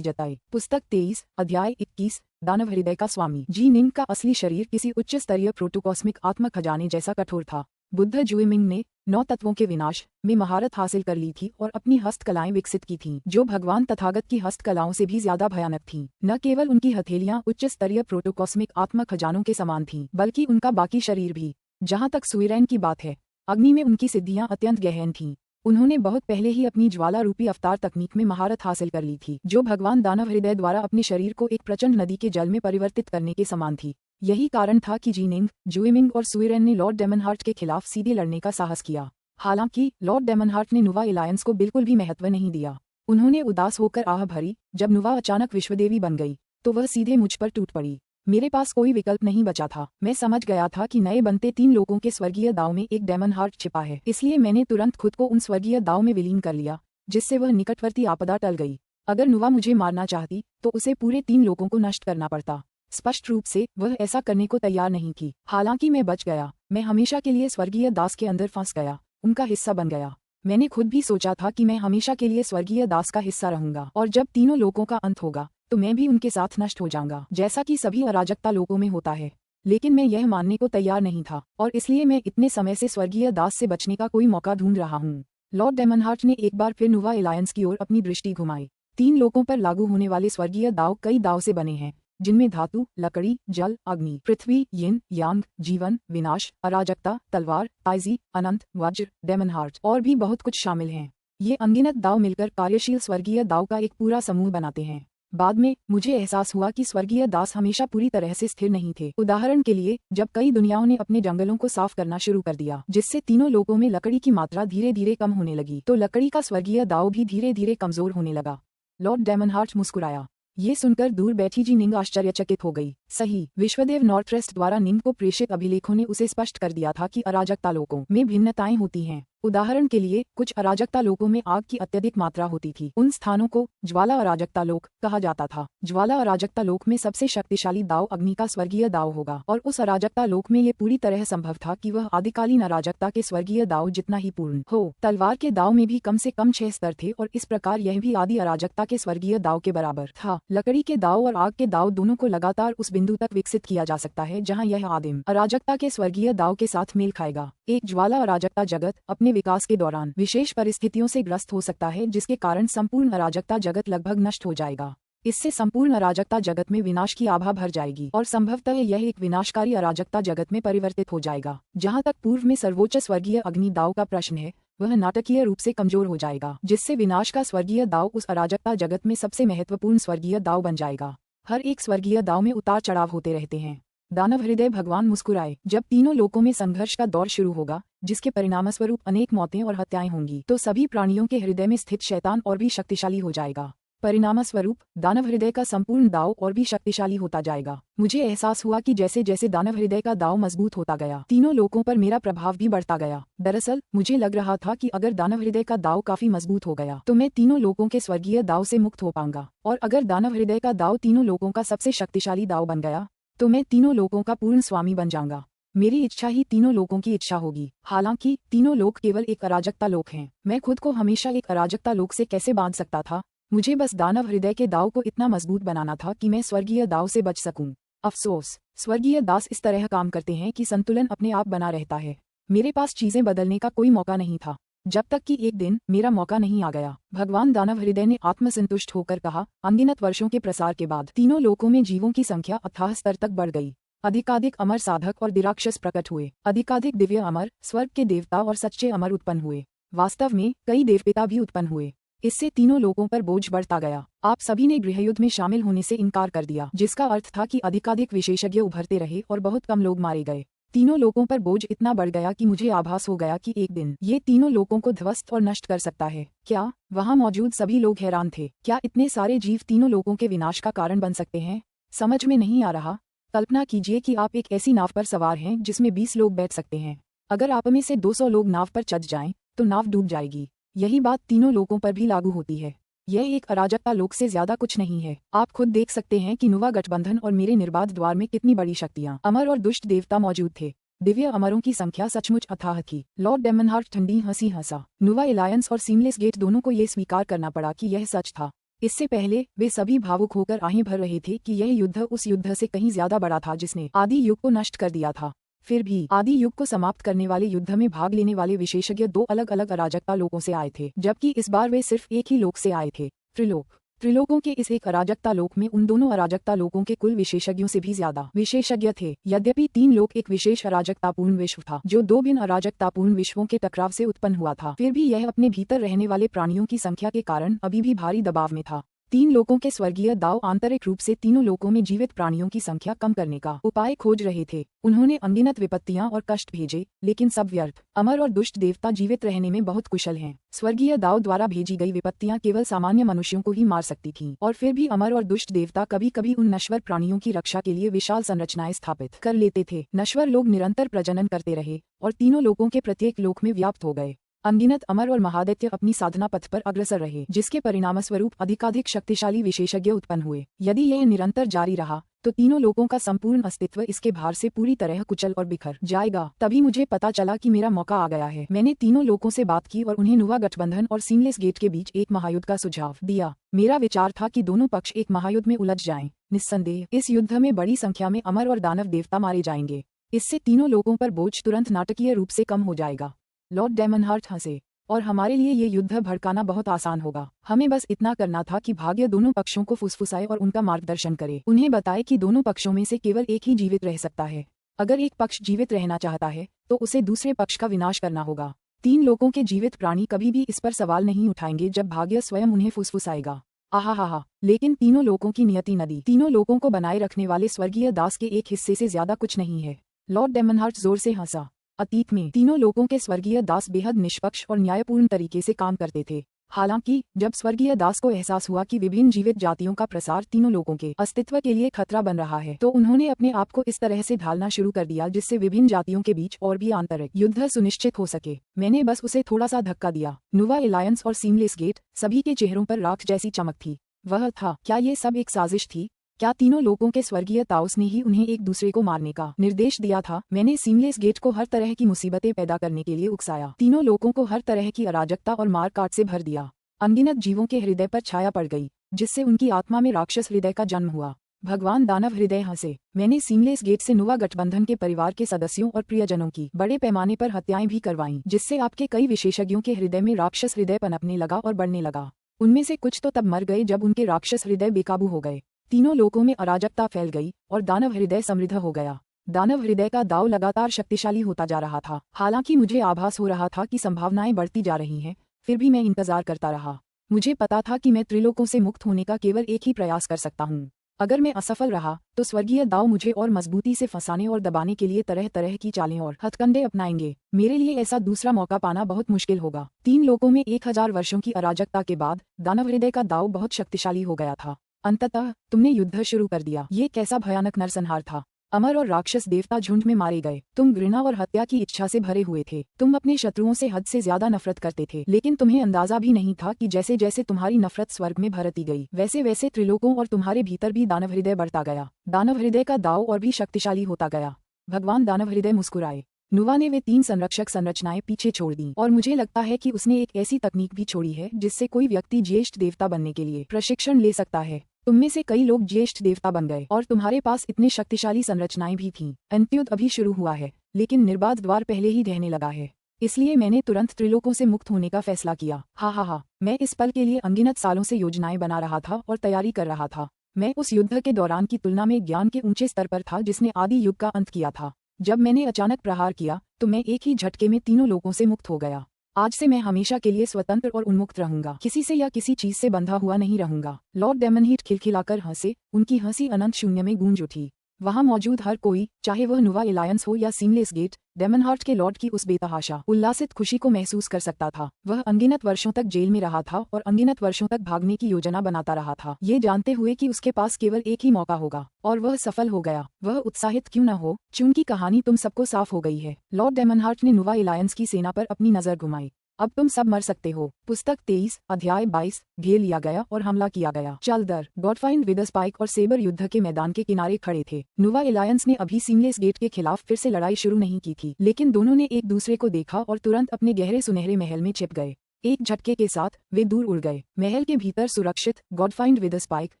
जताई। पुस्तक 23 अध्याय 21 दानव हृदय का स्वामी। जी निंग का असली शरीर किसी उच्च स्तरीय प्रोटोकॉस्मिक आत्म खजाने जैसा कठोर था। बुद्ध जुइमिंग ने 9 तत्वों के विनाश में महारत हासिल कर ली थी और अपनी हस्तकलाएं विकसित की थीं, जो भगवान तथागत की हस्तकलाओं से भी ज्यादा भयानक थीं। न केवल उनकी हथेलियां उच्च स्तरीय प्रोटोकॉस्मिक आत्म खजानों के समान थीं, बल्कि उनका बाकी शरीर भी। जहां तक सुइरेन की बात है, अग्नि में उनकी सिद्धियां अत्यंत गहन थीं। उन्होंने बहुत पहले ही अपनी ज्वाला रूपी अवतार तकनीक में महारत हासिल कर ली थी, जो भगवान दानव हृदय द्वारा अपने शरीर को एक प्रचंड नदी के जल में परिवर्तित करने के समान थी। यही कारण था कि जीनिंग, जुइमिंग और सुइरेन ने लॉर्ड डेमनहार्ट के खिलाफ सीधे लड़ने का साहस किया। हालांकि लॉर्ड डेमनहार्ट ने नुवा एलायंस को बिल्कुल भी महत्व नहीं दिया। उन्होंने उदास होकर आह भरी जब नुवा अचानक विश्वदेवी बन गई, तो वह सीधे मुझ पर टूट पड़ी। मेरे पास कोई विकल्प नहीं बचा था। मैं समझ गया था कि नए बनते 3 लोगों के स्वर्गीय दाव में एक डेमनहार्ट छिपा है, इसलिए मैंने तुरंत खुद को उन स्वर्गीय दाव में विलीन कर लिया, जिससे वह निकटवर्ती आपदा टल गई। अगर नुवा मुझे मारना चाहती तो उसे पूरे 3 लोगों को नष्ट करना पड़ता। स्पष्ट रूप से वह ऐसा करने को तैयार नहीं थी। हालांकि मैं बच गया। मैं हमेशा के लिए स्वर्गीय दास के अंदर फंस गया, उनका हिस्सा बन गया। मैंने खुद भी सोचा था कि मैं हमेशा के लिए स्वर्गीय दास का हिस्सा रहूंगा और जब तीनों लोगों का अंत होगा तो मैं भी उनके साथ नष्ट हो जाऊंगा, जैसा कि सभी अराजकता लोगों में होता है। लेकिन मैं यह मानने को तैयार नहीं था और इसलिए मैं इतने समय से स्वर्गीय दास से बचने का कोई मौका ढूंढ रहा हूँ। लॉर्ड डेमनहार्ट ने एक बार फिर नुवा एलायंस की ओर अपनी दृष्टि घुमाई। 3 लोगों पर लागू होने वाले स्वर्गीय दाव कई दाव से बने हैं, जिनमें धातु, लकड़ी, जल, अग्नि, पृथ्वी, यिन, यांग, जीवन, विनाश, अराजकता, तलवार, ताइजी, अनंत, वज्र, डेमनहार्ट और भी बहुत कुछ शामिल हैं। ये अनगिनत दाव मिलकर कार्यशील स्वर्गीय दाव का एक पूरा समूह बनाते हैं। बाद में मुझे एहसास हुआ कि स्वर्गीय दास हमेशा पूरी तरह से स्थिर नहीं थे। उदाहरण के लिए, जब कई दुनियाओं ने अपने जंगलों को साफ करना शुरू कर दिया, जिससे तीनों लोगों में लकड़ी की मात्रा धीरे धीरे कम होने लगी, तो लकड़ी का स्वर्गीय दाव भी धीरे धीरे कमजोर होने लगा। लॉर्ड डेमनहार्ट मुस्कुराया। ये सुनकर दूर बैठी जी निंग आश्चर्यचकित हो गई। सही, विश्वदेव नॉर्थरेस्ट द्वारा निंग को प्रेषित अभिलेखों ने उसे स्पष्ट कर दिया था कि अराजकता लोकों में भिन्नताएं होती हैं। उदाहरण के लिए, कुछ अराजकता लोकों में आग की अत्यधिक मात्रा होती थी। उन स्थानों को ज्वाला अराजकता लोक कहा जाता था। ज्वाला अराजकता लोक में सबसे शक्तिशाली दाव अग्नि का स्वर्गीय दाव होगा और उस अराजकता लोक में ये पूरी तरह संभव था कि वह आदिकालीन अराजकता के स्वर्गीय दाव जितना ही पूर्ण हो। तलवार के दाव में भी कम से कम 6 स्तर थे और इस प्रकार यह भी आदि अराजकता के स्वर्गीय दाव के बराबर था। लकड़ी के दाव और आग के दाव दोनों को लगातार उस बिंदु तक विकसित किया जा सकता है जहाँ यह आदिम अराजकता के स्वर्गीय दाव के साथ मेल खाएगा। एक ज्वाला अराजकता जगत अपने विकास के दौरान विशेष परिस्थितियों से ग्रस्त हो सकता है, जिसके कारण संपूर्ण अराजकता जगत लगभग नष्ट हो जाएगा। इससे संपूर्ण अराजकता जगत में विनाश की आभा भर जाएगी और संभवतः यह एक विनाशकारी अराजकता जगत में परिवर्तित हो जाएगा। जहां तक पूर्व में सर्वोच्च स्वर्गीय अग्नि दाव का प्रश्न है, वह नाटकीय रूप से कमजोर हो जाएगा, जिससे विनाश का स्वर्गीय दाव उस अराजकता जगत में सबसे महत्वपूर्ण स्वर्गीय दाव बन जाएगा। हर एक स्वर्गीय दाव में उतार चढ़ाव होते रहते हैं। दानव हृदय भगवान मुस्कुराए। जब तीनों लोकों में संघर्ष का दौर शुरू होगा, जिसके परिणामस्वरूप अनेक मौतें और हत्याएं होंगी, तो सभी प्राणियों के हृदय में स्थित शैतान और भी शक्तिशाली हो जाएगा। परिणामस्वरूप दानव हृदय का संपूर्ण दाव और भी शक्तिशाली होता जाएगा। मुझे एहसास हुआ कि जैसे जैसे दानव हृदय का दाव मजबूत होता गया, तीनों लोकों पर मेरा प्रभाव भी बढ़ता गया। दरअसल मुझे लग रहा था कि अगर दानव हृदय का दाव काफी मजबूत हो गया तो मैं तीनों लोकों के स्वर्गीय दाव से मुक्त हो पाऊंगा, और अगर दानव हृदय का दाव तीनों लोकों का सबसे शक्तिशाली दाव बन गया तो मैं तीनों लोकों का पूर्ण स्वामी बन जाऊंगा। मेरी इच्छा ही तीनों लोकों की इच्छा होगी। हालांकि तीनों लोक केवल एक अराजकता लोक हैं। मैं खुद को हमेशा एक अराजकता लोक से कैसे बांध सकता था? मुझे बस दानव हृदय के दाव को इतना मजबूत बनाना था कि मैं स्वर्गीय दाव से बच सकूं। अफसोस, स्वर्गीय दास इस तरह काम करते हैं कि संतुलन अपने आप बना रहता है। मेरे पास चीजें बदलने का कोई मौका नहीं था, जब तक कि एक दिन मेरा मौका नहीं आ गया। भगवान दानव हृदय ने आत्मसंतुष्ट होकर कहा, अनगिनत वर्षों के प्रसार के बाद तीनों लोकों में जीवों की संख्या अथाह स्तर तक बढ़ गई। अधिकाधिक अमर साधक और दिराक्षस प्रकट हुए। अधिकाधिक दिव्य अमर, स्वर्ग के देवता और सच्चे अमर उत्पन्न हुए। वास्तव में कई देवपिता भी उत्पन्न हुए। इससे तीनों लोकों पर बोझ बढ़ता गया। आप सभी ने गृहयुद्ध में शामिल होने से इनकार कर दिया, जिसका अर्थ था कि अधिकाधिक विशेषज्ञ उभरते रहे और बहुत कम लोग मारे गए। तीनों लोकों पर बोझ इतना बढ़ गया कि मुझे आभास हो गया कि एक दिन ये तीनों लोकों को ध्वस्त और नष्ट कर सकता है। क्या वहाँ मौजूद सभी लोग हैरान थे? क्या इतने सारे जीव तीनों लोकों के विनाश का कारण बन सकते हैं? समझ में नहीं आ रहा। कल्पना कीजिए कि आप एक ऐसी नाव पर सवार हैं जिसमें 20 लोग बैठ सकते हैं। अगर आप में से 200 लोग नाव पर चढ़ जाएं, तो नाव डूब जाएगी। यही बात तीनों लोकों पर भी लागू होती है। यह एक अराजकता लोक से ज्यादा कुछ नहीं है। आप खुद देख सकते हैं कि नुवा गठबंधन और मेरे निर्बाध द्वार में कितनी बड़ी शक्तियां, अमर और दुष्ट देवता मौजूद थे। दिव्य अमरों की संख्या सचमुच अथाह थी। लॉर्ड डेमनहार्ट ठंडी हंसी हंसा। नुवा एलायंस और सीमलेस गेट दोनों को यह स्वीकार करना पड़ा कि यह सच था। इससे पहले वे सभी भावुक होकर आहें भर रहे थे कि यह युद्ध उस युद्ध से कहीं ज्यादा बड़ा था जिसने आदि युग को नष्ट कर दिया था। फिर भी आदि युग को समाप्त करने वाले युद्ध में भाग लेने वाले विशेषज्ञ दो अलग अलग अराजकता लोकों से आए थे, जबकि इस बार वे सिर्फ एक ही लोक से आए थे, त्रिलोक। त्रिलोकों के इस एक अराजकता लोक में उन दोनों अराजकता लोकों के कुल विशेषज्ञों से भी ज्यादा विशेषज्ञ थे। यद्यपि तीन लोक एक विशेष अराजकतापूर्ण विश्व था जो दो भिन्न अराजकतापूर्ण विश्वों के टकराव से उत्पन्न हुआ था, फिर भी यह अपने भीतर रहने वाले प्राणियों की संख्या के कारण अभी भी भारी दबाव में था। तीन लोकों के स्वर्गीय दाव आंतरिक रूप से तीनों लोकों में जीवित प्राणियों की संख्या कम करने का उपाय खोज रहे थे। उन्होंने अनगिनत विपत्तियां और कष्ट भेजे, लेकिन सब व्यर्थ। अमर और दुष्ट देवता जीवित रहने में बहुत कुशल हैं। स्वर्गीय दाव द्वारा भेजी गई विपत्तियां केवल सामान्य मनुष्यों को ही मार सकती थीं, और फिर भी अमर और दुष्ट देवता कभी कभी उन नश्वर प्राणियों की रक्षा के लिए विशाल संरचनाएं स्थापित कर लेते थे। नश्वर लोग निरंतर प्रजनन करते रहे और तीनों लोकों के प्रत्येक लोक में व्याप्त हो गए। अनगिनत अमर और महादैत्य अपनी साधना पथ पर अग्रसर रहे, जिसके परिणामस्वरूप अधिकाधिक शक्तिशाली विशेषज्ञ उत्पन्न हुए। यदि यह निरंतर जारी रहा तो तीनों लोकों का संपूर्ण अस्तित्व इसके भार से पूरी तरह कुचल और बिखर जाएगा। तभी मुझे पता चला कि मेरा मौका आ गया है। मैंने तीनों लोकों से बात की और उन्हें नुवा गठबंधन और सीमलेस गेट के बीच एक महायुद्ध का सुझाव दिया। मेरा विचार था कि दोनों पक्ष एक महायुद्ध में उलझ जाएं। निस्संदेह इस युद्ध में बड़ी संख्या में अमर और दानव देवता मारे जाएंगे। इससे तीनों लोगों पर बोझ तुरंत नाटकीय रूप से कम हो जाएगा। लॉर्ड डेमनहार्ट हंसे। और हमारे लिए ये युद्ध भड़काना बहुत आसान होगा। हमें बस इतना करना था कि भाग्य दोनों पक्षों को फुसफुसाए और उनका मार्गदर्शन करे। उन्हें बताए कि दोनों पक्षों में से केवल एक ही जीवित रह सकता है। अगर एक पक्ष जीवित रहना चाहता है तो उसे दूसरे पक्ष का विनाश करना होगा। तीन लोगों के जीवित प्राणी कभी भी इस पर सवाल नहीं उठाएंगे जब भाग्य स्वयं उन्हें फुसफुसाएगा। आहा, लेकिन तीनों लोगों की नियति नदी तीनों लोगों को बनाए रखने वाले स्वर्गीय दास के एक हिस्से से ज्यादा कुछ नहीं है। लॉर्ड डेमनहार्ट जोर से हंसा। अतीत में तीनों लोकों के स्वर्गीय दास बेहद निष्पक्ष और न्यायपूर्ण तरीके से काम करते थे। हालांकि जब स्वर्गीय दास को एहसास हुआ कि विभिन्न जीवित जातियों का प्रसार तीनों लोगों के अस्तित्व के लिए खतरा बन रहा है, तो उन्होंने अपने आप को इस तरह से ढालना शुरू कर दिया जिससे विभिन्न जातियों के बीच और भी आंतरिक युद्ध सुनिश्चित हो सके। मैंने बस उसे थोड़ा सा धक्का दिया। नुवा एलायंस और सीमलेस गेट सभी के चेहरों पर राख जैसी चमक थी। वह था, क्या ये सब एक साजिश थी? क्या तीनों लोगों के स्वर्गीय ताउस ने ही उन्हें एक दूसरे को मारने का निर्देश दिया था? मैंने सीमलेस गेट को हर तरह की मुसीबतें पैदा करने के लिए उकसाया। तीनों लोगों को हर तरह की अराजकता और मार काट से भर दिया। अनगिनत जीवों के हृदय पर छाया पड़ गई, जिससे उनकी आत्मा में राक्षस हृदय का जन्म हुआ। भगवान दानव हृदय हंसे। मैंने सीमलेस गेट से नुवा गठबंधन के परिवार के सदस्यों और प्रियजनों की बड़े पैमाने पर हत्याएं भी करवाईं, जिससे आपके कई विशेषज्ञों के हृदय में राक्षस हृदय पनपने लगा और बढ़ने लगा। उनमें से कुछ तो तब मर गए जब उनके राक्षस हृदय बेकाबू हो गए। तीनों लोकों में अराजकता फैल गई और दानव हृदय समृद्ध हो गया। दानव हृदय का दाव लगातार शक्तिशाली होता जा रहा था। हालांकि मुझे आभास हो रहा था कि संभावनाएं बढ़ती जा रही हैं, फिर भी मैं इंतजार करता रहा। मुझे पता था कि मैं त्रिलोकों से मुक्त होने का केवल एक ही प्रयास कर सकता हूँ। अगर मैं असफल रहा तो स्वर्गीय दाव मुझे और मजबूती से फंसाने और दबाने के लिए तरह तरह की चालें और हथकंडे अपनाएंगे। मेरे लिए ऐसा दूसरा मौका पाना बहुत मुश्किल होगा। तीन लोकों में 1000 वर्षों की अराजकता के बाद दानव हृदय का दाव बहुत शक्तिशाली हो गया था। अंततः तुमने युद्ध शुरू कर दिया। ये कैसा भयानक नरसंहार था। अमर और राक्षस देवता झुंड में मारे गए। तुम घृणा और हत्या की इच्छा से भरे हुए थे। तुम अपने शत्रुओं से हद से ज्यादा नफरत करते थे, लेकिन तुम्हें अंदाजा भी नहीं था कि जैसे जैसे तुम्हारी नफरत स्वर्ग में भरती गई, वैसे वैसे त्रिलोकों और तुम्हारे भीतर भी दानव हृदय बढ़ता गया। दानव हृदय का दाव और भी शक्तिशाली होता गया। भगवान दानव हृदय मुस्कुराए। नुवा ने वे 3 संरक्षक संरचनाएं पीछे छोड़ दी, और मुझे लगता है कि उसने एक ऐसी तकनीक भी छोड़ी है जिससे कोई व्यक्ति ज्येष्ठ देवता बनने के लिए प्रशिक्षण ले सकता है। तुममें से कई लोग ज्येष्ठ देवता बन गए और तुम्हारे पास इतने शक्तिशाली संरचनाएं भी थीं। अंत्युद्ध अभी शुरू हुआ है, लेकिन निर्बाध द्वार पहले ही ढहने लगा है। इसलिए मैंने तुरंत त्रिलोकों से मुक्त होने का फैसला किया। हा, मैं इस पल के लिए अनगिनत सालों से योजनाएं बना रहा था और तैयारी कर रहा था। मैं उस युद्ध के दौरान की तुलना में ज्ञान के ऊंचे स्तर पर था जिसने आदि युग का अंत किया था। जब मैंने अचानक प्रहार किया तो मैं एक ही झटके में तीनों लोगों से मुक्त हो गया। आज से मैं हमेशा के लिए स्वतंत्र और उन्मुक्त रहूंगा। किसी से या किसी चीज से बंधा हुआ नहीं रहूंगा। लॉर्ड डेमनहीट खिलखिलाकर हंसे। उनकी हंसी अनंत शून्य में गूंज उठी। वहां मौजूद हर कोई, चाहे वह नुवा एलायंस हो या सीमलेस गेट, डेमनहार्ट के लॉर्ड की उस बेतहाशा उल्लासित खुशी को महसूस कर सकता था। वह अनगिनत वर्षों तक जेल में रहा था और अनगिनत वर्षों तक भागने की योजना बनाता रहा था, ये जानते हुए कि उसके पास केवल एक ही मौका होगा, और वह सफल हो गया। वह उत्साहित क्यों न हो, चूंकि कहानी तुम सबको साफ हो गई है। लॉर्ड डेमनहार्ट ने नुवा एलायंस की सेना पर अपनी नजर घुमाई। अब तुम सब मर सकते हो। पुस्तक 23 अध्याय 22 घेर लिया गया और हमला किया गया। चलदर गॉडफाइंड विद स्पाइक और सेबर युद्ध के मैदान के किनारे खड़े थे। नुवा एलायंस ने अभी सीमलेस गेट के खिलाफ फिर से लड़ाई शुरू नहीं की थी, लेकिन दोनों ने एक दूसरे को देखा और तुरंत अपने गहरे सुनहरे महल में छिप गए। एक झटके के साथ वे दूर उड़ गए। महल के भीतर सुरक्षित गॉडफाइंड विद स्पाइक,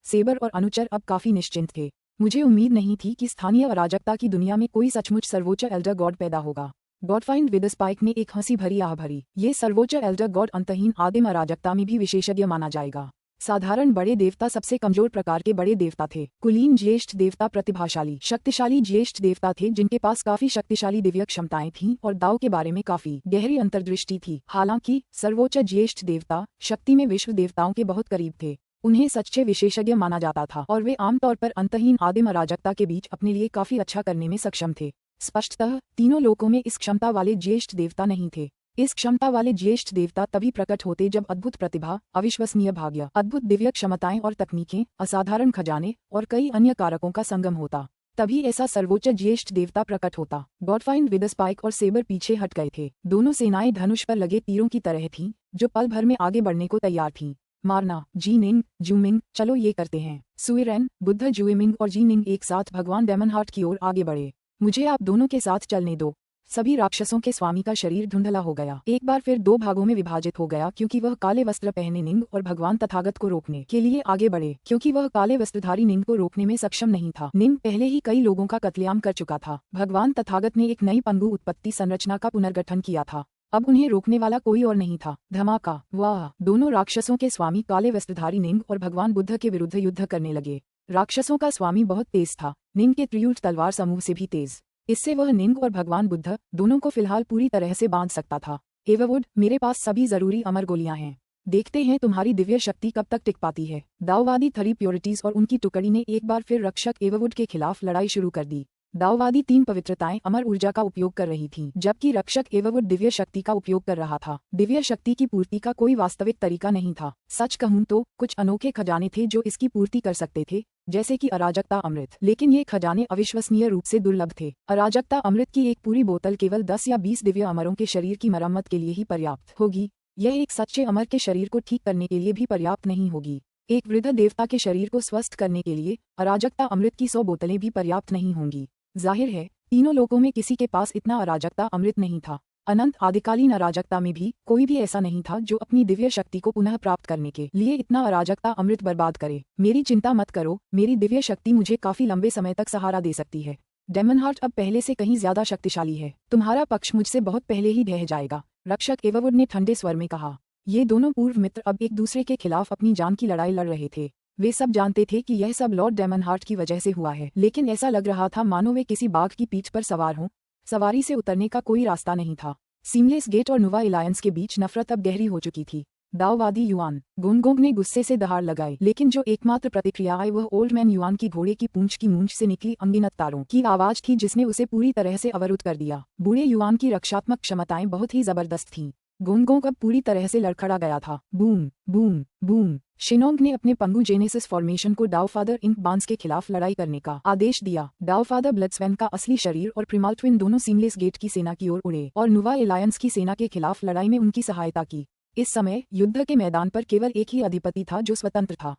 सेबर और अनुचर अब काफी निश्चिंत थे। मुझे उम्मीद नहीं थी कि स्थानीय अराजकता की दुनिया में कोई सचमुच सर्वोच्च एल्डर गॉड पैदा होगा। गॉडफाइंड विद स्पाइक ने एक हंसी भरी आह भरी। ये सर्वोच्च एल्डर गॉड अंतहीन आदिम अराजकता में भी विशेषज्ञ माना जाएगा। साधारण बड़े देवता सबसे कमजोर प्रकार के बड़े देवता थे। कुलीन ज्येष्ठ देवता प्रतिभाशाली शक्तिशाली ज्येष्ठ देवता थे जिनके पास काफी शक्तिशाली दिव्य क्षमताएं थीं और दाव के बारे में काफी गहरी अंतर्दृष्टि थी। हालांकि सर्वोच्च ज्येष्ठ देवता शक्ति में विश्व देवताओं के बहुत करीब थे। उन्हें सच्चे विशेषज्ञ माना जाता था और वे आमतौर पर अंतहीन आदिम अराजकता के बीच अपने लिए काफी अच्छा करने में सक्षम थे। स्पष्टतः तीनों लोकों में इस क्षमता वाले ज्येष्ठ देवता नहीं थे। इस क्षमता वाले ज्येष्ठ देवता तभी प्रकट होते जब अद्भुत प्रतिभा, अविश्वसनीय भाग्य, अद्भुत दिव्य क्षमताएं और तकनीकें, असाधारण खजाने और कई अन्य कारकों का संगम होता। तभी ऐसा सर्वोच्च ज्येष्ठ देवता प्रकट होता। गॉडफाइंड विद स्पाइक और सेबर पीछे हट गए थे। दोनों सेनाएं धनुष पर लगे तीरों की तरह थीं, जो पल भर में आगे बढ़ने को तैयार थीं। मारना। जीनिंग, जूमिंग, चलो ये करते हैं। सुइरेन, बुद्ध जुएमिंग और जीनिंग एक साथ भगवान डेमनहार्ट की ओर आगे बढ़े। मुझे आप दोनों के साथ चलने दो। सभी राक्षसों के स्वामी का शरीर धुंधला हो गया। एक बार फिर दो भागों में विभाजित हो गया क्योंकि वह काले वस्त्र पहने निंग और भगवान तथागत को रोकने के लिए आगे बढ़े, क्योंकि वह काले वस्त्रधारी निंग को रोकने में सक्षम नहीं था। निंग पहले ही कई लोगों का कत्लेआम कर चुका था। भगवान तथागत ने एक नई पंगु उत्पत्ति संरचना का पुनर्गठन किया था। अब उन्हें रोकने वाला कोई और नहीं था। धमाका। वाह! दोनों राक्षसों के स्वामी काले वस्त्रधारी निंग और भगवान बुद्ध के विरुद्ध युद्ध करने लगे। राक्षसों का स्वामी बहुत तेज था, निंग के त्रियुक्त तलवार समूह से भी तेज। इससे वह निंग और भगवान बुद्ध दोनों को फिलहाल पूरी तरह से बांध सकता था। एवरवुड, मेरे पास सभी जरूरी अमर गोलियां हैं। देखते हैं तुम्हारी दिव्य शक्ति कब तक टिक पाती है। दाववादी थरी प्योरिटीज और उनकी टुकड़ी ने एक बार फिर रक्षक एवरवुड के खिलाफ लड़ाई शुरू कर दी। दाववादी तीन पवित्रताएं अमर ऊर्जा का उपयोग कर रही थीं, जबकि रक्षक एवरवुड दिव्य शक्ति का उपयोग कर रहा था। दिव्य शक्ति की पूर्ति का कोई वास्तविक तरीका नहीं था। सच कहूं तो कुछ अनोखे खजाने थे जो इसकी पूर्ति कर सकते थे, जैसे कि अराजकता अमृत, लेकिन ये खजाने अविश्वसनीय रूप से दुर्लभ थे। अराजकता अमृत की एक पूरी बोतल केवल 10 या 20 दिव्य अमरों के शरीर की मरम्मत के लिए ही पर्याप्त होगी। यह एक सच्चे अमर के शरीर को ठीक करने के लिए भी पर्याप्त नहीं होगी। एक वृद्ध देवता के शरीर को स्वस्थ करने के लिए अराजकता अमृत की 100 बोतलें भी पर्याप्त नहीं होंगी। जाहिर है तीनों लोकों में किसी के पास इतना अराजकता अमृत नहीं था। अनंत आदिकालीन अराजकता में भी कोई भी ऐसा नहीं था जो अपनी दिव्य शक्ति को पुनः प्राप्त करने के लिए इतना अराजकता अमृत बर्बाद करे। मेरी चिंता मत करो, मेरी दिव्य शक्ति मुझे काफी लंबे समय तक सहारा दे सकती है। डेमनहार्ट अब पहले से कहीं ज्यादा शक्तिशाली है। तुम्हारा पक्ष मुझसे बहुत पहले ही ढह जाएगा, रक्षक एवरवुड ने ठंडे स्वर में कहा। ये दोनों पूर्व मित्र अब एक दूसरे के खिलाफ अपनी जान की लड़ाई लड़ रहे थे। वे सब जानते थे कि यह सब लॉर्ड डेमनहार्ट की वजह से हुआ है, लेकिन ऐसा लग रहा था मानो वे किसी बाघ की पीठ पर सवार हों। सवारी से उतरने का कोई रास्ता नहीं था। सीमलेस गेट और नुवा एलायंस के बीच नफरत अब गहरी हो चुकी थी। दाववादी युआन गोंगोंग ने गुस्से से दहाड़ लगाई, लेकिन जो एकमात्र प्रतिक्रिया आई वह ओल्ड मैन युआन की घोड़े की मूंछ से निकली अनगिनत तारों की आवाज थी, जिसने उसे पूरी तरह से अवरुद्ध कर दिया। बूढ़े युआन की रक्षात्मक क्षमताएं बहुत ही जबरदस्त थीं। गोंगोंग अब पूरी तरह से लड़खड़ा गया था। Boom boom boom. शिनोंग ने अपने पंगु जेनेसिस फॉर्मेशन को डाउफादर इंक बांस के खिलाफ लड़ाई करने का आदेश दिया। डाउफादर ब्लड्सवैन का असली शरीर और प्रिमाल ट्विन दोनों सीमलेस गेट की सेना की ओर उड़े और नुवा एलायंस की सेना के खिलाफ लड़ाई में उनकी सहायता की। इस समय युद्ध के मैदान पर केवल एक ही अधिपति था जो स्वतंत्र था।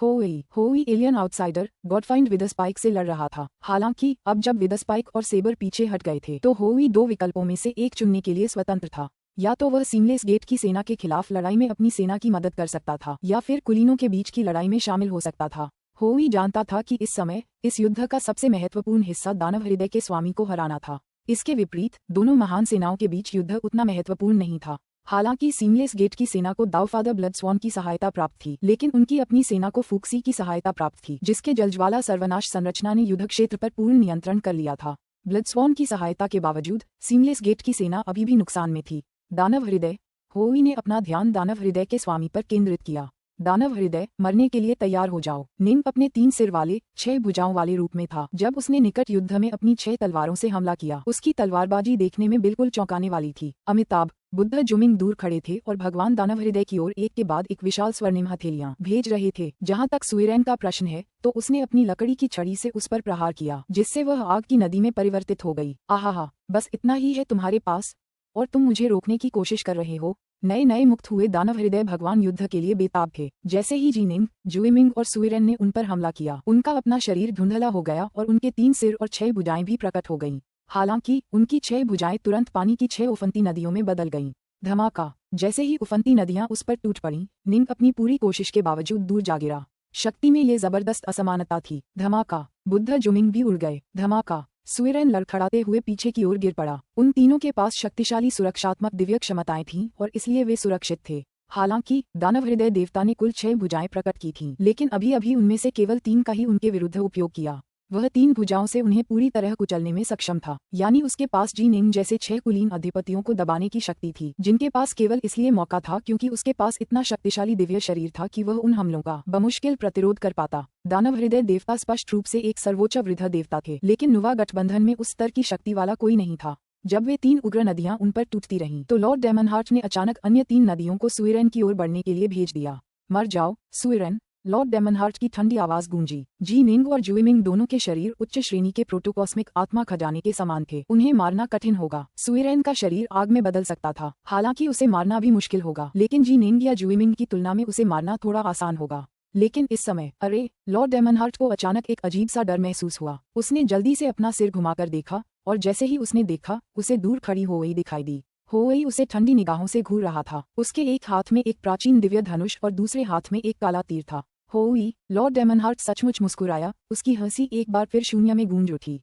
होई एलियन आउटसाइडर गॉडफाइंड विद स्पाइक से लड़ रहा था। हालांकि अब जब विद स्पाइक और सेबर पीछे हट गए थे तो होई दो विकल्पों में से एक चुनने के लिए स्वतंत्र था। या तो वह सीमलेस गेट की सेना के खिलाफ लड़ाई में अपनी सेना की मदद कर सकता था, या फिर कुलीनों के बीच की लड़ाई में शामिल हो सकता था। होई जानता था कि इस समय इस युद्ध का सबसे महत्वपूर्ण हिस्सा दानव हृदय के स्वामी को हराना था। इसके विपरीत दोनों महान सेनाओं के बीच युद्ध उतना महत्वपूर्ण नहीं था। हालांकि सीमलेस गेट की सेना को दावफादर ब्लडस्वॉन की सहायता प्राप्त थी, लेकिन उनकी अपनी सेना को फूक्सी की सहायता प्राप्त थी, जिसके जलज्वाला सर्वनाश संरचना ने युद्ध क्षेत्र पर पूर्ण नियंत्रण कर लिया था। ब्लडस्वॉन की सहायता के बावजूद सीमलेस गेट की सेना अभी भी नुकसान में थी। दानव हृदय। होई ने अपना ध्यान दानव हृदय के स्वामी पर केंद्रित किया। दानव हृदय, मरने के लिए तैयार हो जाओ। निंग अपने 3 सिर वाले 6 भुजाओं वाले रूप में था। जब उसने निकट युद्ध में अपनी 6 तलवारों से हमला किया, उसकी तलवारबाजी देखने में बिल्कुल चौंकाने वाली थी। अमिताभ, बुद्ध जुमिंग दूर खड़े थे और भगवान दानव हृदय की ओर एक के बाद एक विशाल स्वर्णिम हथेलियां भेज रहे थे। जहां तक सुइरेन का प्रश्न है, तो उसने अपनी लकड़ी की छड़ी से उस पर प्रहार किया, जिससे वह आग की नदी में परिवर्तित हो गई। आहा, बस इतना ही है तुम्हारे पास? और तुम मुझे रोकने की कोशिश कर रहे हो। नए नए मुक्त हुए दानव हृदय भगवान युद्ध के लिए बेताब थे। जैसे ही जीनिंग, जुइमिंग और सुइरेन ने उन पर हमला किया, उनका अपना शरीर धुंधला हो गया और उनके 3 सिर और 6 भुजाएं भी प्रकट हो गईं। हालांकि उनकी 6 भुजाएं तुरंत पानी की 6 उफनती नदियों में बदल गईं। धमाका! जैसे ही उफनती नदियां उस पर टूट पड़ीं, निंग अपनी पूरी कोशिश के बावजूद दूर जा गिरा। शक्ति में ये जबरदस्त असमानता थी। धमाका! बुद्ध जुमिंग भी उड़ गए। धमाका! सुइरेन लड़खड़ाते हुए पीछे की ओर गिर पड़ा। उन तीनों के पास शक्तिशाली सुरक्षात्मक दिव्य क्षमताएं थीं और इसलिए वे सुरक्षित थे। हालांकि दानव हृदय देवता ने कुल 6 भुजाएं प्रकट की थीं, लेकिन अभी अभी उनमें से केवल 3 का ही उनके विरुद्ध उपयोग किया। वह 3 भुजाओं से उन्हें पूरी तरह कुचलने में सक्षम था, यानी उसके पास जीनिंग जैसे 6 कुलीन अधिपतियों को दबाने की शक्ति थी, जिनके पास केवल इसलिए मौका था क्योंकि उसके पास इतना शक्तिशाली दिव्य शरीर था कि वह उन हमलों का बमुश्किल प्रतिरोध कर पाता। दानव हृदय देवता स्पष्ट रूप से एक सर्वोच्च वृद्ध देवता थे, लेकिन नुवा गठबंधन में उस स्तर की शक्ति वाला कोई नहीं था। जब वे 3 उग्र नदियां उन पर टूटती रहीं, तो लॉर्ड डेमनहार्ट ने अचानक अन्य 3 नदियों को सुइरेन की ओर बढ़ने के लिए भेज दिया। मर जाओ, सुइरेन! लॉर्ड डेमनहार्ट की ठंडी आवाज गूंजी। जीनिंग और जुइमिंग दोनों के शरीर उच्च श्रेणी के प्रोटोकॉस्मिक आत्मा खजाने के समान थे। उन्हें मारना कठिन होगा। सुइरेन का शरीर आग में बदल सकता था, हालांकि उसे मारना भी मुश्किल होगा, लेकिन जीनिंग या जुइमिंग की तुलना में उसे मारना थोड़ा आसान होगा। लेकिन इस समय, अरे! लॉर्ड डेमनहार्ट को अचानक एक अजीब सा डर महसूस हुआ। उसने जल्दी से अपना सिर घुमाकर देखा, और जैसे ही उसने देखा, उसे दूर खड़ी होई दिखाई दी। होई उसे ठंडी निगाहों से घूर रहा था। उसके एक हाथ में एक प्राचीन दिव्य धनुष और दूसरे हाथ में एक काला तीर था। होई! लॉर्ड डेमनहार्ट सचमुच मुस्कुराया। उसकी हंसी एक बार फिर शून्य में गूंज उठी।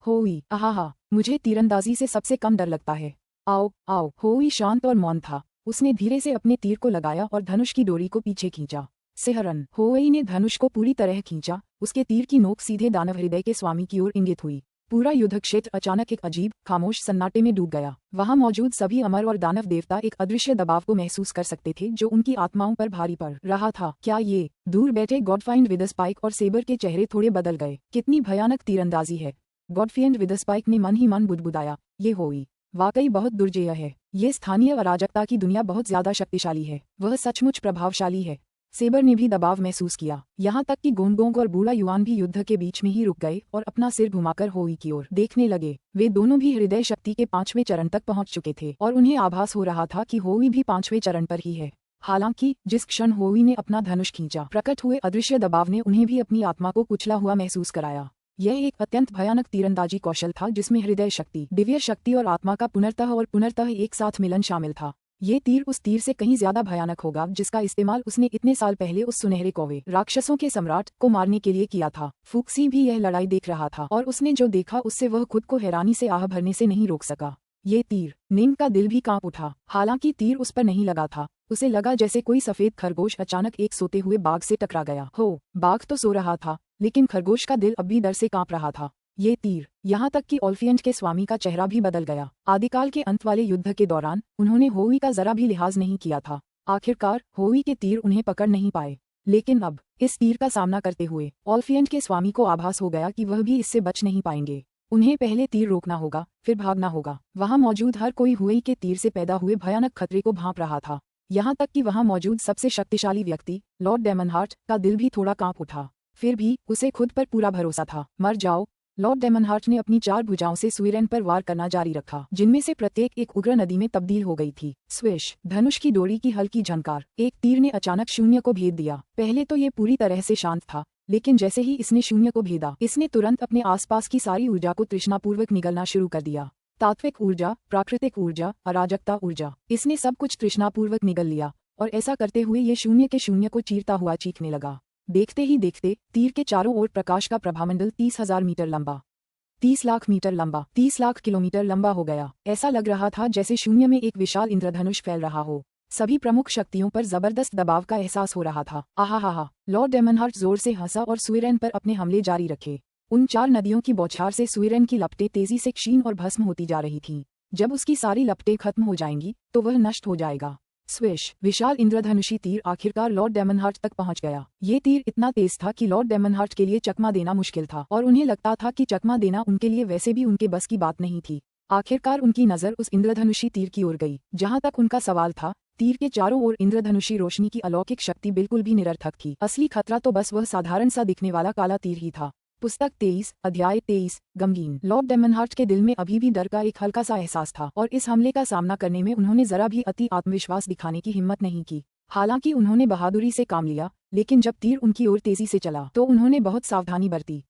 होई! आहा! मुझे तीरंदाजी से सबसे कम डर लगता है। आओ, आओ! होई शांत और मौन था। उसने धीरे से अपने तीर को लगाया और धनुष की डोरी को पीछे खींचा। सिहरन! होई ने धनुष को पूरी तरह खींचा। उसके तीर की नोक सीधे दानव हृदय के स्वामी की ओर इंगित हुई। पूरा युद्ध क्षेत्र अचानक एक अजीब, खामोश सन्नाटे में डूब गया। वहां मौजूद सभी अमर और दानव देवता एक अदृश्य दबाव को महसूस कर सकते थे जो उनकी आत्माओं पर भारी पड़ रहा था। क्या ये? दूर बैठे गॉडफाइंड विदस्पाइक और सेबर के चेहरे थोड़े बदल गए। कितनी भयानक तीरंदाजी है! गॉडफाइंड विदस्पाइक ने मन ही मन बुदबुदाया। ये होई वाकई बहुत दुर्जेय है। ये स्थानीय अराजकता की दुनिया बहुत ज्यादा शक्तिशाली है। वह सचमुच प्रभावशाली है। सेबर ने भी दबाव महसूस किया, यहाँ तक कि गोंगोंग और बूढ़ा युआन भी युद्ध के बीच में ही रुक गए और अपना सिर घुमाकर होई की ओर देखने लगे। वे दोनों भी हृदय शक्ति के 5वें चरण तक पहुंच चुके थे और उन्हें आभास हो रहा था कि होई भी 5वें चरण पर ही है। हालांकि जिस क्षण होई ने अपना धनुष खींचा, प्रकट हुए अदृश्य दबाव ने उन्हें भी अपनी आत्मा को कुचला हुआ महसूस कराया। यह एक अत्यंत भयानक तीरंदाजी कौशल था जिसमें हृदय शक्ति, दिव्य शक्ति और आत्मा का पुनर्तः और पुनर्तः एक साथ मिलन शामिल था। ये तीर उस तीर से कहीं ज्यादा भयानक होगा जिसका इस्तेमाल उसने इतने साल पहले उस सुनहरे कौवे राक्षसों के सम्राट को मारने के लिए किया था। फूक्सी भी यह लड़ाई देख रहा था और उसने जो देखा उससे वह खुद को हैरानी से आह भरने से नहीं रोक सका। ये तीर! निंग का दिल भी कांप उठा। हालांकि तीर उस पर नहीं लगा था। उसे लगा जैसे कोई सफेद खरगोश अचानक एक सोते हुए बाघ से टकरा गया हो। बाघ तो सो रहा था, लेकिन खरगोश का दिल अब भी डर से कांप रहा था। ये तीर! यहाँ तक कि ओल्फियंट के स्वामी का चेहरा भी बदल गया। आदिकाल के अंत वाले युद्ध के दौरान उन्होंने होई का जरा भी लिहाज नहीं किया था। आखिरकार होई के तीर उन्हें पकड़ नहीं पाए, लेकिन अब इस तीर का सामना करते हुए ओल्फियंट के स्वामी को आभास हो गया कि वह भी इससे बच नहीं पाएंगे। उन्हें पहले तीर रोकना होगा, फिर भागना होगा। वहां मौजूद हर कोई होई के तीर से पैदा हुए भयानक खतरे को भांप रहा था। यहाँ तक कि वहां मौजूद सबसे शक्तिशाली व्यक्ति लॉर्ड डेमनहार्ट का दिल भी थोड़ा कांप उठा। फिर भी उसे खुद पर पूरा भरोसा था। मर जाओ! लॉर्ड डेमनहार्ट ने अपनी 4 भुजाओं से सुइरेन पर वार करना जारी रखा, जिनमें से प्रत्येक एक उग्र नदी में तब्दील हो गई थी। स्विश! धनुष की डोरी की हल्की झनकार। एक तीर ने अचानक शून्य को भेद दिया। पहले तो ये पूरी तरह से शांत था, लेकिन जैसे ही इसने शून्य को भेदा, इसने तुरंत अपने आसपास की सारी ऊर्जा को तृष्णापूर्वक निगलना शुरू कर दिया। तात्विक ऊर्जा, प्राकृतिक ऊर्जा, अराजकता ऊर्जा, इसने सब कुछ तृष्णापूर्वक निगल लिया और ऐसा करते हुए ये शून्य के शून्य को चीरता हुआ चीखने लगा। देखते ही देखते तीर के चारों ओर प्रकाश का प्रभामंडल 30,000 मीटर लंबा, 30 लाख मीटर लंबा, 30 लाख किलोमीटर लंबा हो गया। ऐसा लग रहा था जैसे शून्य में एक विशाल इंद्रधनुष फैल रहा हो। सभी प्रमुख शक्तियों पर जबरदस्त दबाव का एहसास हो रहा था। आहा! लॉर्ड डेमनहार्ट जोर से हंसा और सुइरेन पर अपने हमले जारी रखे। उन 4 नदियों की बौछार से सुइरेन की लपटें तेजी से क्षीण और भस्म होती जा रही थीं। जब उसकी सारी लपटें खत्म हो जाएंगी तो वह नष्ट हो जाएगा। स्विश! विशाल इंद्रधनुषी तीर आखिरकार लॉर्ड डेमनहार्ट तक पहुंच गया। ये तीर इतना तेज था कि लॉर्ड डेमनहार्ट के लिए चकमा देना मुश्किल था और उन्हें लगता था कि चकमा देना उनके लिए वैसे भी उनके बस की बात नहीं थी। आखिरकार उनकी नजर उस इंद्रधनुषी तीर की ओर गई। जहां तक उनका सवाल था, तीर के चारों ओर इंद्रधनुषी रोशनी की अलौकिक शक्ति बिल्कुल भी निरर्थक थी। असली खतरा तो बस वह साधारण सा दिखने वाला काला तीर ही था। पुस्तक 23, अध्याय 23, गमगीन। लॉर्ड डेमनहार्ट के दिल में अभी भी डर का एक हल्का सा एहसास था और इस हमले का सामना करने में उन्होंने जरा भी अति आत्मविश्वास दिखाने की हिम्मत नहीं की। हालांकि उन्होंने बहादुरी से काम लिया, लेकिन जब तीर उनकी ओर तेजी से चला तो उन्होंने बहुत सावधानी बरती।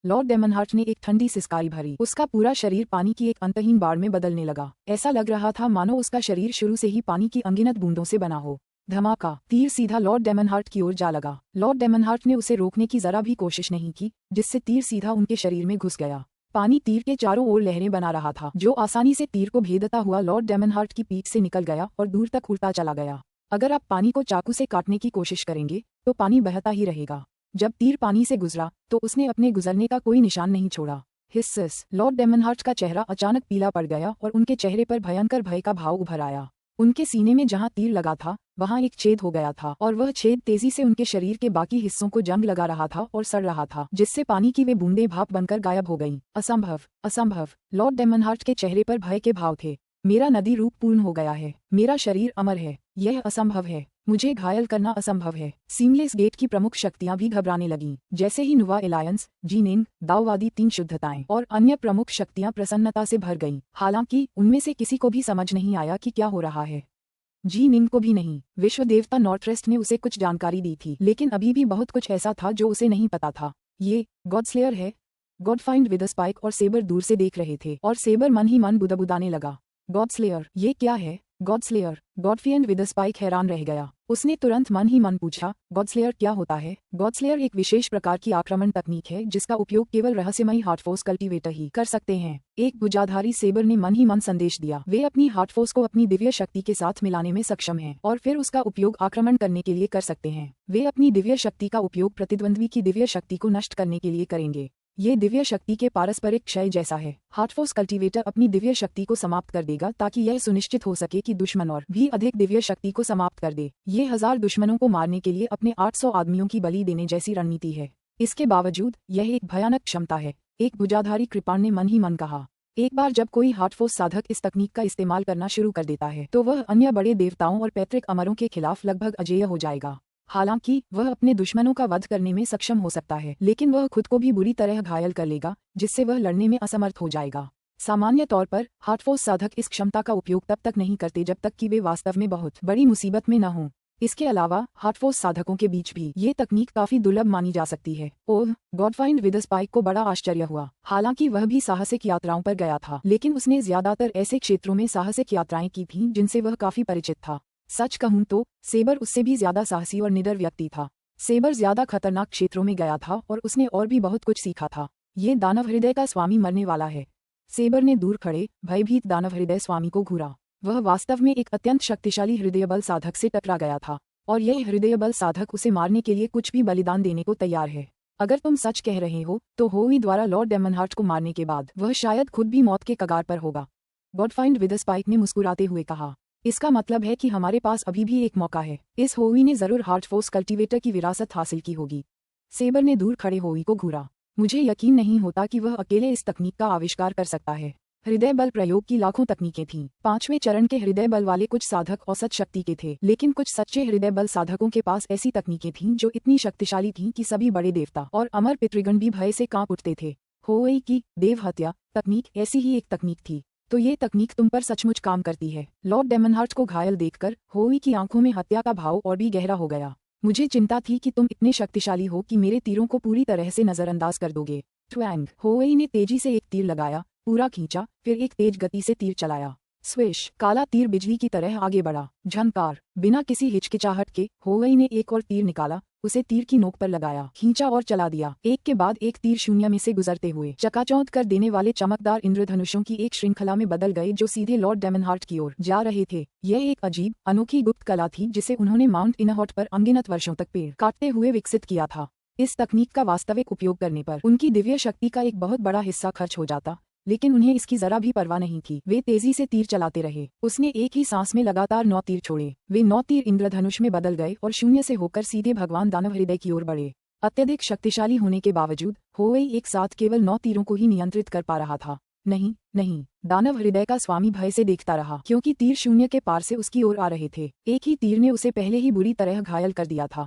लॉर्ड डेमनहार्ट ने एक ठंडी सिसकारी भरी। उसका पूरा शरीर पानी की एक अंतहीन बाढ़ में बदलने लगा। ऐसा लग रहा था मानो उसका शरीर शुरू से ही पानी की अनगिनत बूंदों से बना हो। धमाका! तीर सीधा लॉर्ड डेमनहार्ट की ओर जा लगा। लॉर्ड डेमनहार्ट ने उसे रोकने की जरा भी कोशिश नहीं की, जिससे तीर सीधा उनके शरीर में घुस गया। पानी तीर के चारों ओर लहरें बना रहा था, जो आसानी से तीर को भेदता हुआ लॉर्ड डेमनहार्ट की पीठ से निकल गया और दूर तक उड़ता चला गया। अगर आप पानी को चाकू से काटने की कोशिश करेंगे तो पानी बहता ही रहेगा। जब तीर पानी से गुजरा तो उसने अपने गुजरने का कोई निशान नहीं छोड़ा। हिस्स! लॉर्ड डेमनहार्ट का चेहरा अचानक पीला पड़ गया और उनके चेहरे पर भयंकर भय का भाव उभर आया। उनके सीने में जहां तीर लगा था वहां एक छेद हो गया था और वह छेद तेजी से उनके शरीर के बाकी हिस्सों को जंग लगा रहा था और सड़ रहा था, जिससे पानी की वे बूंदें भाप बनकर गायब हो गईं। असंभव! असंभव! लॉर्ड डेमनहार्ट के चेहरे पर भय के भाव थे। मेरा नदी रूप पूर्ण हो गया है। मेरा शरीर अमर है। यह असंभव है। मुझे घायल करना असंभव है। सीमलेस गेट की प्रमुख शक्तियां भी घबराने लगीं। जैसे ही नुवा एलायंस, जीनेंग, दाओवादी 3 शुद्धताएं और अन्य प्रमुख शक्तियां प्रसन्नता से भर गईं। हालांकि उनमें से किसी को भी समझ नहीं आया कि क्या हो रहा है। जीनिंग को भी नहीं। विश्व देवता नॉर्ट्रेस्ट ने उसे कुछ जानकारी दी थी, लेकिन अभी भी बहुत कुछ ऐसा था जो उसे नहीं पता था। ये गॉडस्लेयर है। गॉडफाइंड विद स्पाइक और सेबर दूर से देख रहे थे और सेबर मन ही मन बुदबुदाने लगा। गॉडस्लेयर, ये क्या है? गॉडस्लेयर! गॉडफाइंड विद स्पाइक हैरान रह गया। उसने तुरंत मन ही मन पूछा, गॉडस्लेयर क्या होता है? गॉडस्लेयर एक विशेष प्रकार की आक्रमण तकनीक है जिसका उपयोग केवल रहस्यमयी हार्टफोर्स कल्टीवेटर ही कर सकते हैं। एक भुजाधारी सेबर ने मन ही मन संदेश दिया। वे अपनी हार्टफोर्स को अपनी दिव्य शक्ति के साथ मिलाने में सक्षम हैं और फिर उसका उपयोग आक्रमण करने के लिए कर सकते हैं। वे अपनी दिव्य शक्ति का उपयोग प्रतिद्वंद्वी की दिव्य शक्ति को नष्ट करने के लिए करेंगे। ये दिव्य शक्ति के पारस्परिक क्षय जैसा है। हार्टफोर्स कल्टीवेटर अपनी दिव्य शक्ति को समाप्त कर देगा ताकि यह सुनिश्चित हो सके कि दुश्मन और भी अधिक दिव्य शक्ति को समाप्त कर दे। ये 1000 दुश्मनों को मारने के लिए अपने 800 आदमियों की बलि देने जैसी रणनीति है। इसके बावजूद यह एक भयानक क्षमता है, एक भुजाधारी कृपाण ने मन ही मन कहा। एक बार जब कोई हार्टफोर्स साधक इस तकनीक का इस्तेमाल करना शुरू कर देता है तो वह अन्य बड़े देवताओं और पैतृक अमरों के खिलाफ लगभग अजेय हो जाएगा। हालांकि वह अपने दुश्मनों का वध करने में सक्षम हो सकता है, लेकिन वह खुद को भी बुरी तरह घायल कर लेगा, जिससे वह लड़ने में असमर्थ हो जाएगा। सामान्य तौर पर हार्टफोर्स साधक इस क्षमता का उपयोग तब तक नहीं करते जब तक कि वे वास्तव में बहुत बड़ी मुसीबत में न हों। इसके अलावा हार्टफोर्स साधकों के बीच भी ये तकनीक काफी दुर्लभ मानी जा सकती है। ओह! गॉडफाइंड विद स्पाइक को बड़ा आश्चर्य हुआ। हालांकि वह भी साहसिक यात्राओं पर गया था, लेकिन उसने ज्यादातर ऐसे क्षेत्रों में साहसिक यात्राएं की थीं जिनसे वह काफी परिचित था। सच कहूं तो सेबर उससे भी ज्यादा साहसी और निडर व्यक्ति था। सेबर ज्यादा खतरनाक क्षेत्रों में गया था और उसने और भी बहुत कुछ सीखा था। ये दानव हृदय का स्वामी मरने वाला है। सेबर ने दूर खड़े भयभीत दानव हृदय स्वामी को घूरा। वह वास्तव में एक अत्यंत शक्तिशाली हृदय बल साधक से टकरा गया था और यह हृदय बल साधक उसे मारने के लिए कुछ भी बलिदान देने को तैयार है। अगर तुम सच कह रहे हो तो होवी द्वारा लॉर्ड डेमनहार्ट को मारने के बाद वह शायद खुद भी मौत के कगार पर होगा। गॉडफाइंड विद स्पाइक ने मुस्कुराते हुए कहा। इसका मतलब है कि हमारे पास अभी भी एक मौका है। इस होवी ने जरूर हार्टफोर्स कल्टीवेटर की विरासत हासिल की होगी। सेबर ने दूर खड़े होवी को घूरा। मुझे यकीन नहीं होता कि वह अकेले इस तकनीक का आविष्कार कर सकता है। हृदय बल प्रयोग की लाखों तकनीकें थीं। 5वें चरण के हृदय बल वाले कुछ साधक औसत शक्ति के थे, लेकिन कुछ सच्चे हृदय बल साधकों के पास ऐसी तकनीकें थीं जो इतनी शक्तिशाली थीं कि सभी बड़े देवता और अमर पितृगण भी भय से कांप उठते थे। होवी की देव हत्या तकनीक ऐसी ही एक तकनीक थी। तो ये तकनीक तुम पर सचमुच काम करती है। लॉर्ड डेमनहार्ट को घायल देखकर होवी की आंखों में हत्या का भाव और भी गहरा हो गया। मुझे चिंता थी कि तुम इतने शक्तिशाली हो कि मेरे तीरों को पूरी तरह से नजरअंदाज कर दोगे। ट्वैंग! होवी ने तेजी से एक तीर लगाया, पूरा खींचा, फिर एक तेज गति से तीर चलाया। स्विश! काला तीर बिजली की तरह आगे बढ़ा। झनकार! बिना किसी हिचकिचाहट के होवी ने एक और तीर निकाला, उसे तीर की नोक पर लगाया, खींचा और चला दिया। एक के बाद एक तीर शून्य में से गुजरते हुए चकाचौंध कर देने वाले चमकदार इंद्रधनुषों की एक श्रृंखला में बदल गए जो सीधे लॉर्ड डेमनहार्ट की ओर जा रहे थे। यह एक अजीब अनोखी गुप्त कला थी जिसे उन्होंने माउंट इनहॉट पर अनगिनत वर्षों तक पेड़ काटते हुए विकसित किया था। इस तकनीक का वास्तविक उपयोग करने पर उनकी दिव्य शक्ति का एक बहुत बड़ा हिस्सा खर्च हो जाता, लेकिन उन्हें इसकी जरा भी परवाह नहीं थी। वे तेजी से तीर चलाते रहे। उसने एक ही सांस में लगातार 9 तीर छोड़े। वे 9 तीर इंद्रधनुष में बदल गए और शून्य से होकर सीधे भगवान दानव हृदय की ओर बढ़े। अत्यधिक शक्तिशाली होने के बावजूद होवी एक साथ केवल 9 तीरों को ही नियंत्रित कर पा रहा था। नहीं नहीं, दानव हृदय का स्वामी भय से देखता रहा, क्योंकि तीर शून्य के पार से उसकी ओर आ रहे थे। एक ही तीर ने उसे पहले ही बुरी तरह घायल कर दिया था।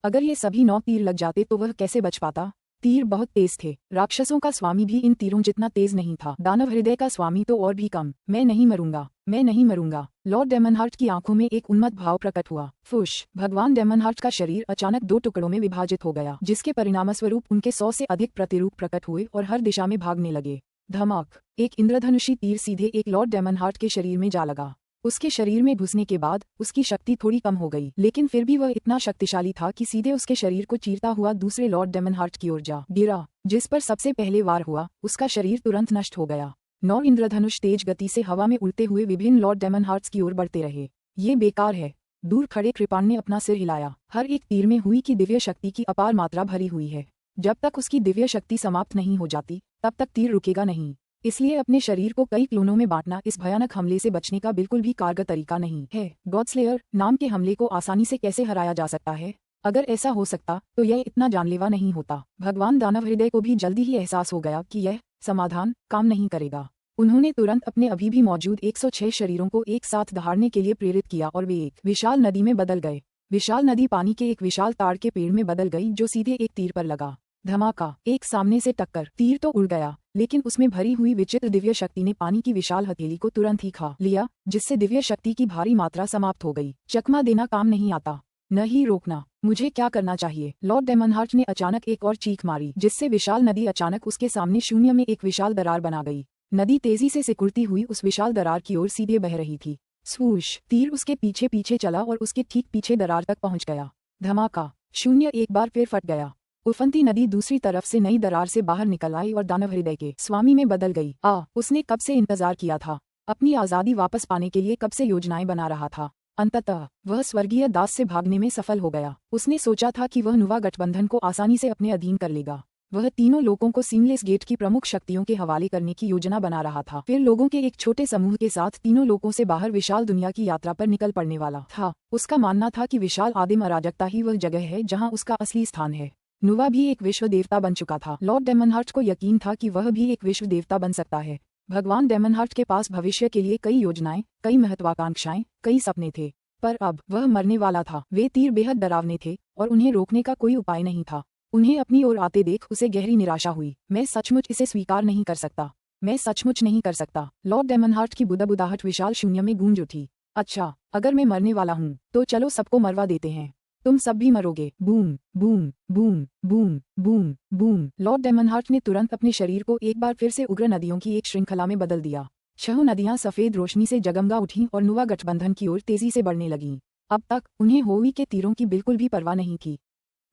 अगर ये सभी 9 तीर लग जाते तो वह कैसे बच पाता? तीर बहुत तेज थे। राक्षसों का स्वामी भी इन तीरों जितना तेज नहीं था। दानव हृदय का स्वामी तो और भी कम। मैं नहीं मरूंगा, मैं नहीं मरूंगा। लॉर्ड डेमनहार्ट की आंखों में एक उन्मत्त भाव प्रकट हुआ। फुश! भगवान डेमनहार्ट का शरीर अचानक 2 टुकड़ों में विभाजित हो गया, जिसके परिणामस्वरूप उनके 100 से अधिक प्रतिरूप प्रकट हुए और हर दिशा में भागने लगे। धमाक! एक इंद्रधनुषी तीर सीधे एक लॉर्ड डेमनहार्ट के शरीर में जा लगा। उसके शरीर में घुसने के बाद उसकी शक्ति थोड़ी कम हो गई, लेकिन फिर भी वह इतना शक्तिशाली था कि सीधे उसके शरीर को चीरता हुआ दूसरे लॉर्ड डेमनहार्ट की ओर जा गिरा। जिस पर सबसे पहले वार हुआ उसका शरीर तुरंत नष्ट हो गया। 9 इंद्रधनुष तेज गति से हवा में उड़ते हुए विभिन्न लॉर्ड डेमनहार्ट्स की ओर बढ़ते रहे। ये बेकार है। दूर खड़े कृपाण ने अपना सिर हिलाया। हर एक तीर में हुई की दिव्य शक्ति की अपार मात्रा भरी हुई है। जब तक उसकी दिव्य शक्ति समाप्त नहीं हो जाती तब तक तीर रुकेगा नहीं। इसलिए अपने शरीर को कई क्लोनों में बांटना इस भयानक हमले से बचने का बिल्कुल भी कारगर तरीका नहीं है। गॉडस्लेयर नाम के हमले को आसानी से कैसे हराया जा सकता है? अगर ऐसा हो सकता तो यह इतना जानलेवा नहीं होता। भगवान दानव हृदय को भी जल्दी ही एहसास हो गया कि यह समाधान काम नहीं करेगा। उन्होंने तुरंत अपने अभी भी मौजूद 106 शरीरों को एक साथ दहाड़ने के लिए प्रेरित किया और वे एक विशाल नदी में बदल गए। विशाल नदी पानी के एक विशाल ताड़ के पेड़ में बदल गई जो सीधे एक तीर पर लगा। धमाका! एक सामने से टक्कर। तीर तो उड़ गया, लेकिन उसमें भरी हुई विचित्र दिव्य शक्ति ने पानी की विशाल हथेली को तुरंत ही खा लिया, जिससे दिव्य शक्ति की भारी मात्रा समाप्त हो गई। चकमा देना काम नहीं आता, न ही रोकना। मुझे क्या करना चाहिए? लॉर्ड डेमनहार्ट ने अचानक एक और चीख मारी, जिससे विशाल नदी अचानक उसके सामने शून्य में एक विशाल दरार बना गई। नदी तेजी से सिकुड़ती हुई उस विशाल दरार की ओर सीधे बह रही थी। स्वूश! तीर उसके पीछे पीछे चला और उसके ठीक पीछे दरार तक पहुंच गया। धमाका! शून्य एक बार फिर फट गया। उफनती नदी दूसरी तरफ से नई दरार से बाहर निकल आई और दानव हृदय के स्वामी में बदल गई। उसने कब से इंतजार किया था, अपनी आजादी वापस पाने के लिए कब से योजनाएं बना रहा था। अंततः वह स्वर्गीय दास से भागने में सफल हो गया। उसने सोचा था कि वह नुवा गठबंधन को आसानी से अपने अधीन कर लेगा। वह तीनों लोगों को सीमलेस गेट की प्रमुख शक्तियों के हवाले करने की योजना बना रहा था। फिर लोगों के एक छोटे समूह के साथ तीनों लोगों से बाहर विशाल दुनिया की यात्रा पर निकल पड़ने वाला था। उसका मानना था कि विशाल आदिम अराजकता ही वह जगह है जहाँ उसका असली स्थान है। नुवा भी एक विश्व देवता बन चुका था। लॉर्ड डेमनहार्ट को यकीन था कि वह भी एक विश्व देवता बन सकता है। भगवान डेमनहार्ट के पास भविष्य के लिए कई योजनाएं, कई महत्वाकांक्षाएं, कई सपने थे, पर अब वह मरने वाला था। वे तीर बेहद डरावने थे और उन्हें रोकने का कोई उपाय नहीं था। उन्हें अपनी ओर आते देख उसे गहरी निराशा हुई। मैं सचमुच इसे स्वीकार नहीं कर सकता, मैं सचमुच नहीं कर सकता। लॉर्ड डेमनहार्ट की बुदबुदाहट विशाल शून्य में गूंज उठी। अच्छा, अगर मैं मरने वाला हूँ तो चलो सबको मरवा देते हैं। तुम सब भी मरोगे। Boom boom boom boom boom boom. Lord Demonheart ने तुरंत अपने शरीर को एक बार फिर से उग्र नदियों की एक श्रृंखला में बदल दिया। 6 नदियां सफेद रोशनी से जगमगा उठीं और नुवा गठबंधन की ओर तेजी से बढ़ने लगीं। अब तक उन्हें होवी के तीरों की बिल्कुल भी परवाह नहीं थी।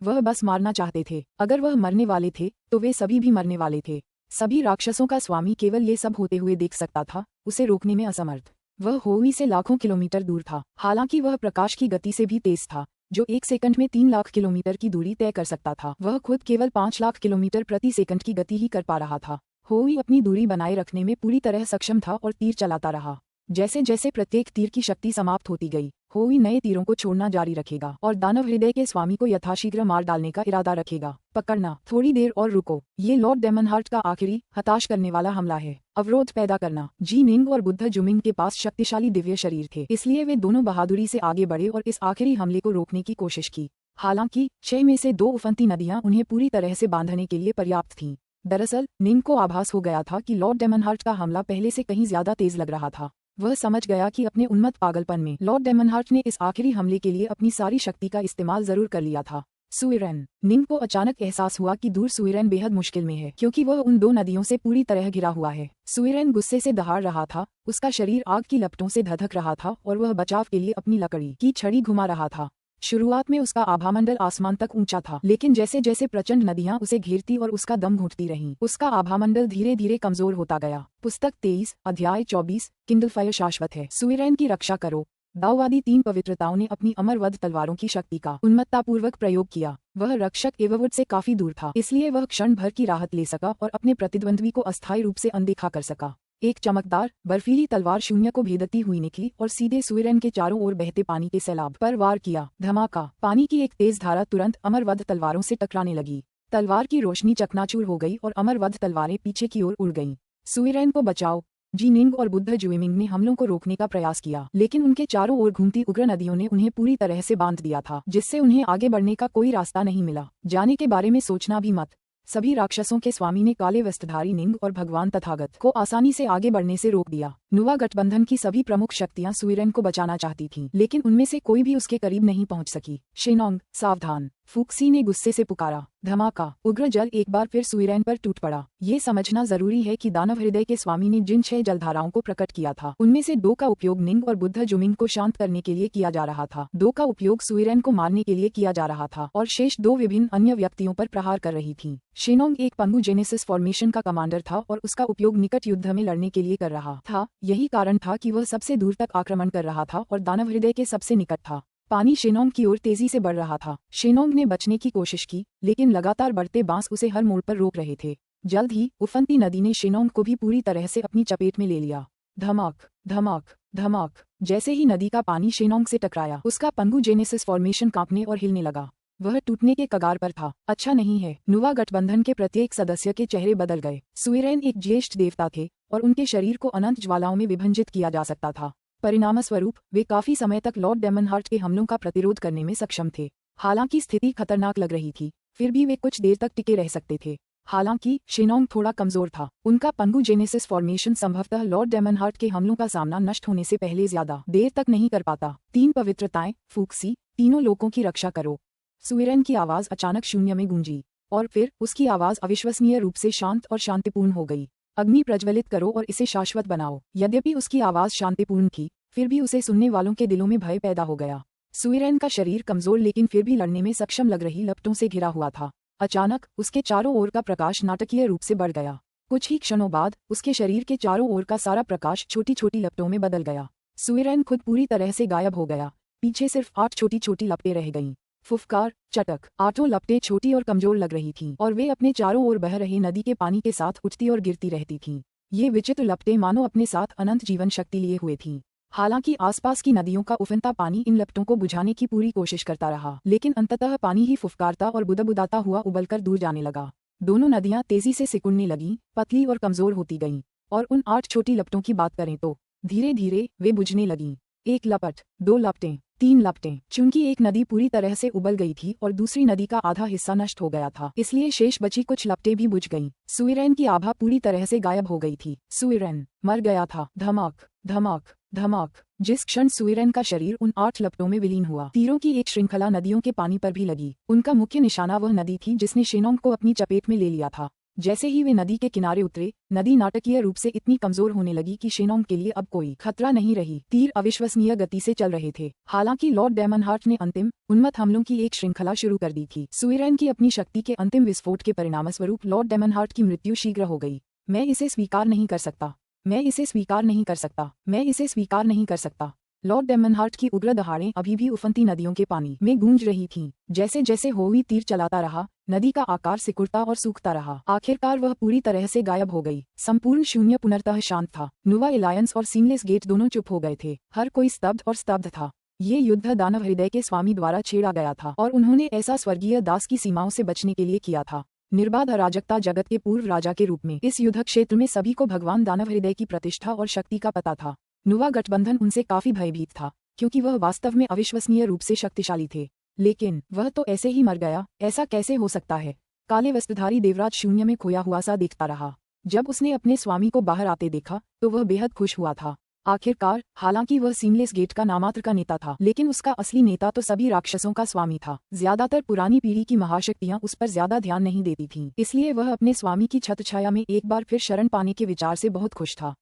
वह बस मारना चाहते थे। अगर वह मरने वाले थे तो वे सभी भी मरने वाले थे। सभी राक्षसों का स्वामी केवल ये सब होते हुए देख सकता था, उसे रोकने में असमर्थ। वह होवी से लाखों किलोमीटर दूर था। हालांकि वह प्रकाश की गति से भी तेज था, जो 1 सेकंड में 3 लाख किलोमीटर की दूरी तय कर सकता था। वह खुद केवल 5 लाख किलोमीटर प्रति सेकंड की गति ही कर पा रहा था। होवी अपनी दूरी बनाए रखने में पूरी तरह सक्षम था और तीर चलाता रहा। जैसे जैसे प्रत्येक तीर की शक्ति समाप्त होती गई, होवी नए तीरों को छोड़ना जारी रखेगा और दानव हृदय के स्वामी को यथाशीघ्र मार डालने का इरादा रखेगा। पकड़ना, थोड़ी देर और रुको। ये लॉर्ड डेमनहार्ट का आखिरी हताश करने वाला हमला है। अवरोध पैदा करना। जी निंग और बुद्ध जुमिंग के पास शक्तिशाली दिव्य शरीर थे, इसलिए वे दोनों बहादुरी से आगे बढ़े और इस आखिरी हमले को रोकने की कोशिश की। हालांकि 6 में से 2 उफनती नदियां उन्हें पूरी तरह से बांधने के लिए पर्याप्त थीं। दरअसल निंग को आभास हो गया था कि लॉर्ड डेमनहार्ट का हमला पहले से कहीं ज्यादा तेज लग रहा था। वह समझ गया कि अपने उन्मत्त पागलपन में लॉर्ड डेमनहार्ट ने इस आखिरी हमले के लिए अपनी सारी शक्ति का इस्तेमाल जरूर कर लिया था। सुइरेन। निंग को अचानक एहसास हुआ कि दूर सुइरेन बेहद मुश्किल में है, क्योंकि वह उन 2 नदियों से पूरी तरह घिरा हुआ है। सुइरेन गुस्से से दहाड़ रहा था, उसका शरीर आग की लपटों से धधक रहा था और वह बचाव के लिए अपनी लकड़ी की छड़ी घुमा रहा था। शुरुआत में उसका आभामंडल आसमान तक ऊंचा था, लेकिन जैसे जैसे प्रचंड नदियां उसे घेरती और उसका दम घुटती रहीं, उसका आभामंडल धीरे धीरे कमजोर होता गया। पुस्तक 23, अध्याय 24, किंडल फायर शाश्वत है। सुइरेन की रक्षा करो। दाओवादी 3 पवित्रताओं ने अपनी अमरवध तलवारों की शक्ति का उन्मत्तापूर्वक प्रयोग किया। वह रक्षक एववुड से काफी दूर था, इसलिए वह क्षण भर की राहत ले सका और अपने प्रतिद्वंद्वी को अस्थायी रूप से अनदेखा कर सका। एक चमकदार बर्फीली तलवार शून्य को भेदती हुई निकली और सीधे सुइरेन के चारों ओर बहते पानी के सैलाब पर वार किया। धमाका! पानी की एक तेज धारा तुरंत अमरवध तलवारों से टकराने लगी। तलवार की रोशनी चकनाचूर हो गई और अमरवध तलवारें पीछे की ओर उड़ गईं। सुइरेन को बचाओ। जी निंग और बुद्ध जुइमिंग ने हमलों को रोकने का प्रयास किया, लेकिन उनके चारों ओर घूमती उग्र नदियों ने उन्हें पूरी तरह से बांध दिया था, जिससे उन्हें आगे बढ़ने का कोई रास्ता नहीं मिला। जाने के बारे में सोचना भी मत। सभी राक्षसों के स्वामी ने काले वस्त्रधारी निंग और भगवान तथागत को आसानी से आगे बढ़ने से रोक दिया। नुवा गठबंधन की सभी प्रमुख शक्तियां सुइरेन को बचाना चाहती थीं, लेकिन उनमें से कोई भी उसके करीब नहीं पहुंच सकी। शेनोंग, सावधान! फुक्सी ने गुस्से से पुकारा। धमाका! उग्र जल एक बार फिर सुइरेन पर टूट पड़ा। ये समझना जरूरी है कि दानव हृदय के स्वामी ने जिन 6 जलधाराओं को प्रकट किया था, उनमें से 2 का उपयोग निंग और बुद्ध जुमिंग को शांत करने के लिए किया जा रहा था, 2 का उपयोग सुइरेन को मारने के लिए किया जा रहा था और शेष 2 विभिन्न अन्य व्यक्तियों पर प्रहार कर रही थीं। शेनोंग एक पंगु जेनेसिस फॉर्मेशन का कमांडर था और उसका उपयोग निकट युद्ध में लड़ने के लिए कर रहा था। यही कारण था कि वह सबसे दूर तक आक्रमण कर रहा था और दानव हृदय के सबसे निकट था। पानी शेनोंग की ओर तेजी से बढ़ रहा था। शेनोंग ने बचने की कोशिश की, लेकिन लगातार बढ़ते बांस उसे हर मोड़ पर रोक रहे थे। जल्द ही उफनती नदी ने शेनोंग को भी पूरी तरह से अपनी चपेट में ले लिया। धमाक, धमाक, धमाक! जैसे ही नदी का पानी शेनोंग से टकराया, उसका पंगु जेनेसिस फॉर्मेशन कांपने और हिलने लगा। वह टूटने के कगार पर था। अच्छा नहीं है। नुवा गठबंधन के प्रत्येक सदस्य के चेहरे बदल गए। सुइरेन एक ज्येष्ठ देवता थे और उनके शरीर को अनंत ज्वालाओं में विभंजित किया जा सकता था। परिणामस्वरूप वे काफी समय तक लॉर्ड डेमनहार्ट के हमलों का प्रतिरोध करने में सक्षम थे। हालांकि स्थिति खतरनाक लग रही थी, फिर भी वे कुछ देर तक टिके रह सकते थे। हालांकि शेनोंग थोड़ा कमजोर था। उनका पंगु जेनेसिस फॉर्मेशन संभवतः लॉर्ड डेमनहार्ट के हमलों का सामना नष्ट होने से पहले ज्यादा देर तक नहीं कर पाता। 3 पवित्रताएं, फुक्सी, तीनों लोगों की रक्षा करो। सुइरेन की आवाज अचानक शून्य में गूंजी और फिर उसकी आवाज अविश्वसनीय रूप से शांत और शांतिपूर्ण हो गई। अग्नि प्रज्वलित करो और इसे शाश्वत बनाओ। यद्यपि उसकी आवाज शांतिपूर्ण थी, फिर भी उसे सुनने वालों के दिलों में भय पैदा हो गया। सुइरेन का शरीर कमजोर लेकिन फिर भी लड़ने में सक्षम लग रही लपटों से घिरा हुआ था। अचानक उसके चारों ओर का प्रकाश नाटकीय रूप से बढ़ गया। कुछ ही क्षणों बाद उसके शरीर के चारों ओर का सारा प्रकाश छोटी छोटी लपटों में बदल गया। सुइरेन खुद पूरी तरह से गायब हो गया। पीछे सिर्फ 8 छोटी छोटी लपटें रह गईं। फुफकार, चटक! 8 लपटें छोटी और कमजोर लग रही थीं और वे अपने चारों ओर बह रहे नदी के पानी के साथ उठती और गिरती रहती थीं। ये विचित्र लपटें मानो अपने साथ अनंत जीवन शक्ति लिए हुए थीं। हालांकि आसपास की नदियों का उफनता पानी इन लपटों को बुझाने की पूरी कोशिश करता रहा, लेकिन अंततः पानी ही फुफकारता और बुदबुदाता हुआ उबलकर दूर जाने लगा। दोनों नदियां तेजी से सिकुड़ने लगीं, पतली और कमजोर होती गईं, और उन 8 छोटी लपटों की बात करें तो धीरे धीरे वे बुझने लगीं। 1 लपट, 2 लपटें, 3 लपटें। चूंकि एक नदी पूरी तरह से उबल गई थी और दूसरी नदी का आधा हिस्सा नष्ट हो गया था, इसलिए शेष बची कुछ लपटें भी बुझ गईं। सुइरेन की आभा पूरी तरह से गायब हो गई थी। सुइरेन मर गया था। धमाक, धमाक, धमाक! जिस क्षण सुइरेन का शरीर उन 8 लपटों में विलीन हुआ, तीरों की एक श्रृंखला नदियों के पानी पर भी लगी। उनका मुख्य निशाना वह नदी थी जिसने शेनोंग को अपनी चपेट में ले लिया था। जैसे ही वे नदी के किनारे उतरे, नदी नाटकीय रूप से इतनी कमजोर होने लगी कि शेनोंग के लिए अब कोई खतरा नहीं रही। तीर अविश्वसनीय गति से चल रहे थे। हालांकि लॉर्ड डेमनहार्ट ने अंतिम उन्मत्त हमलों की एक श्रृंखला शुरू कर दी थी। सुइरेन की अपनी शक्ति के अंतिम विस्फोट के परिणामस्वरूप लॉर्ड डेमनहार्ट की मृत्यु शीघ्र हो गई। मैं इसे स्वीकार नहीं कर सकता। मैं इसे स्वीकार नहीं कर सकता। मैं इसे स्वीकार नहीं कर सकता। लॉर्ड डेमनहार्ट की उग्र दहाड़ें अभी भी उफनती नदियों के पानी में गूंज रही थीं। जैसे जैसे होवी तीर चलाता रहा, नदी का आकार सिकुड़ता और सूखता रहा। आखिरकार वह पूरी तरह से गायब हो गई। संपूर्ण शून्य पुनर्तः शांत था। नुवा एलायंस और सीमलेस गेट दोनों चुप हो गए थे। हर कोई स्तब्ध और स्तब्ध था। ये युद्ध दानव हृदय के स्वामी द्वारा छेड़ा गया था और उन्होंने ऐसा स्वर्गीय दास की सीमाओं से बचने के लिए किया था। निर्बाध अराजकता जगत के पूर्व राजा के रूप में इस युद्ध क्षेत्र में सभी को भगवान दानव हृदय की प्रतिष्ठा और शक्ति का पता था। नुवा गठबंधन उनसे काफी भयभीत था, क्योंकि वह वास्तव में अविश्वसनीय रूप से शक्तिशाली थे। लेकिन वह तो ऐसे ही मर गया। ऐसा कैसे हो सकता है? काले वस्त्रधारी देवराज शून्य में खोया हुआ सा दिखता रहा। जब उसने अपने स्वामी को बाहर आते देखा तो वह बेहद खुश हुआ था। आखिरकार, हालांकि वह सीमलेस गेट का नामात्र का नेता था, लेकिन उसका असली नेता तो सभी राक्षसों का स्वामी था। ज्यादातर पुरानी पीढ़ी की महाशक्तियां उस पर ज्यादा ध्यान नहीं देती थीं, इसलिए वह अपने स्वामी की छत्रछाया में एक बार फिर शरण पाने के विचार से बहुत खुश था।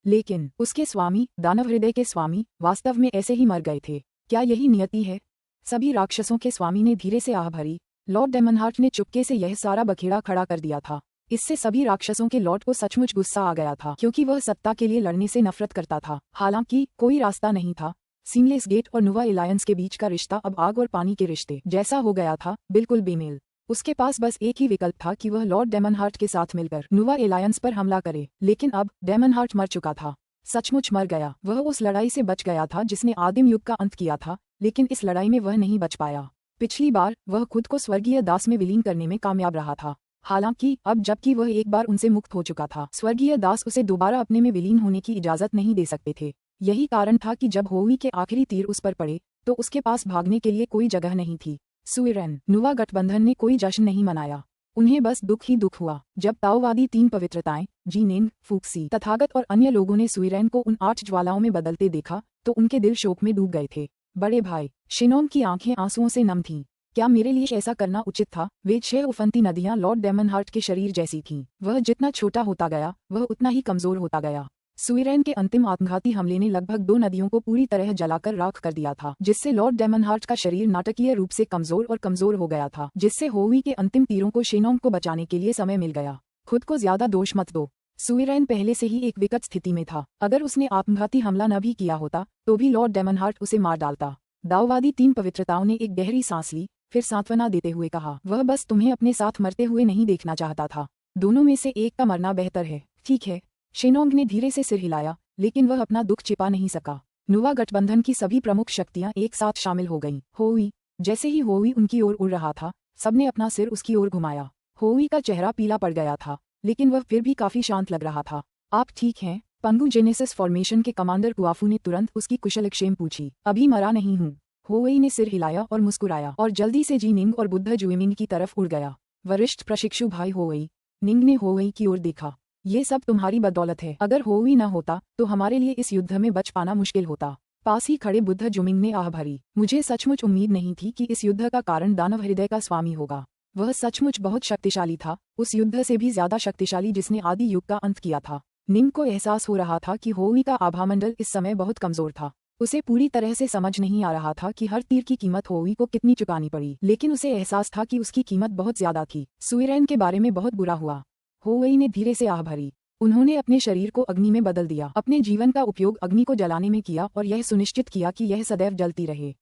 लेकिन उसके स्वामी, दानव हृदय के स्वामी, वास्तव में ऐसे ही मर गए थे। क्या यही नियति है? सभी राक्षसों के स्वामी ने धीरे से आह भरी। लॉर्ड डेमनहार्ट ने चुपके से यह सारा बखेड़ा खड़ा कर दिया था। इससे सभी राक्षसों के लॉर्ड को सचमुच गुस्सा आ गया था, क्योंकि वह सत्ता के लिए लड़ने से नफरत करता था। हालांकि कोई रास्ता नहीं था। सीमलेस गेट और नुवा एलायंस के बीच का रिश्ता अब आग और पानी के रिश्ते जैसा हो गया था, बिल्कुल बेमेल। उसके पास बस एक ही विकल्प था कि वह लॉर्ड डेमनहार्ट के साथ मिलकर नुवा एलायंस पर हमला करे। लेकिन अब डेमनहार्ट मर चुका था। सचमुच मर गया। वह उस लड़ाई से बच गया था जिसने आदिम युग का अंत किया था, लेकिन इस लड़ाई में वह नहीं बच पाया। पिछली बार वह खुद को स्वर्गीय दास में विलीन करने में कामयाब रहा था। हालांकि अब जबकि वह एक बार उनसे मुक्त हो चुका था, स्वर्गीय दास उसे दोबारा अपने में विलीन होने की इजाजत नहीं दे सकते थे। यही कारण था कि जब होवी के आखिरी तीर उस पर पड़े तो उसके पास भागने के लिए कोई जगह नहीं थी। सुइरेन, नुवा गठबंधन ने कोई जश्न नहीं मनाया। उन्हें बस दुख ही दुख हुआ। जब ताओवादी तीन पवित्रताएं जीनेंग, फूक्सी, तथागत और अन्य लोगों ने सुइरेन को उन 8 ज्वालाओं में बदलते देखा तो उनके दिल शोक में डूब गए थे। बड़े भाई शिनोंग की आंखें आंसुओं से नम थीं। क्या मेरे लिए ऐसा करना उचित था? वे 6 उफनती नदियां लॉर्ड डेमनहार्ट के शरीर जैसी थीं। वह जितना छोटा होता गया वह उतना ही कमजोर होता गया। सुइरेन के अंतिम आत्मघाती हमले ने लगभग 2 नदियों को पूरी तरह जलाकर राख कर दिया था, जिससे लॉर्ड डेमनहार्ट का शरीर नाटकीय रूप से कमजोर और कमजोर हो गया था, जिससे होवी के अंतिम तीरों को शेनोंग को बचाने के लिए समय मिल गया। खुद को ज्यादा दोष मत दो। सुइरेन पहले से ही एक विकट स्थिति में था। अगर उसने आत्मघाती हमला न भी किया होता तो भी लॉर्ड डेमनहार्ट उसे मार डालता। दाओवादी तीन पवित्रताओं ने एक गहरी सांस ली, फिर सांत्वना देते हुए कहा, वह बस तुम्हें अपने साथ मरते हुए नहीं देखना चाहता था। दोनों में से एक का मरना बेहतर है। ठीक है। शेनोंग ने धीरे से सिर हिलाया, लेकिन वह अपना दुख छिपा नहीं सका। नुवा गठबंधन की सभी प्रमुख शक्तियां एक साथ शामिल हो गईं। होवी, जैसे ही होवी उनकी ओर उड़ रहा था, सबने अपना सिर उसकी ओर घुमाया। होवी का चेहरा पीला पड़ गया था, लेकिन वह फिर भी काफी शांत लग रहा था। आप ठीक हैं? पंगु जेनेसिस फॉर्मेशन के कमांडर कुआफू ने तुरंत उसकी कुशलक्षेम पूछी। अभी मरा नहीं हूँ। होवेई ने सिर हिलाया और मुस्कुराया और जल्दी से जीनिंग और बुद्ध जुएमिंग की तरफ उड़ गया। वरिष्ठ प्रशिक्षु भाई होवेई। निंग ने होवेई की ओर देखा। ये सब तुम्हारी बदौलत है। अगर होवी न होता तो हमारे लिए इस युद्ध में बच पाना मुश्किल होता। पास ही खड़े बुद्ध जुमिंग ने आह भरी। मुझे सचमुच उम्मीद नहीं थी कि इस युद्ध का कारण दानव हृदय का स्वामी होगा। वह सचमुच बहुत शक्तिशाली था, उस युद्ध से भी ज्यादा शक्तिशाली जिसने आदि युग का अंत किया था। निंग को एहसास हो रहा था कि होवी का आभामंडल इस समय बहुत कमजोर था। उसे पूरी तरह से समझ नहीं आ रहा था कि हर तीर की कीमत होवी को कितनी चुकानी पड़ी, लेकिन उसे एहसास था कि उसकी कीमत बहुत ज्यादा थी। सुइरेन के बारे में बहुत बुरा हुआ। होवेई ने धीरे से आह भरी। उन्होंने अपने शरीर को अग्नि में बदल दिया, अपने जीवन का उपयोग अग्नि को जलाने में किया और यह सुनिश्चित किया कि यह सदैव जलती रहे।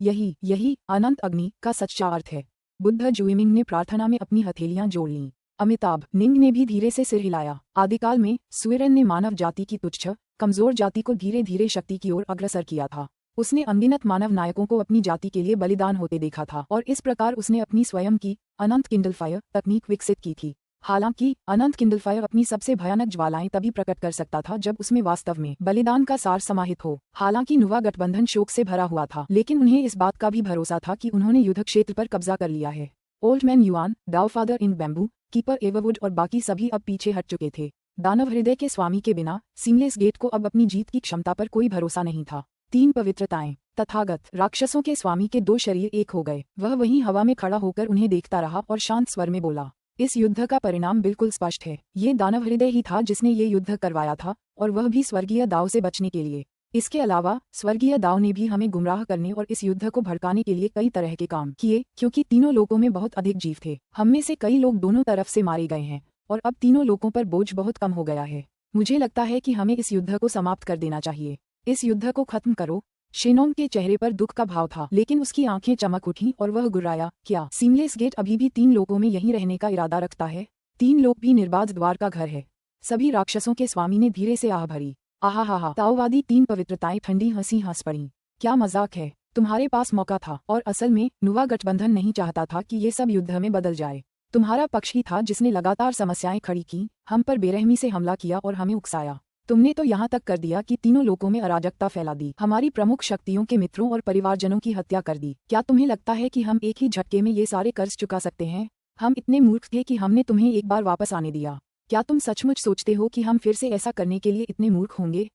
यही अनंत अग्नि का सच्चा अर्थ है। बुद्ध जुएमिंग ने प्रार्थना में अपनी हथेलियां जोड़ लीं। अमिताभ, निंग ने भी धीरे से सिर हिलाया। आदिकाल में सुइरेन ने मानव जाति की तुच्छ, कमजोर जाति को धीरे धीरे शक्ति की ओर अग्रसर किया था। उसने अनगिनत मानव नायकों को अपनी जाति के लिए बलिदान होते देखा था और इस प्रकार उसने अपनी स्वयं की अनंत किंडल फायर तकनीक विकसित की थी। हालांकि अनंत किंडल फायर अपनी सबसे भयानक ज्वालाएं तभी प्रकट कर सकता था जब उसमें वास्तव में बलिदान का सार समाहित हो। हालांकि नुवा गठबंधन शोक से भरा हुआ था, लेकिन उन्हें इस बात का भी भरोसा था कि उन्होंने युद्ध क्षेत्र पर कब्जा कर लिया है। Old man yuan, डाउफादर in bamboo, keeper एवरवुड और बाकी सभी अब पीछे हट चुके थे। दानव हृदय के स्वामी के बिना सीमलेस गेट को अब अपनी जीत की क्षमता पर कोई भरोसा नहीं था। तीन पवित्रताएं तथागत राक्षसों के स्वामी के 2 शरीर एक हो गए। वह वहीं हवा में खड़ा होकर उन्हें देखता रहा और शांत स्वर में बोला, इस युद्ध का परिणाम बिल्कुल स्पष्ट है। ये दानव हृदय ही था जिसने ये युद्ध करवाया था, और वह भी स्वर्गीय दाव से बचने के लिए। इसके अलावा स्वर्गीय दाव ने भी हमें गुमराह करने और इस युद्ध को भड़काने के लिए कई तरह के काम किए, क्योंकि तीनों लोकों में बहुत अधिक जीव थे। हम में से कई लोग दोनों तरफ से मारे गए हैं और अब तीनों लोगों पर बोझ बहुत कम हो गया है। मुझे लगता है कि हमें इस युद्ध को समाप्त कर देना चाहिए। इस युद्ध को खत्म करो। शेनोंग के चेहरे पर दुख का भाव था, लेकिन उसकी आंखें चमक उठीं और वह गुर्राया, क्या सीमलेस गेट अभी भी 3 लोगों में यहीं रहने का इरादा रखता है? 3 लोग भी निर्बाध द्वार का घर है। सभी राक्षसों के स्वामी ने धीरे से आह भरी। आहा, ताओवादी 3 पवित्रताएं ठंडी हंसी हंस पड़ी। क्या मजाक है? तुम्हारे पास मौका था, और असल में नुवा गठबंधन नहीं चाहता था कि ये सब युद्ध में बदल जाए। तुम्हारा पक्ष ही था जिसने लगातार समस्याएं खड़ी की, हम पर बेरहमी से हमला किया और हमें उकसाया। तुमने तो यहाँ तक कर दिया कि तीनों लोगों में अराजकता फैला दी, हमारी प्रमुख शक्तियों के मित्रों और परिवारजनों की हत्या कर दी। क्या तुम्हें लगता है कि हम एक ही झटके में ये सारे कर्ज चुका सकते हैं? हम इतने मूर्ख थे कि हमने तुम्हें एक बार वापस आने दिया। क्या तुम सचमुच सोचते हो कि हम फिर से ऐसा करने के लिए इतने मूर्ख होंगे?